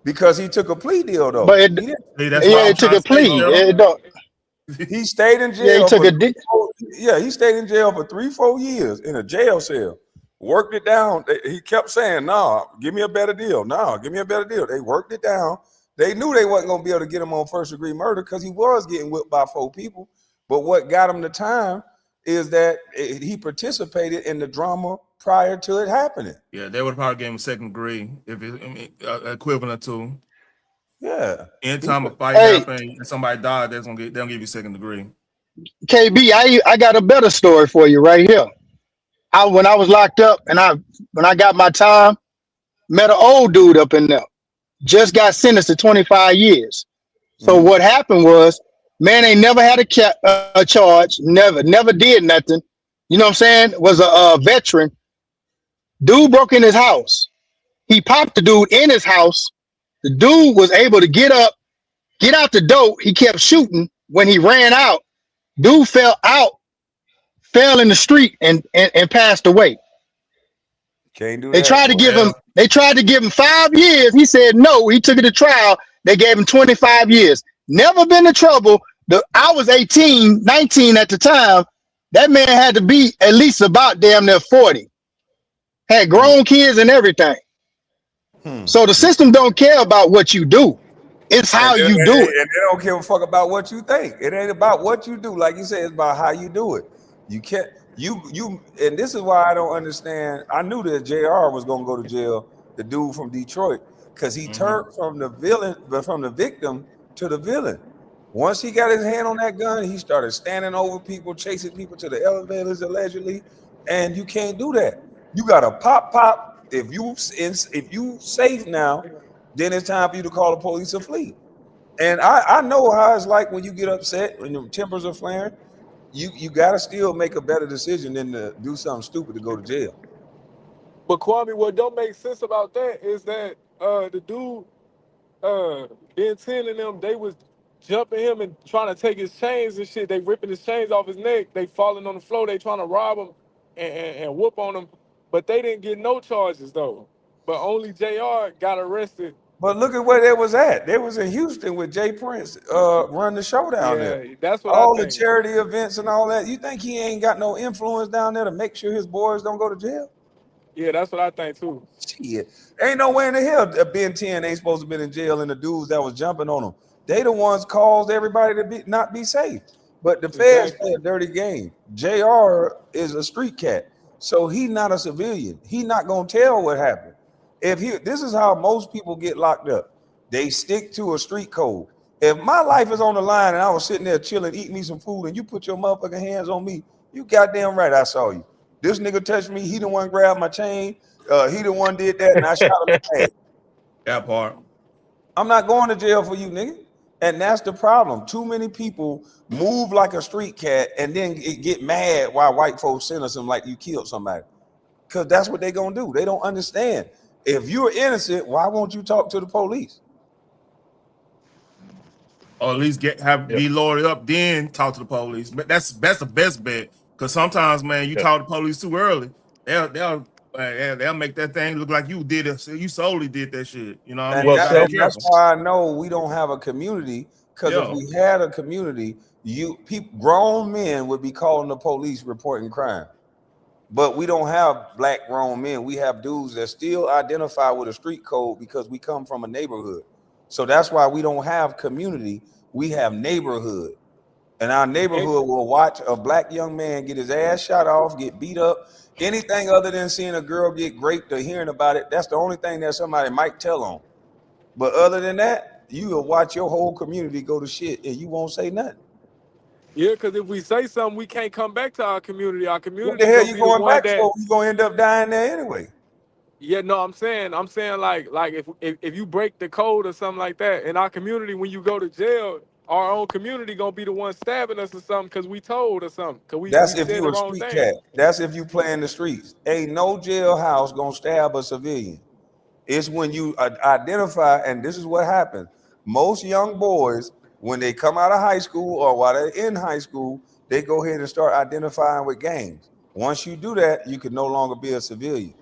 because he took a plea deal But though. it, He didn't. See, that's what yeah, I was it took trying to a say, plea. Shell. It don't. He stayed in Yeah, he jail took for a. Di- he stayed in jail for 3-4 years in a jail cell. Worked it down. He kept saying, "Nah, give me a better deal. Nah, give me a better deal." They worked it down. They knew they wasn't gonna be able to get him on first degree murder because he was getting whipped by 4 people. But what got him the time is that he participated in the drama prior to it happening. Yeah, they would probably give him second degree if it equivalent to Yeah. anytime a fight Hey, happen and somebody died, they'll give you second degree. KB, I got a better story for you right here. When I was locked up and when I got my time, met an old dude up in there. Just got sentenced to 25 years. So Mhm. what happened was, man ain't never had a charge, never did nothing. You know what I'm saying? Was a veteran. Dude broke in his house. He popped the dude in his house. The dude was able to get up, get out the door. He kept shooting. When he ran out, dude fell in the street and passed away. Can't do They that, tried to boy. give Yeah, him they tried to give him 5 years. He said no. He took it to trial. They gave him 25 years. Never been in trouble. I was 18, 19 at the time. That man had to be at least about damn near 40. Had Hmm. grown kids and everything. Hmm. So the system don't care about what you do. It's And how they, and you do it. they and they don't give a fuck about what you think. It ain't about what you do. Like you said, it's about how you do it. You can't and this is why I don't understand. I knew that JR was gonna go to jail, the dude from Detroit, because he turned from the villain, but from the victim to the villain. Once he got his hand on that gun, he started standing over people, chasing people to the elevators, allegedly. And you can't do that. You gotta pop. If you safe now, then it's time for you to call the police or flee. And I know how it's like when you get upset, when your tempers are flaring. You got to still make a better decision than to do something stupid to go to jail. But Kwame, what don't make sense about that is that the dude, Ben 10 and them, they was jumping him and trying to take his chains and shit. They ripping his chains off his neck. They falling on the floor. They trying to rob him and whoop on him. But they didn't get no charges though. But only JR got arrested. But look at where they was at. They was in Houston with Jay Prince run the show down there. Yeah, that's what I All the think. charity events and all that. You think he ain't got no influence down there to make sure his boys don't go to jail? Yeah, that's what I think too. Shit. Ain't no way in the hell that Ben 10 ain't supposed to be in jail and the dudes that was jumping on him. They the ones caused everybody to not be safe. But the feds Exactly. play a dirty game. JR is a street cat. So he not a civilian. He not gonna tell what happened. This is how most people get locked up. They stick to a street code. If my life is on the line and I was sitting there chilling, eating me some food, and you put your motherfucking hands on me, you goddamn right I saw you. This nigga touched me, he the one grabbed my chain. He the one did that, and I shot him in the head. that part. I'm not going to jail for you, nigga. And that's the problem. Too many people move like a street cat and then get mad while white folks sentence them like you killed somebody. Because that's what they gonna do. They don't understand. If you're innocent, why won't you talk to the police? Or at least Yeah, be lowered up, then talk to the police. But that's the best bet. Because sometimes, man, you yeah. talk to the police too early, they'll make that thing look like you did it. So you solely did that shit. You know what I mean? And, You Well, that, gotta be and self. that's careful. why I know we don't have a community. Because if Yeah. we had a community, grown men would be calling the police reporting crime. But we don't have black grown men. We have dudes that still identify with a street code because we come from a neighborhood. So that's why we don't have community. We have neighborhood. And our And neighborhood will watch a black young man get his ass shot off, get beat up. Anything other than seeing a girl get raped or hearing about it, that's the only thing that somebody might tell on. But other than that, you will watch your whole community go to shit and you won't say nothing. yeah, because if we say something, we can't come back to our community. Our What the community hell gonna you be the going one back that. for? You gonna end up dying there anyway. Yeah, no, I'm saying like if you break the code or something like that in our community, when you go to jail, our own community gonna be the one stabbing us or something because we told or something because we That's if said you the a wrong street thing. cat. That's if you play in the streets. Ain't no jailhouse gonna stab a civilian. It's when you identify, and this is what happens. Most young boys, when they come out of high school or while they're in high school, they go ahead and start identifying with gangs. Once you do that, you can no longer be a civilian.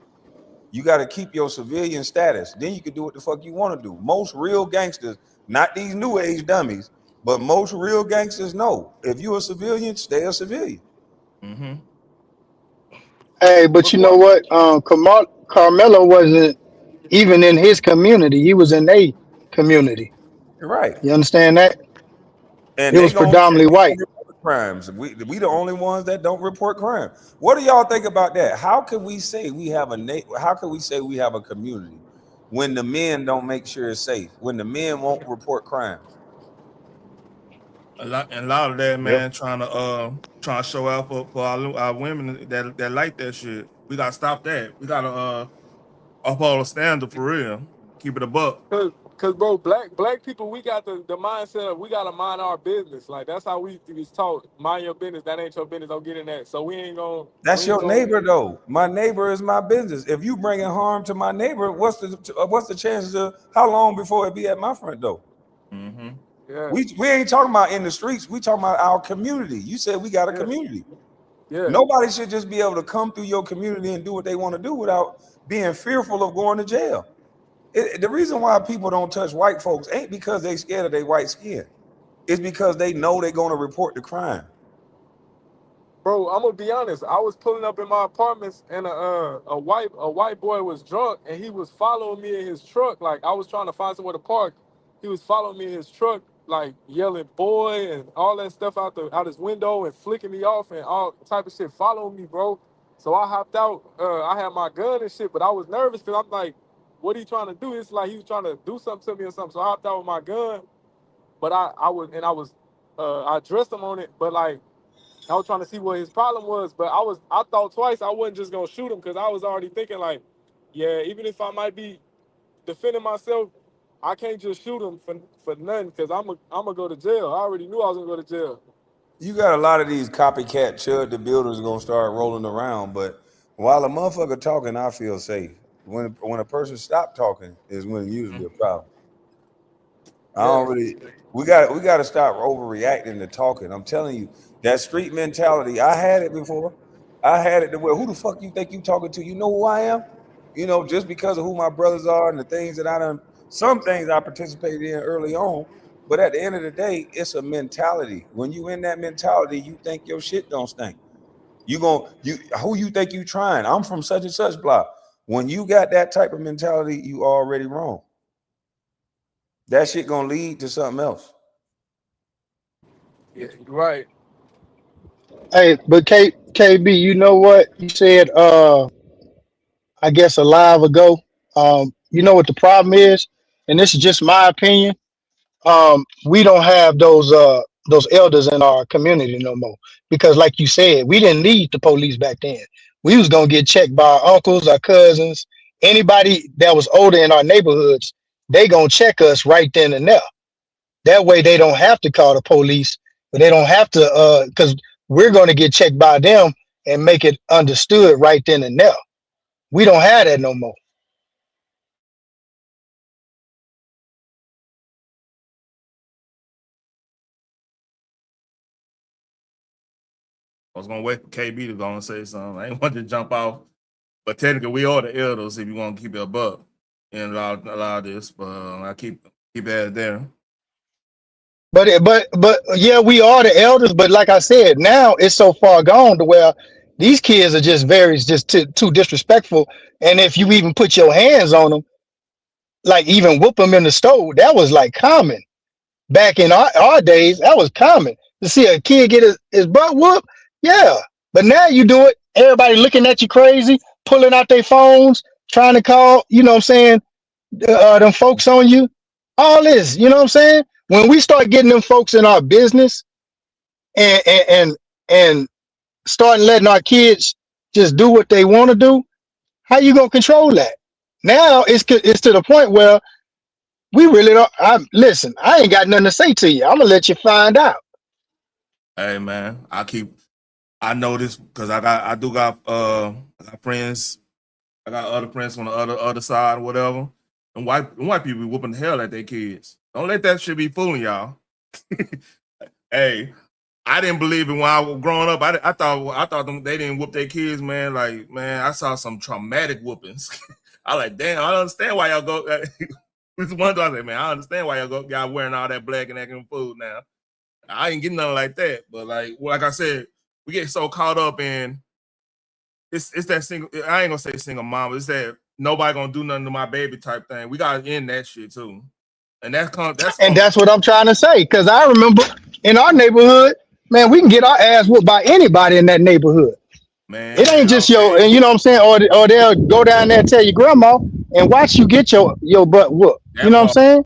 You got to keep your civilian status. Then you can do what the fuck you want to do. Most real gangsters, not these new age dummies, but most real gangsters know if you're a civilian, stay a civilian. Mm-hmm. Hey, but But you know Kwame, what? Carmelo wasn't even in his community. He was in a community. Right. You understand that? And It they was gonna predominantly white. report crimes. We the only ones that don't report crime. What do y'all think about that? How can we say we have how can we say we have a community when the men don't make sure it's safe? When the men won't report crimes? A lot of that, Yeah. man, trying to show out for our women that like that shit. We gotta stop that. We gotta uphold a standard for real. Keep it a buck. cause bro, black people, we got the mindset of we gotta mind our business. Like that's how we was taught. Mind your business. That ain't your business. Don't get in that. So we That's ain't your gonna. neighbor, though. My neighbor is my business. If you bringing harm to my neighbor, what's the chances of how long before it be at my front door? Mm-hmm. Yeah, We ain't talking about in the streets. We talking about our community. You said we got a yeah, community. yeah, Nobody should just be able to come through your community and do what they want to do without being fearful of going to jail. The reason why people don't touch white folks ain't because they scared of their white skin. It's because they know they're going to report the crime. bro. I'm gonna be honest. I was pulling up in my apartments, and a white boy was drunk, and he was following me in his truck. Like I was trying to find somewhere to park. He was following me in his truck, like yelling "boy" and all that stuff out his window and flicking me off and all type of shit, following me, bro. So I hopped out. I had my gun and shit, but I was nervous because I'm like, what he trying to do? It's like he was trying to do something to me or something. So I hopped out with my gun, but I dressed him on it, but like. I was trying to see what his problem was, but I thought twice I wasn't just gonna shoot him because I was already thinking like, yeah, even if I might be defending myself, I can't just shoot him for nothing because I'm gonna go to jail. I already knew I was gonna go to jail. You got a lot of these copycat chud the builders going to start rolling around, but while a motherfucker talking, I feel safe. When a person stop talking is when usually a problem. I don't Yes. really. We got to stop overreacting to talking. I'm telling you, that street mentality. I had it before. I had it to where who the fuck you think you talking to? You know who I am? Just because of who my brothers are and the things that I done. Some things I participated in early on, but at the end of the day, it's a mentality. When you in that mentality, you think your shit don't stink. You who you think you trying? I'm from such and such block. When you got that type of mentality, you already wrong. That shit gonna lead to something else. Yeah, right. Hey, but KB, you know what you said? I guess a live ago. You know what the problem is, and this is just my opinion. We don't have those elders in our community no more because, like you said, we didn't need the police back then. We was gonna get checked by our uncles, our cousins, anybody that was older in our neighborhoods. They gonna check us right then and there. That way, they don't have to call the police, but they don't have to because we're gonna get checked by them and make it understood right then and there. We don't have that no more. I was gonna wait for KB to go and say something. I ain't want to jump off, but technically we are the elders if you want to keep it a buck and allow this. But I keep it there. But yeah, we are the elders. But like I said, now it's so far gone to where these kids are just too disrespectful. And if you even put your hands on them, like even whoop them in the stove. That was like common back in our days. That was common to see a kid get his butt whooped. Yeah, but now you do it. Everybody looking at you crazy, pulling out their phones, trying to call. You know what I'm saying? Them folks on you. All this. You know what I'm saying? When we start getting them folks in our business and start letting our kids just do what they want to do, how you gonna control that? Now it's to the point where we really don't. Listen. I ain't got nothing to say to you. I'm gonna let you find out. Hey man, I know this because I got friends. I got other friends on the other side or whatever. And white people be whooping the hell at their kids. Don't let that shit be fooling y'all. Hey, I didn't believe it when I was growing up. I thought they didn't whoop their kids, man. Like, man, I saw some traumatic whoopings. I like, damn, I don't understand why y'all go. This one time I said, man, I understand why y'all wearing all that black and acting food now. I ain't getting nothing like that. But like I said, we get so caught up in it's that single. I ain't gonna say single mom. It's that nobody gonna do nothing to my baby type thing. We gotta end that shit too. And that's And from that's what I'm trying to say. Because I remember in our neighborhood, man, we can get our ass whooped by anybody in that neighborhood. It ain't man. just your, Okay, and you know what I'm saying, or they'll go down there and tell your grandma and watch you get your butt whooped. You that know what I'm part. saying?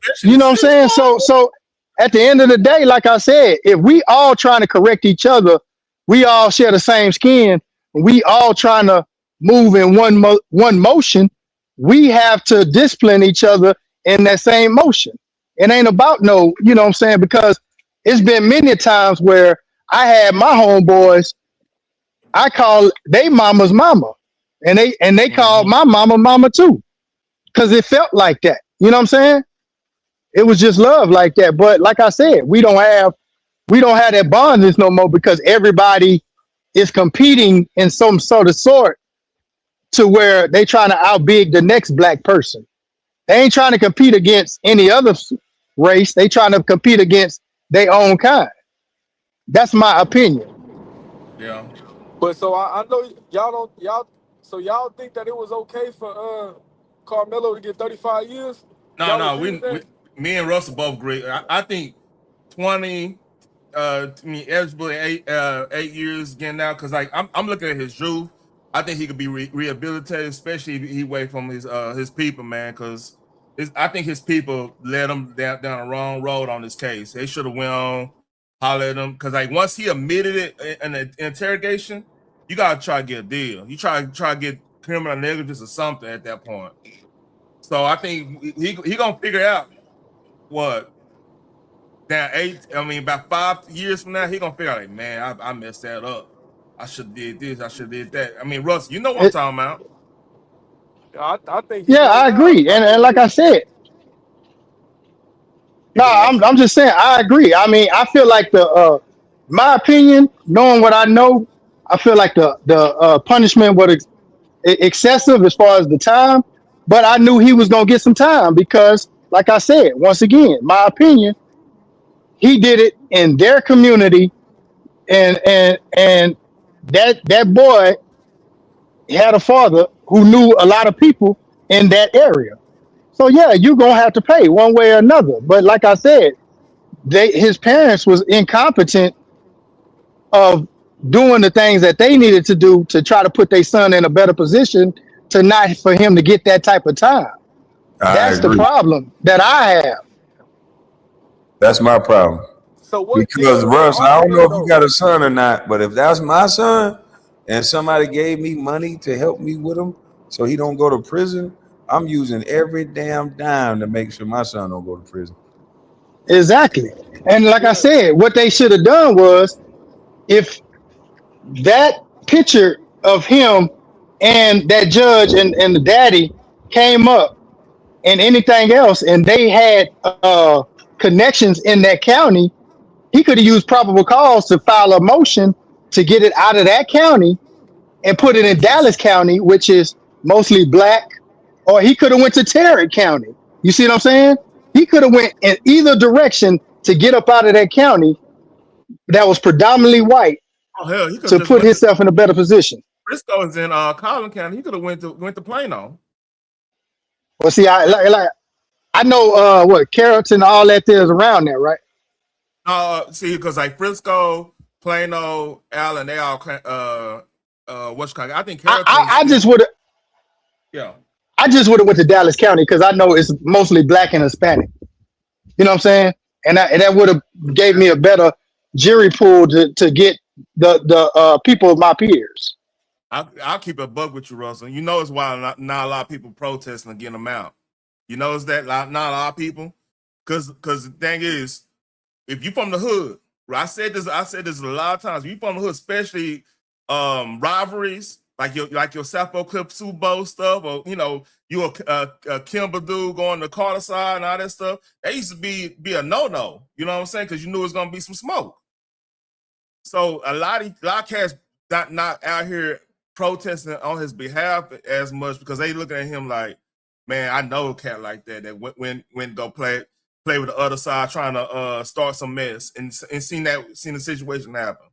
That shit You is know what I'm serious, saying? boy. So at the end of the day, like I said, if we all trying to correct each other, we all share the same skin. We all trying to move in one motion. We have to discipline each other in that same motion. It ain't about no, you know what I'm saying? Because it's been many times where I had my homeboys, I call they mama's mama, and they called Mhm. my mama too, because it felt like that. You know what I'm saying? It was just love like that. But like I said, we don't have that bondness no more because everybody is competing in some sort of sort to where they trying to outbig the next black person. They ain't trying to compete against any other race. They trying to compete against their own kind. That's my opinion. Yeah. But so I know y'all don't y'all. So y'all think that it was okay for Carmelo to get 35 years? No, Y'all no. agree with that? Me and Russell both agree. I think 20. To me, eligible 8 years again now because like I'm looking at his youth. I think he could be rehabilitated, especially if he away from his people, man. Because I think his people led him down the wrong road on this case. They should have went on, hollered at him because like once he admitted it in the interrogation, you gotta try to get a deal. You try to get criminal negligence or something at that point. So I think he gonna figure out what now about 5 years from now, he gonna figure out like, man, I messed that up. I should did this. I should did that. I mean, Russ, you know what I'm It, talking about. I think he yeah, know I now. agree. I And think like I he. said, You no, go, I'm Russ. I'm just saying I agree. I mean, I feel like my opinion, knowing what I know, I feel like the punishment was excessive as far as the time, but I knew he was gonna get some time because, like I said, once again, my opinion, he did it in their community, and that boy had a father who knew a lot of people in that area. So yeah, you gonna have to pay one way or another. But like I said, his parents was incompetent of doing the things that they needed to do to try to put their son in a better position to not for him to get that type of time. I That's the agree. problem that I have. That's my problem. So what Because did the Russ, I don't know argument if you though? got a son or not, but if that's my son and somebody gave me money to help me with him so he don't go to prison, I'm using every damn dime to make sure my son don't go to prison. Exactly. And like I Yeah. said, what they should have done was if that picture of him and that judge and the daddy came up and anything else and they had connections in that county, he could have used probable cause to file a motion to get it out of that county and put it in Dallas County, which is mostly black, or he could have went to Tarrant County. You see what I'm saying? He could have went in either direction to get up out of that county that was predominantly white Oh hell, he could to just put went to himself in a better position. Frisco is in Collin County. He could have went to Plano. Well, see, I know what Carrollton, all that there is around there, right? See, because like Frisco, Plano, Allen, they all what's called. I think Carrollton's I still, just would have yeah. I just would have went to Dallas County because I know it's mostly black and Hispanic. You know what I'm saying? And that would have gave me a better jury pool to get the people of my peers. I'll keep a bug with you, Russell. You know it's why not a lot of people protesting and getting them out. You notice that not a lot of people, because the thing is, if you from the hood, right? I said this a lot of times. If you from the hood, especially rivalries like your South Oak Cliff Super Bowl stuff, or you a Kimber dude going to Carter side and all that stuff. That used to be a no. You know what I'm saying? Because you knew it was gonna be some smoke. So a lot of cats not out here protesting on his behalf as much because they looking at him like, man, I know a cat like that went go play with the other side trying to start some mess and seen the situation happen.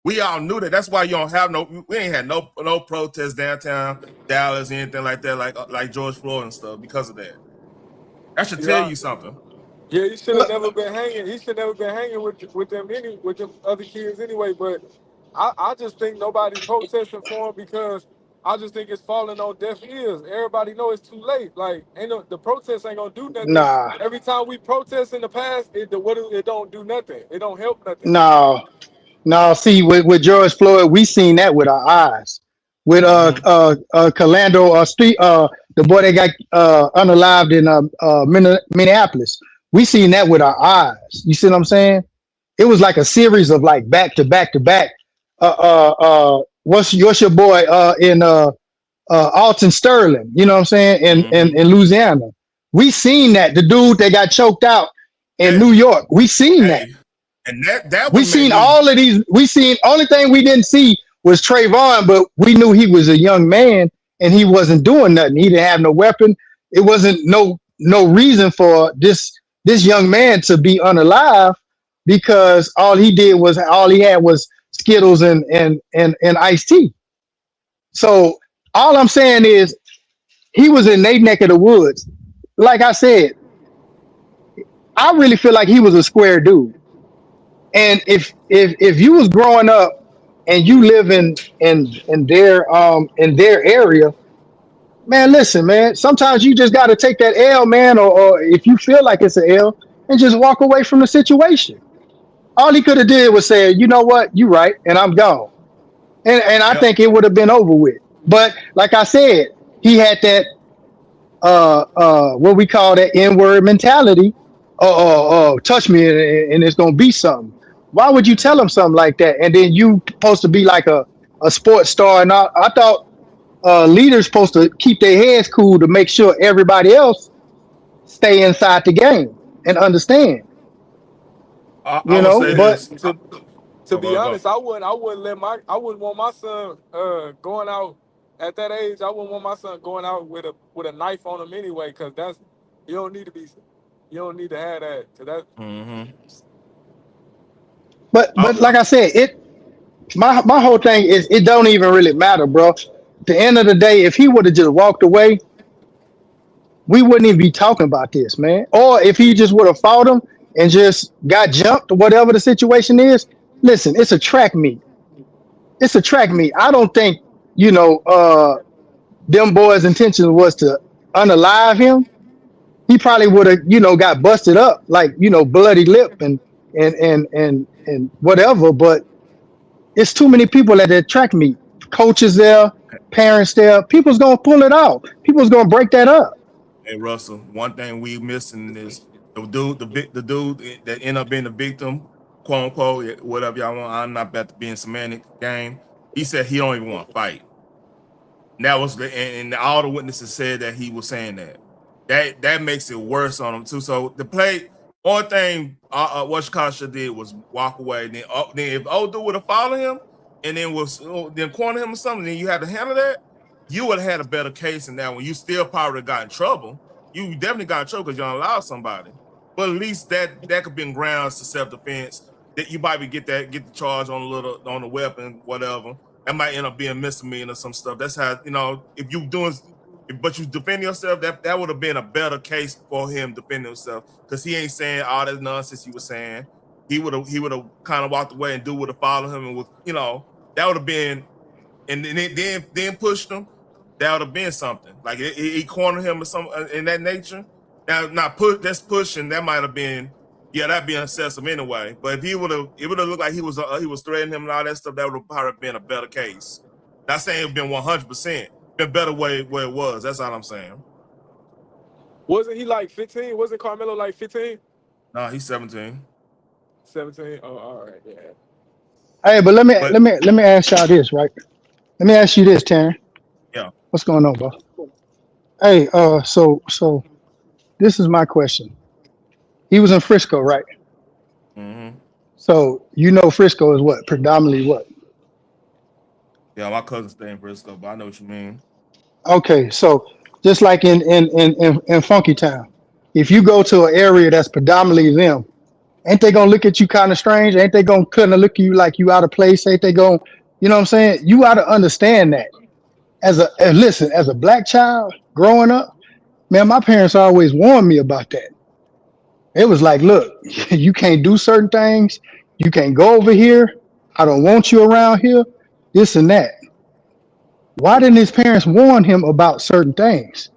We all knew that. That's why you don't have we ain't had no protests downtown Dallas, anything like that, like George Floyd and stuff because of that. That should tell Yeah, you something. yeah, he should have never been hanging. He should never been hanging with them other kids anyway. But I just think nobody protesting for him because I just think it's falling on deaf ears. Everybody know it's too late. Like the protest ain't gonna do nothing. Nah, Every time we protest in the past, it don't do nothing. It don't help nothing. no, no. See, with George Floyd, we seen that with our eyes. With Mm-hmm. Calando the boy that got unalived in Minneapolis, we seen that with our eyes. You see what I'm saying? It was like a series of like back to back to back. What's your boy in Alton Sterling? You know what I'm saying? In Mm-hmm. Louisiana, we seen that the dude that got choked out in Hey, New York. We seen that. hey, and that We would make seen me. all of these. We seen only thing we didn't see was Trayvon, but we knew he was a young man and he wasn't doing nothing. He didn't have no weapon. It wasn't no reason for this young man to be unalive because all he had was Skittles and iced tea. So all I'm saying is he was in their neck of the woods. Like I said, I really feel like he was a square dude. And if you was growing up and you live in their area, man, listen, man. Sometimes you just got to take that L, man, or if you feel like it's an L, and just walk away from the situation. All he could have did was say, you know what, you right, and I'm gone. And I Yep. think it would have been over with. But like I said, he had that what we call that N-word mentality. Touch me and it's gonna be something. Why would you tell him something like that? And then you supposed to be like a sports star, and I thought leaders supposed to keep their heads cool to make sure everybody else stay inside the game and understand. I would say Yeah. But this. To Oh, be go. honest, I wouldn't want my son going out at that age. I wouldn't want my son going out with a knife on him anyway, because you don't need to be you don't need to have that. Cause that Mm-hmm. but like I said, my whole thing is it don't even really matter, bro. At the end of the day, if he would have just walked away, we wouldn't even be talking about this, man. Or if he just would have fought him and just got jumped or whatever the situation is, listen, it's a track meet. It's a track meet. I don't think, you know, them boys' intention was to unalive him. He probably would have, got busted up, like, bloody lip and whatever. But it's too many people at that track meet. Coaches there, parents there. People's gonna pull it out. People's gonna break that up. Hey Russell, one thing we missing is the dude that ended up being the victim, quote unquote, whatever y'all want. I'm not about to be in semantic game. He said he don't even want to fight. And that was and all the witnesses said that he was saying that. That makes it worse on him too. So the play, one thing what Kasha did was walk away. Then if old dude would have followed him and then corner him or something, then you had to handle that. You would have had a better case in that one. You still probably got in trouble. You definitely got in trouble because you allowed somebody. But at least that could have been grounds to self defense. That you might be get the charge on the weapon, whatever. That might end up being misdemeanor or some stuff. That's how if you doing but you defend yourself, that would have been a better case for him defending himself, because he ain't saying all that nonsense he was saying. He would have kind of walked away and do would have followed him, and was, that would have been, and then pushed him. That would have been something. Like he cornered him or some in that nature. Now, not that's pushing. That might have been, that'd be excessive anyway. But if it would have looked like he was threatening him and all that stuff, that would have probably been a better case. Not saying it'd been 100%. Been better way where it was. That's all I'm saying. Wasn't he like 15? Wasn't Carmelo like 15? No, he's 17. 17? Oh, all right, yeah. Hey, but let But me ask y'all this, right? Let me ask you this, Taryn. yeah. What's going on, bro? Hey, so this is my question. He was in Frisco, right? Mm-hmm. So Frisco is what? Predominantly what? Yeah, my cousin stay in Frisco, but I know what you mean. Okay, so just like in Funky Town, if you go to an area that's predominantly them, ain't they gonna look at you kind of strange? Ain't they gonna kind of look at you like you out of place? Ain't they gonna, you know what I'm saying? You ought to understand that. Listen, as a black child growing up, man, my parents always warned me about that. It was like, look, you can't do certain things. You can't go over here. I don't want you around here. This and that. Why didn't his parents warn him about certain things?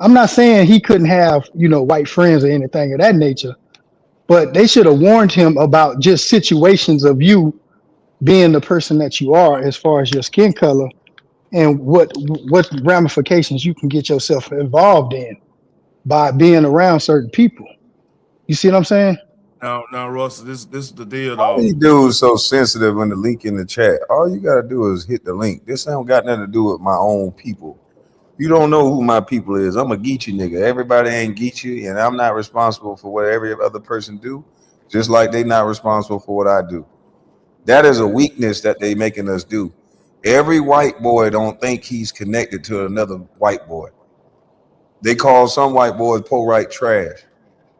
I'm not saying he couldn't have, white friends or anything of that nature, but they should have warned him about just situations of you being the person that you are as far as your skin color and what ramifications you can get yourself involved in by being around certain people. You see what I'm saying? Now, Russ, this is the deal All though. these dudes so sensitive when the link in the chat. All you gotta do is hit the link. This ain't got nothing to do with my own people. You don't know who my people is. I'm a Geechee nigga. Everybody ain't Geechee, and I'm not responsible for what every other person do, just like they not responsible for what I do. That is a weakness that they making us do. Every white boy don't think he's connected to another white boy. They call some white boys po-right trash.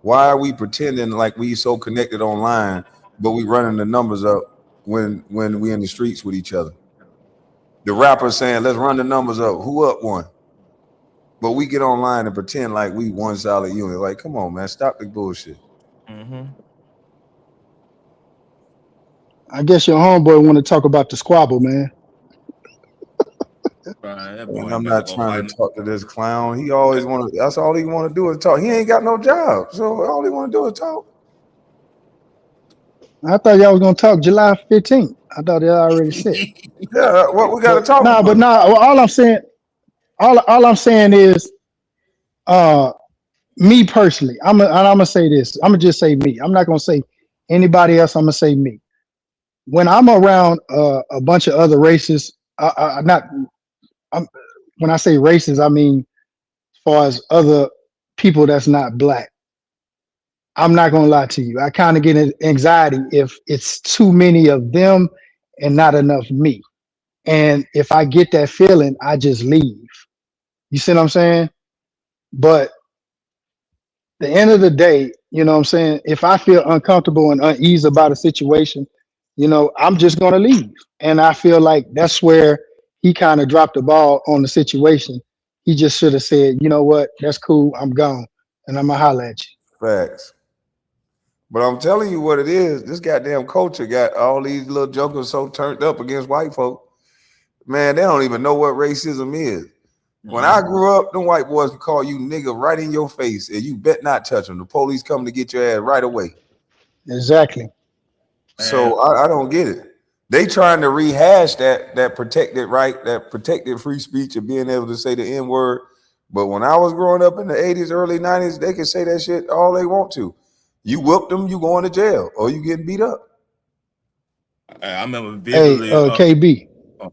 Why are we pretending like we so connected online, but we running the numbers up when we in the streets with each other? The rapper saying, let's run the numbers up. Who up one? But we get online and pretend like we one solid unit. Like, come on, man, stop the bullshit. Mm-hmm. I guess your homeboy want to talk about the squabble, man. Right, that And boy ain't I'm about to not go trying to fight. talk to this clown. He always want to. That's all he want to do is talk. He ain't got no job, so all he want to do is talk. I thought y'all was gonna talk July 15th. I thought they already said. Yeah, what we got to But talk nah, about? all I'm saying, all I'm saying is, uh, me personally, and I'm gonna say this. I'm gonna just say me. I'm not gonna say anybody else. I'm gonna say me. When I'm around a bunch of other races, not I'm, when I say races, I mean as far as other people that's not black. I'm not gonna lie to you. I kind of get anxiety if it's too many of them and not enough me. And if I get that feeling, I just leave. You see what I'm saying? But the end of the day, you know what I'm saying? If I feel uncomfortable and uneasy about a situation, I'm just going to leave. And I feel like that's where he kind of dropped the ball on the situation. He just should have said, you know what? That's cool. I'm gone. And I'm going to holler at you. Facts. But I'm telling you what it is. This goddamn culture got all these little jokers so turned up against white folk. Man, they don't even know what racism is. When I grew up, them white boys would call you nigga right in your face, and you bet not touch them. The police coming to get your ass right away. Exactly. Man, So I don't get it. They trying to rehash that protected right, that protected free speech of being able to say the N word. But when I was growing up in the 80s, early 90s, they could say that shit all they want to. You whoop them, you going to jail, or you getting beat up. I remember Hey, vividly. KB. Oh,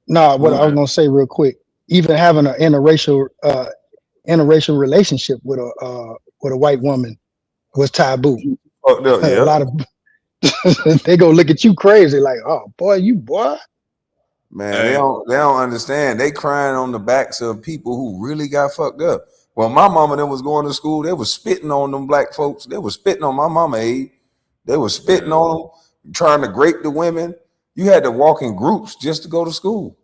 No, go what I was ahead. going to say real quick, even having an interracial relationship with a white woman was taboo. Fucked up, A yeah. lot of they go look at you crazy, like, oh boy, you boy. Man, Hey, they don't understand. They crying on the backs of people who really got fucked up. Well, my mama then was going to school. They was spitting on them black folks. They was spitting on my mama, Abe. They was spitting yeah. on them, trying to grape the women. You had to walk in groups just to go to school.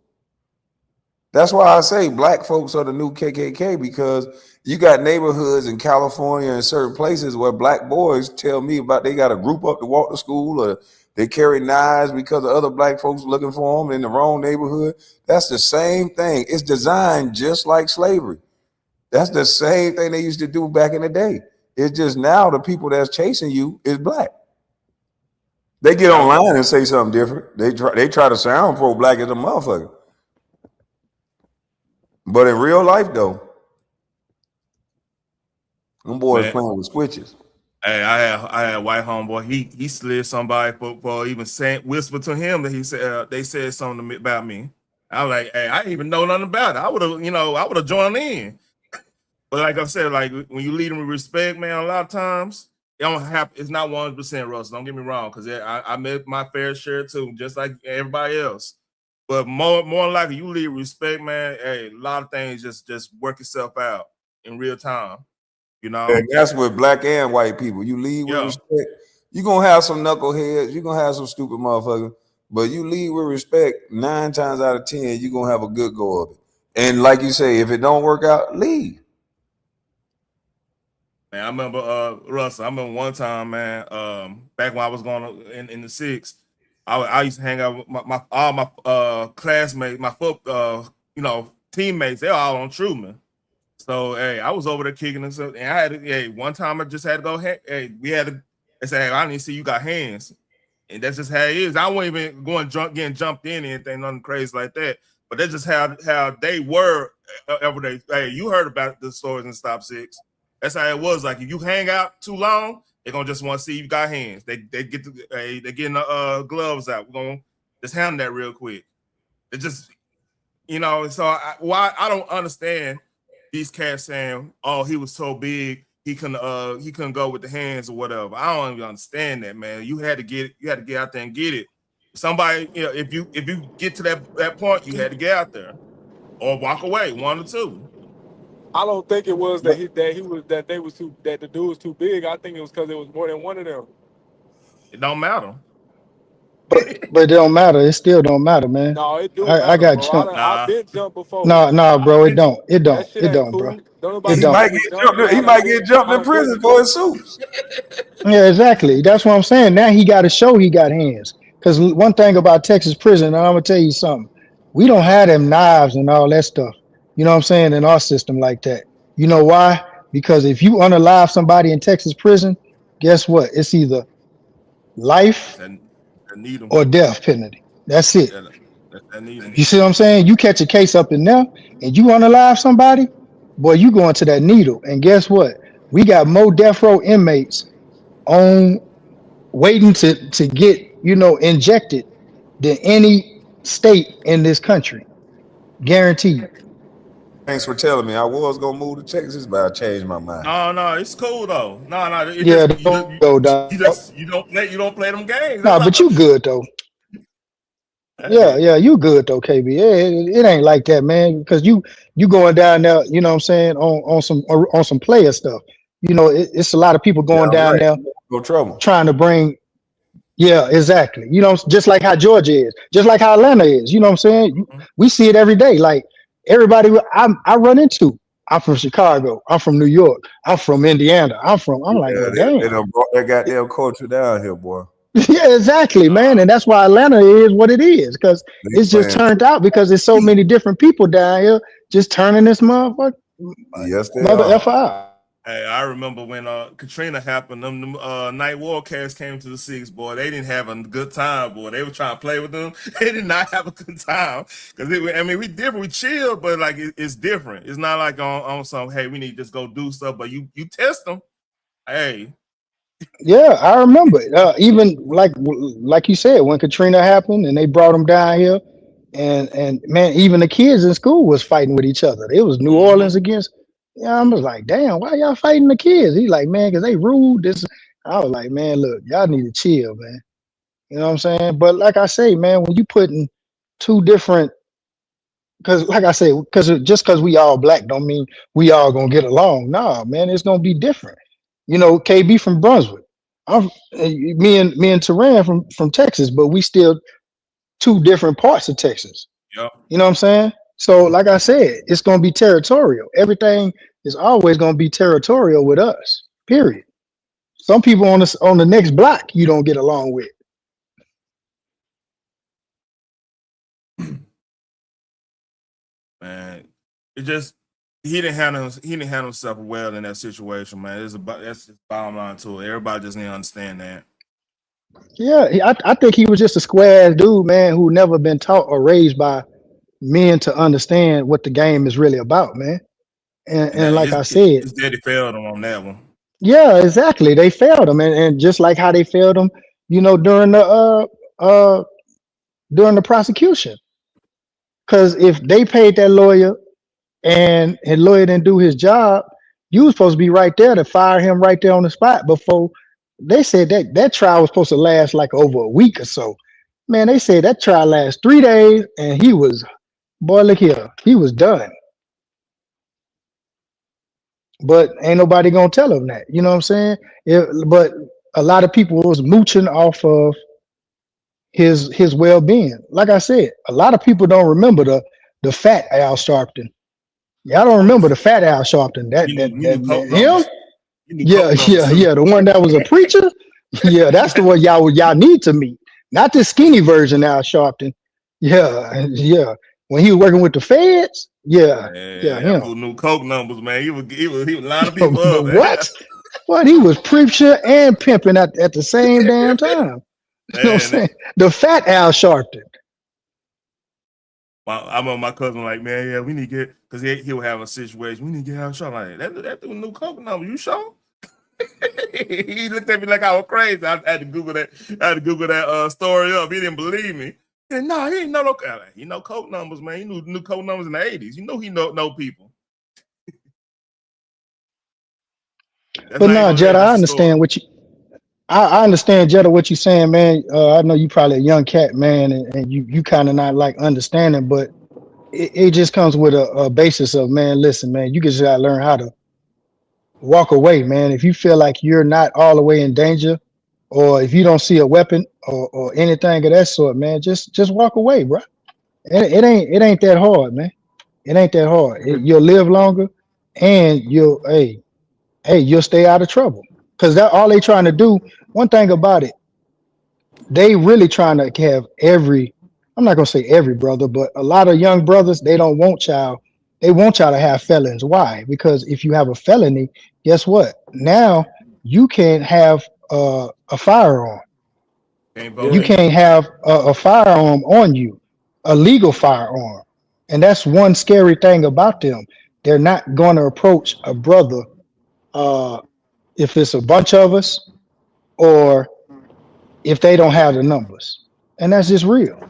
That's why I say black folks are the new KKK because you got neighborhoods in California and certain places where black boys tell me about they got a group up to walk to school or they carry knives because of other black folks looking for them in the wrong neighborhood. That's the same thing. It's designed just like slavery. That's the same thing they used to do back in the day. It's just now the people that's chasing you is black. They get Yep. online and say something different. They try to sound pro black as a motherfucker. But in real life though, them boys Man, playing with switches. hey, I had a white homeboy. He slid somebody for even saying whisper to him that he said they said something to me about me. I was like, hey, I didn't even know nothing about it. I would have joined in. But like I said, like when you lead them with respect, man, a lot of times it don't have. It's not 100%, Russ. Don't get me wrong, because I met my fair share too, just like everybody else. But more than likely, you lead with respect, man. Hey, a lot of things just work itself out in real time. You And know? that's with black and white people. You lead with Yeah. respect. You're gonna have some knuckleheads, you're gonna have some stupid motherfuckers, but you lead with respect, 9 times out of 10, you're gonna have a good go of it. And like you say, if it don't work out, leave. Man, I remember Russell. I remember one time, man. Back when I was going in the six, I used to hang out with my all my classmates, my foot teammates. They're all on Truman. So hey, I was over there kicking and stuff, and I had hey one time I just had to go. Hey, we had to. I said, hey, I need to see you got hands. And that's just how it is. I wasn't even going getting jumped in or anything, nothing crazy like that. But that's just how they were every day. Hey, you heard about the stories in Stop Six. That's how it was. Like if you hang out too long, they're gonna just want to see you got hands. They get they getting the gloves out. We're gonna just handle that real quick. It just so why I don't understand these cats saying, "Oh, he was so big, he couldn't go with the hands or whatever." I don't even understand that, man. You had to get out there and get it. Somebody, if you get to that point, you had to get out there or walk away, one or two. I don't think it was that they was too that the dude was too big. I think it was because there was more than one of them. It don't matter. But it don't matter. It still don't matter, man. No, it do I matter, got bro. jumped. I've Nah, been jumped before. No, no, bro. It it's, don't. It That don't. shit It ain't don't, bro. cool. Don't It nobody He don't. want to might get get jumped jumped. He without a might good get jumped in prison foundation. for his suits. Yeah, exactly. That's what I'm saying. Now he got to show he got hands. Because one thing about Texas prison, and I'm gonna tell you something, we don't have them knives and all that stuff. You know what I'm saying? In our system like that. You know why? Because if you unalive somebody in Texas prison, guess what? It's either life that's that need them. or death penalty. That's it. Yeah, that's that need them. You see what I'm saying? You catch a case up in there and you unalive somebody, boy, you going to that needle. And guess what? We got more death row inmates on waiting to get injected than any state in this country, guaranteed. Thanks for telling me. I was gonna move to Texas, but I changed my mind. No, no, it's cool though. No, no, it Yeah, just don't go, dog. you don't play them games. Nah, That's but all. you good though. Yeah, Hey, yeah, you good though, KB. Yeah, it ain't like that, man. Because you going down there, you know what I'm saying, on some player stuff. It's a lot of people Yeah, going I'm down right. there No trouble. trying to bring. Yeah, exactly. Just like how Georgia is, just like how Atlanta is. You know what I'm saying? We see it every day. Like everybody I run into. I'm from Chicago. I'm from New York. I'm from Indiana. I'm like, Yeah, well, they damn. done brought that goddamn culture down here, boy. Yeah, exactly, man. And that's why Atlanta is what it is, because They it's just playing. turned out because there's so many different people down here just turning this Yes, they mother are. effer out. hey, I remember when Katrina happened. Them night warcats came to the six, boy. They didn't have a good time, boy. They were trying to play with them. They did not have a good time because I mean, we different, we chill, but like it's different. It's not like on some. Hey, we need to just go do stuff, but you test them. Hey, Yeah, I remember. Even like you said, when Katrina happened and they brought them down here, and man, even the kids in school was fighting with each other. It was New Orleans mm-hmm. against. Yeah, I was like, damn, why y'all fighting the kids? He like, man, because they rude. This. I was like, man, look, y'all need to chill, man. You know what I'm saying? But like I say, man, when you putting two different, because like I say, just because we all black don't mean we all gonna get along. Nah, man, it's gonna be different. KB from Brunswick. I'm me and Teran from Texas, but we still two different parts of Texas. Yep. You know what I'm saying? So, like I said, it's gonna be territorial. Everything is always gonna be territorial with us. Period. Some people on the next block you don't get along with. Man, it just he didn't handle himself well in that situation, man. That's just bottom line to it. Everybody just need to understand that. Yeah, I think he was just a square ass dude, man, who never been taught or raised by men to understand what the game is really about, man. And And that like his I said, his daddy failed him on that one. yeah, exactly. They failed him, and just like how they failed him, during the uh during the prosecution. Because if they paid that lawyer and his lawyer didn't do his job, you was supposed to be right there to fire him right there on the spot before they said that trial was supposed to last like over a week or so. Man, they said that trial lasts 3 days and he was, boy, look here, he was done. But ain't nobody gonna tell him that. You know what I'm saying? But a lot of people was mooching off of his well being. Like I said, a lot of people don't remember the fat Al Sharpton. Y'all don't remember the fat Al Sharpton. He knew coke Him? numbers. He knew Yeah, coke numbers yeah, too. yeah. The one that was a preacher. Yeah, that's the one y'all need to meet. Not the skinny version Al Sharpton. Yeah, yeah. When he was working with the feds. Yeah, yeah, Man, that him. fool knew coke numbers, man. He was lining people But up, man. what? What? He was preacher and pimping at the same damn time. You know what I'm Man, saying? The fat Al Sharpton. I remember my cousin like, man, yeah, we need to get because he would have a situation. We need to get out shot like that dude knew coke numbers. You sure? He looked at me like I was crazy. I had to Google that. I had to Google that story up. He didn't believe me. And no, he didn't know no. He know coke numbers, man. He knew coke numbers in the 80s. You know he know people. That's But not even nah, no Jetta, I legend story. understand what you. I understand, Jetta, what you're saying, man. I know you probably a young cat, man, and you kind of not like understanding, but it just comes with a basis of, man, listen, man, you just gotta learn how to walk away, man. If you feel like you're not all the way in danger, or if you don't see a weapon or anything of that sort, man, just walk away, bro. It ain't that hard, man. It ain't that hard. You'll live longer, and you'll stay out of trouble. Cause that all they trying to do. One thing about it, they really trying to have every. I'm not gonna say every brother, but a lot of young brothers they don't want child. They want y'all to have felons. Why? Because if you have a felony, guess what? Now you can't have a firearm. Can't vote You Yeah. either. can't have a firearm on you, a legal firearm, and that's one scary thing about them. They're not going to approach a brother uh, if it's a bunch of us or if they don't have the numbers, and that's just real.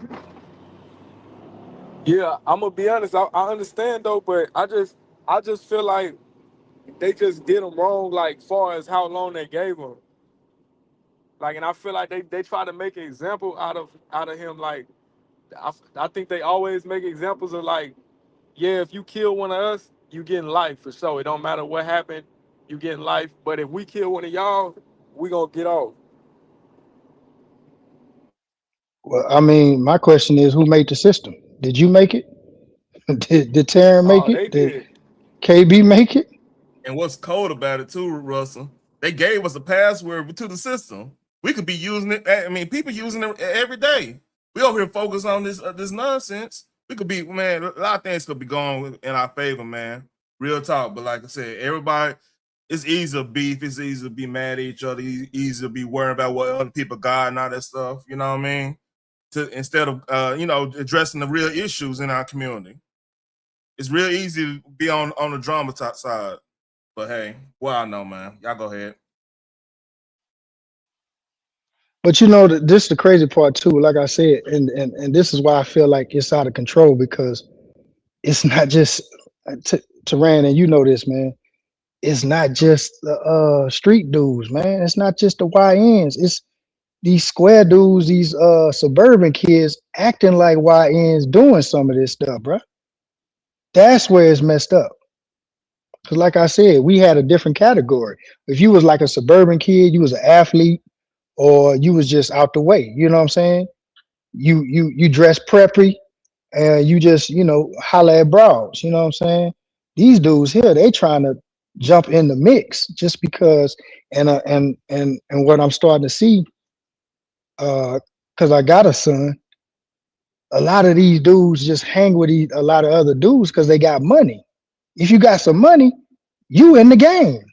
Yeah, I'm gonna be honest. I understand though, but I just feel like they just did him wrong. Like far as how long they gave him. Like, and I feel like they try to make an example out of him. Like, I think they always make examples of like, yeah, if you kill one of us, you getting life for sure. It don't matter what happened, you getting life. But if we kill one of y'all, we gonna get off. Well, I mean, my question is, who made the system? Did you make it? Did Taryn make Oh, it? they Did did. KB make it? And what's cold about it too, Russell? They gave us a password to the system. We could be using it. I mean, people using it every day. We over here focus on this nonsense. We could be, man. A lot of things could be going in our favor, man. Real talk. But like I said, everybody, it's easy to beef. It's easy to be mad at each other. Easy to be worried about what other people got and all that stuff. You know what I mean? To instead of addressing the real issues in our community. It's real easy to be on the drama side. But hey, well, I know, man. Y'all go ahead. But this is the crazy part too. Like I said, and this is why I feel like it's out of control because it's not just Tehran, and you know this, man. It's not just the street dudes, man. It's not just the YNs. It's these square dudes, these suburban kids acting like YNs doing some of this stuff, bro. That's where it's messed up. Cause like I said, we had a different category. If you was like a suburban kid, you was an athlete, or you was just out the way. You know what I'm saying? You dress preppy. and you just, holler at bros. You know what I'm saying? These dudes here, they trying to jump in the mix just because. And what I'm starting to see, because I got a son, a lot of these dudes just hang with a lot of other dudes because they got money. If you got some money, you in the game.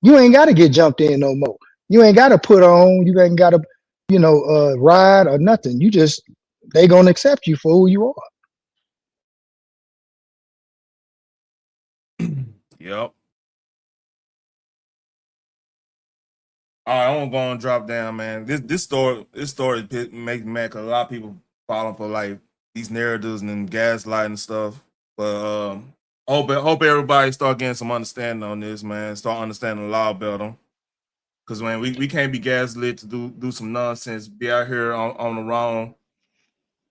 You ain't got to get jumped in no more. You ain't got to put on. You ain't got to, ride or nothing. You just they gonna accept you for who you are. Yep. All right, I won't go and drop down, man. This story make me mad 'cause a lot of people falling for like these narratives and gaslighting and stuff. But hope everybody start getting some understanding on this, man. Start understanding the law better. Cause man, we can't be gaslit to do some nonsense, be out here on the wrong,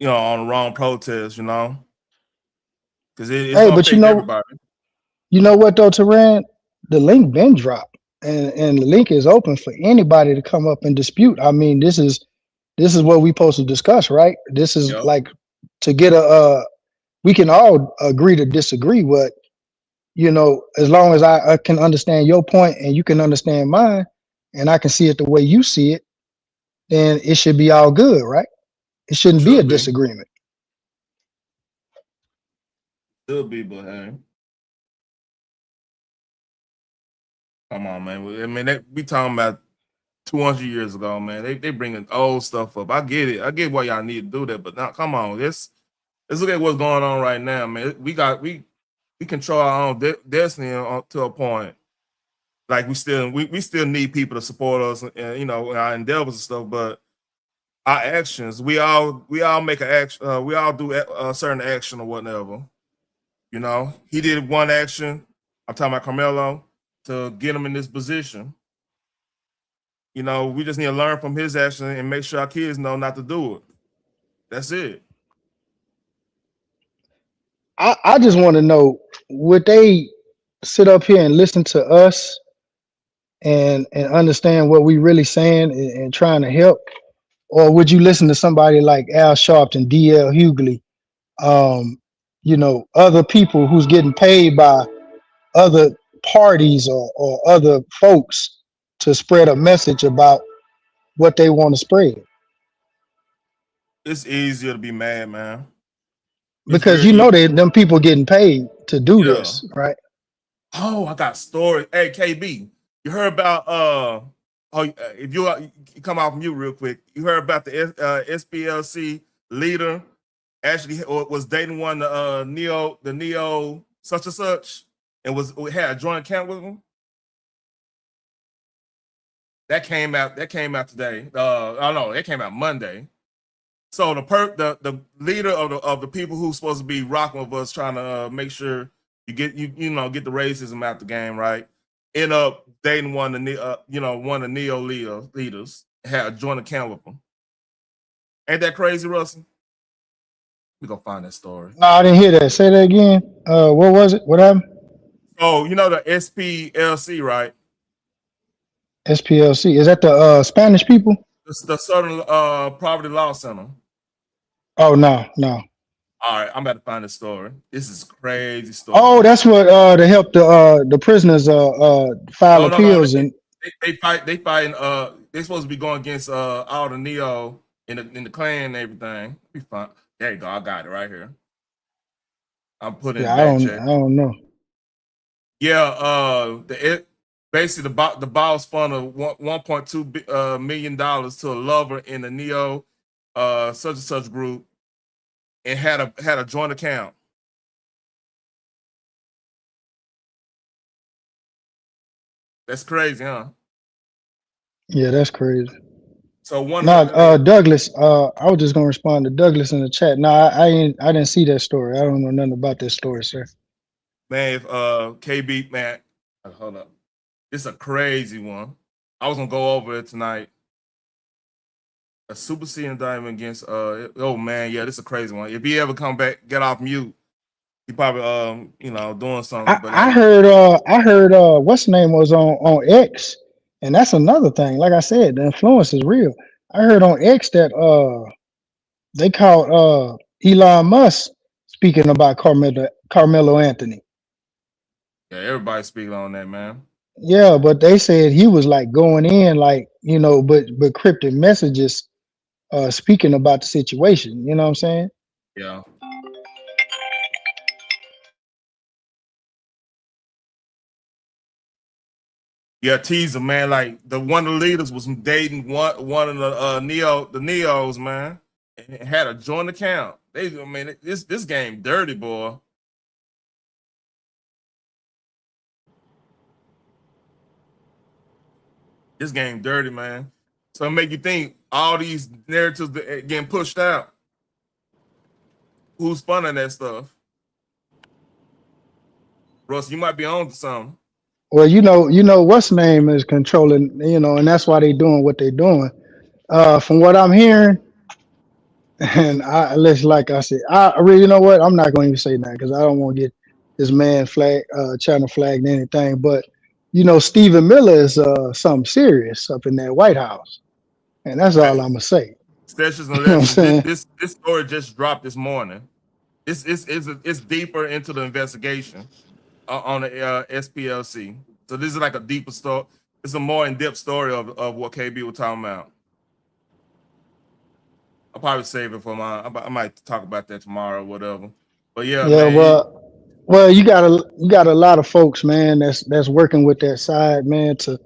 on the wrong protest, Cause it's Hey, gonna but affect everybody. you know what though, Teran? The link been dropped, and the link is open for anybody to come up and dispute. I mean, this is what we supposed to discuss, right? This is Yep. like to get we can all agree to disagree, but as long as I can understand your point and you can understand mine, and I can see it the way you see it, then it should be all good, right? It shouldn't be a Should be. disagreement. Should be, but hey, come on, man. I mean, we talking about 200 years ago, man. They bringing old stuff up. I get it. I get why y'all need to do that, but now come on, let's look at what's going on right now, man. We control our own destiny to a point. Like we still need people to support us, in our endeavors and stuff. But our actions, we all make an action. We all do a certain action or whatever. He did one action. I'm talking about Carmelo to get him in this position. We just need to learn from his action and make sure our kids know not to do it. That's it. I just want to know, would they sit up here and listen to us and understand what we really saying and trying to help? Or would you listen to somebody like Al Sharpton, DL Hughley, other people who's getting paid by other parties or other folks to spread a message about what they want to spread? It's easier to be mad, man. It's Because very easy. them people getting paid to do Yeah. this, right? Oh, I got a story. Hey, KB, you heard about if you come off mute real quick, you heard about the SPLC leader actually was dating one the neo such and such, and had a joint account with him. That came out today. I don't know, that came out Monday. So the leader of the people who's supposed to be rocking with us, trying to make sure you get the racism out the game, right? End up dating one of the neo Leo leaders, had a joint account with them. Ain't that crazy, Russell? We gonna find that story. No, I didn't hear that. Say that again. What was it? What happened? Oh, the SPLC, right? SPLC. Is that the Spanish people? The Southern Poverty Law Center. Oh no, no. All right, I'm about to find the story. This is a crazy story. Oh, that's what to help the prisoners file No. appeals and They fighting. They supposed to be going against all the neo in the clan and everything. Be fine. There you go. I got it right here. I'm putting it in yeah, the back I check. don't know. Yeah. Basically the boss funded $1.2 million to a lover in the neo such and such group, and had a joint account. That's crazy, huh? Yeah, that's crazy. So one No, of the Douglas. I was just gonna respond to Douglas in the chat. No, I didn't see that story. I don't know nothing about that story, sir. man, if KB, man, hold up. This is a crazy one. I was gonna go over it tonight. A superseding indictment against oh man, yeah, this is a crazy one. If he ever come back, get off mute, he probably doing something. But I heard what's the name was on X, and that's another thing. Like I said, the influence is real. I heard on X that they called Elon Musk speaking about Carmelo Anthony. Yeah, everybody's speaking on that, man. Yeah, but they said he was like going in, like, but cryptic messages speaking about the situation. You know what I'm saying? Yeah. Yeah, teaser, man. Like the one of the leaders was dating one of the neos, man. And had a joint account. I mean, this game dirty, boy. This game dirty, man. So it make you think all these narratives that getting pushed out. Who's funding that stuff? Russ, you might be on to something. Well, what's name is controlling, and that's why they doing what they doing. From what I'm hearing, and like I said, I really, you know what? I'm not going to even say that because I don't want to get this man channel flagged anything. But Stephen Miller is something serious up in that White House, and that's all Hey, I'm gonna say. Sessions and You know what I'm legends. saying? This story just dropped this morning. It's deeper into the investigation on the SPLC. So this is like a deeper story. It's a more in-depth story of what KB was talking about. I'll probably save it for I might talk about that tomorrow or whatever. But yeah, Yeah, man. well, you got a lot of folks, man, that's working with that side, man, to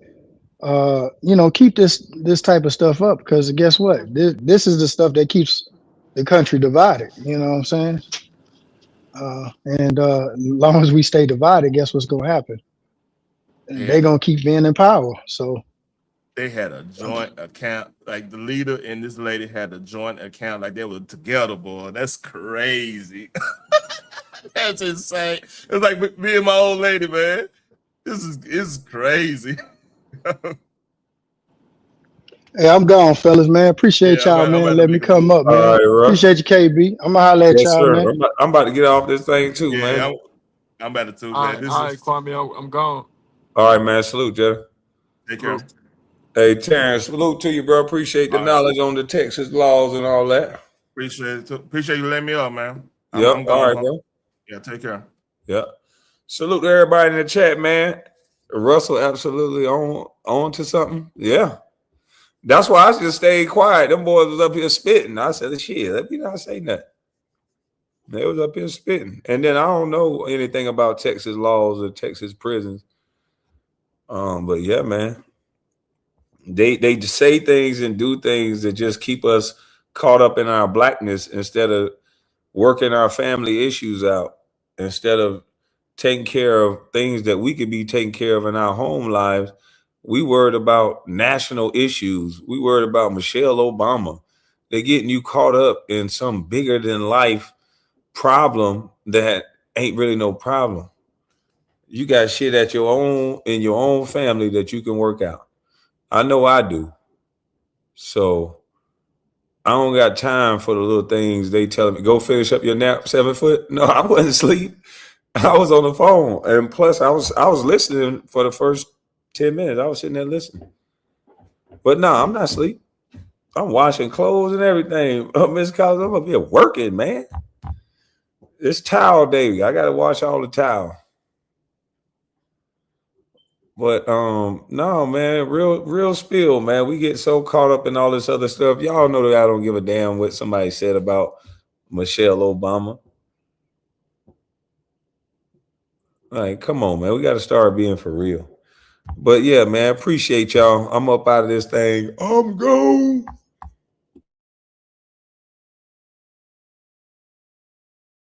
keep this type of stuff up because guess what? This is the stuff that keeps the country divided. You know what I'm saying? And as long as we stay divided, guess what's gonna happen? They They're had gonna a keep being in power. So they had a joint account. Like the leader and this lady had a joint account. Like they were together, boy. That's crazy. That's insane. It's like me and my old lady, man. This is crazy. hey, I'm gone, fellas, man. Appreciate Yeah, y'all, I'm man. about to Let me make a come move. up, All man. right, Russ. Appreciate you, KB. I'm gonna holler at Yes, y'all, sir. man. I'm about to get off this thing too, Yeah, man. I'm about to too, All man. right, This all right, is Kwame, I'm gone. All right, man. Salute, Jeff. take care. Salute. Hey, Terrence, salute to you, bro. Appreciate the All right. knowledge on the Texas laws and all that. Appreciate it. Appreciate you letting me up, man. Yep. I'm All gone, right, huh? bro. Yeah, take care. Yep. Salute to everybody in the chat, man. Russell absolutely on to something. Yeah. That's why I just stayed quiet. Them boys was up here spitting. I said, shit, let me not say nothing. They was up here spitting. And then I don't know anything about Texas laws or Texas prisons. But yeah, man. They just say things and do things that just keep us caught up in our blackness instead of working our family issues out, instead of taking care of things that we could be taking care of in our home lives. We worried about national issues. We worried about Michelle Obama. They're getting you caught up in some bigger than life problem that ain't really no problem. You got shit at your own in your own family that you can work out. I know I do. So I don't got time for the little things they telling me. Go finish up your nap, 7 foot. No, I wasn't asleep. I was on the phone, and plus I was listening for the first 10 minutes. I was sitting there listening. But no, I'm not asleep. I'm washing clothes and everything. Miss Collins, I'm up here working, man. It's towel day. I gotta wash all the towel. But no, man, real spill, man. We get so caught up in all this other stuff. Y'all know that I don't give a damn what somebody said about Michelle Obama. Like, come on, man. We got to start being for real. But yeah, man, appreciate y'all. I'm up out of this thing. I'm gone.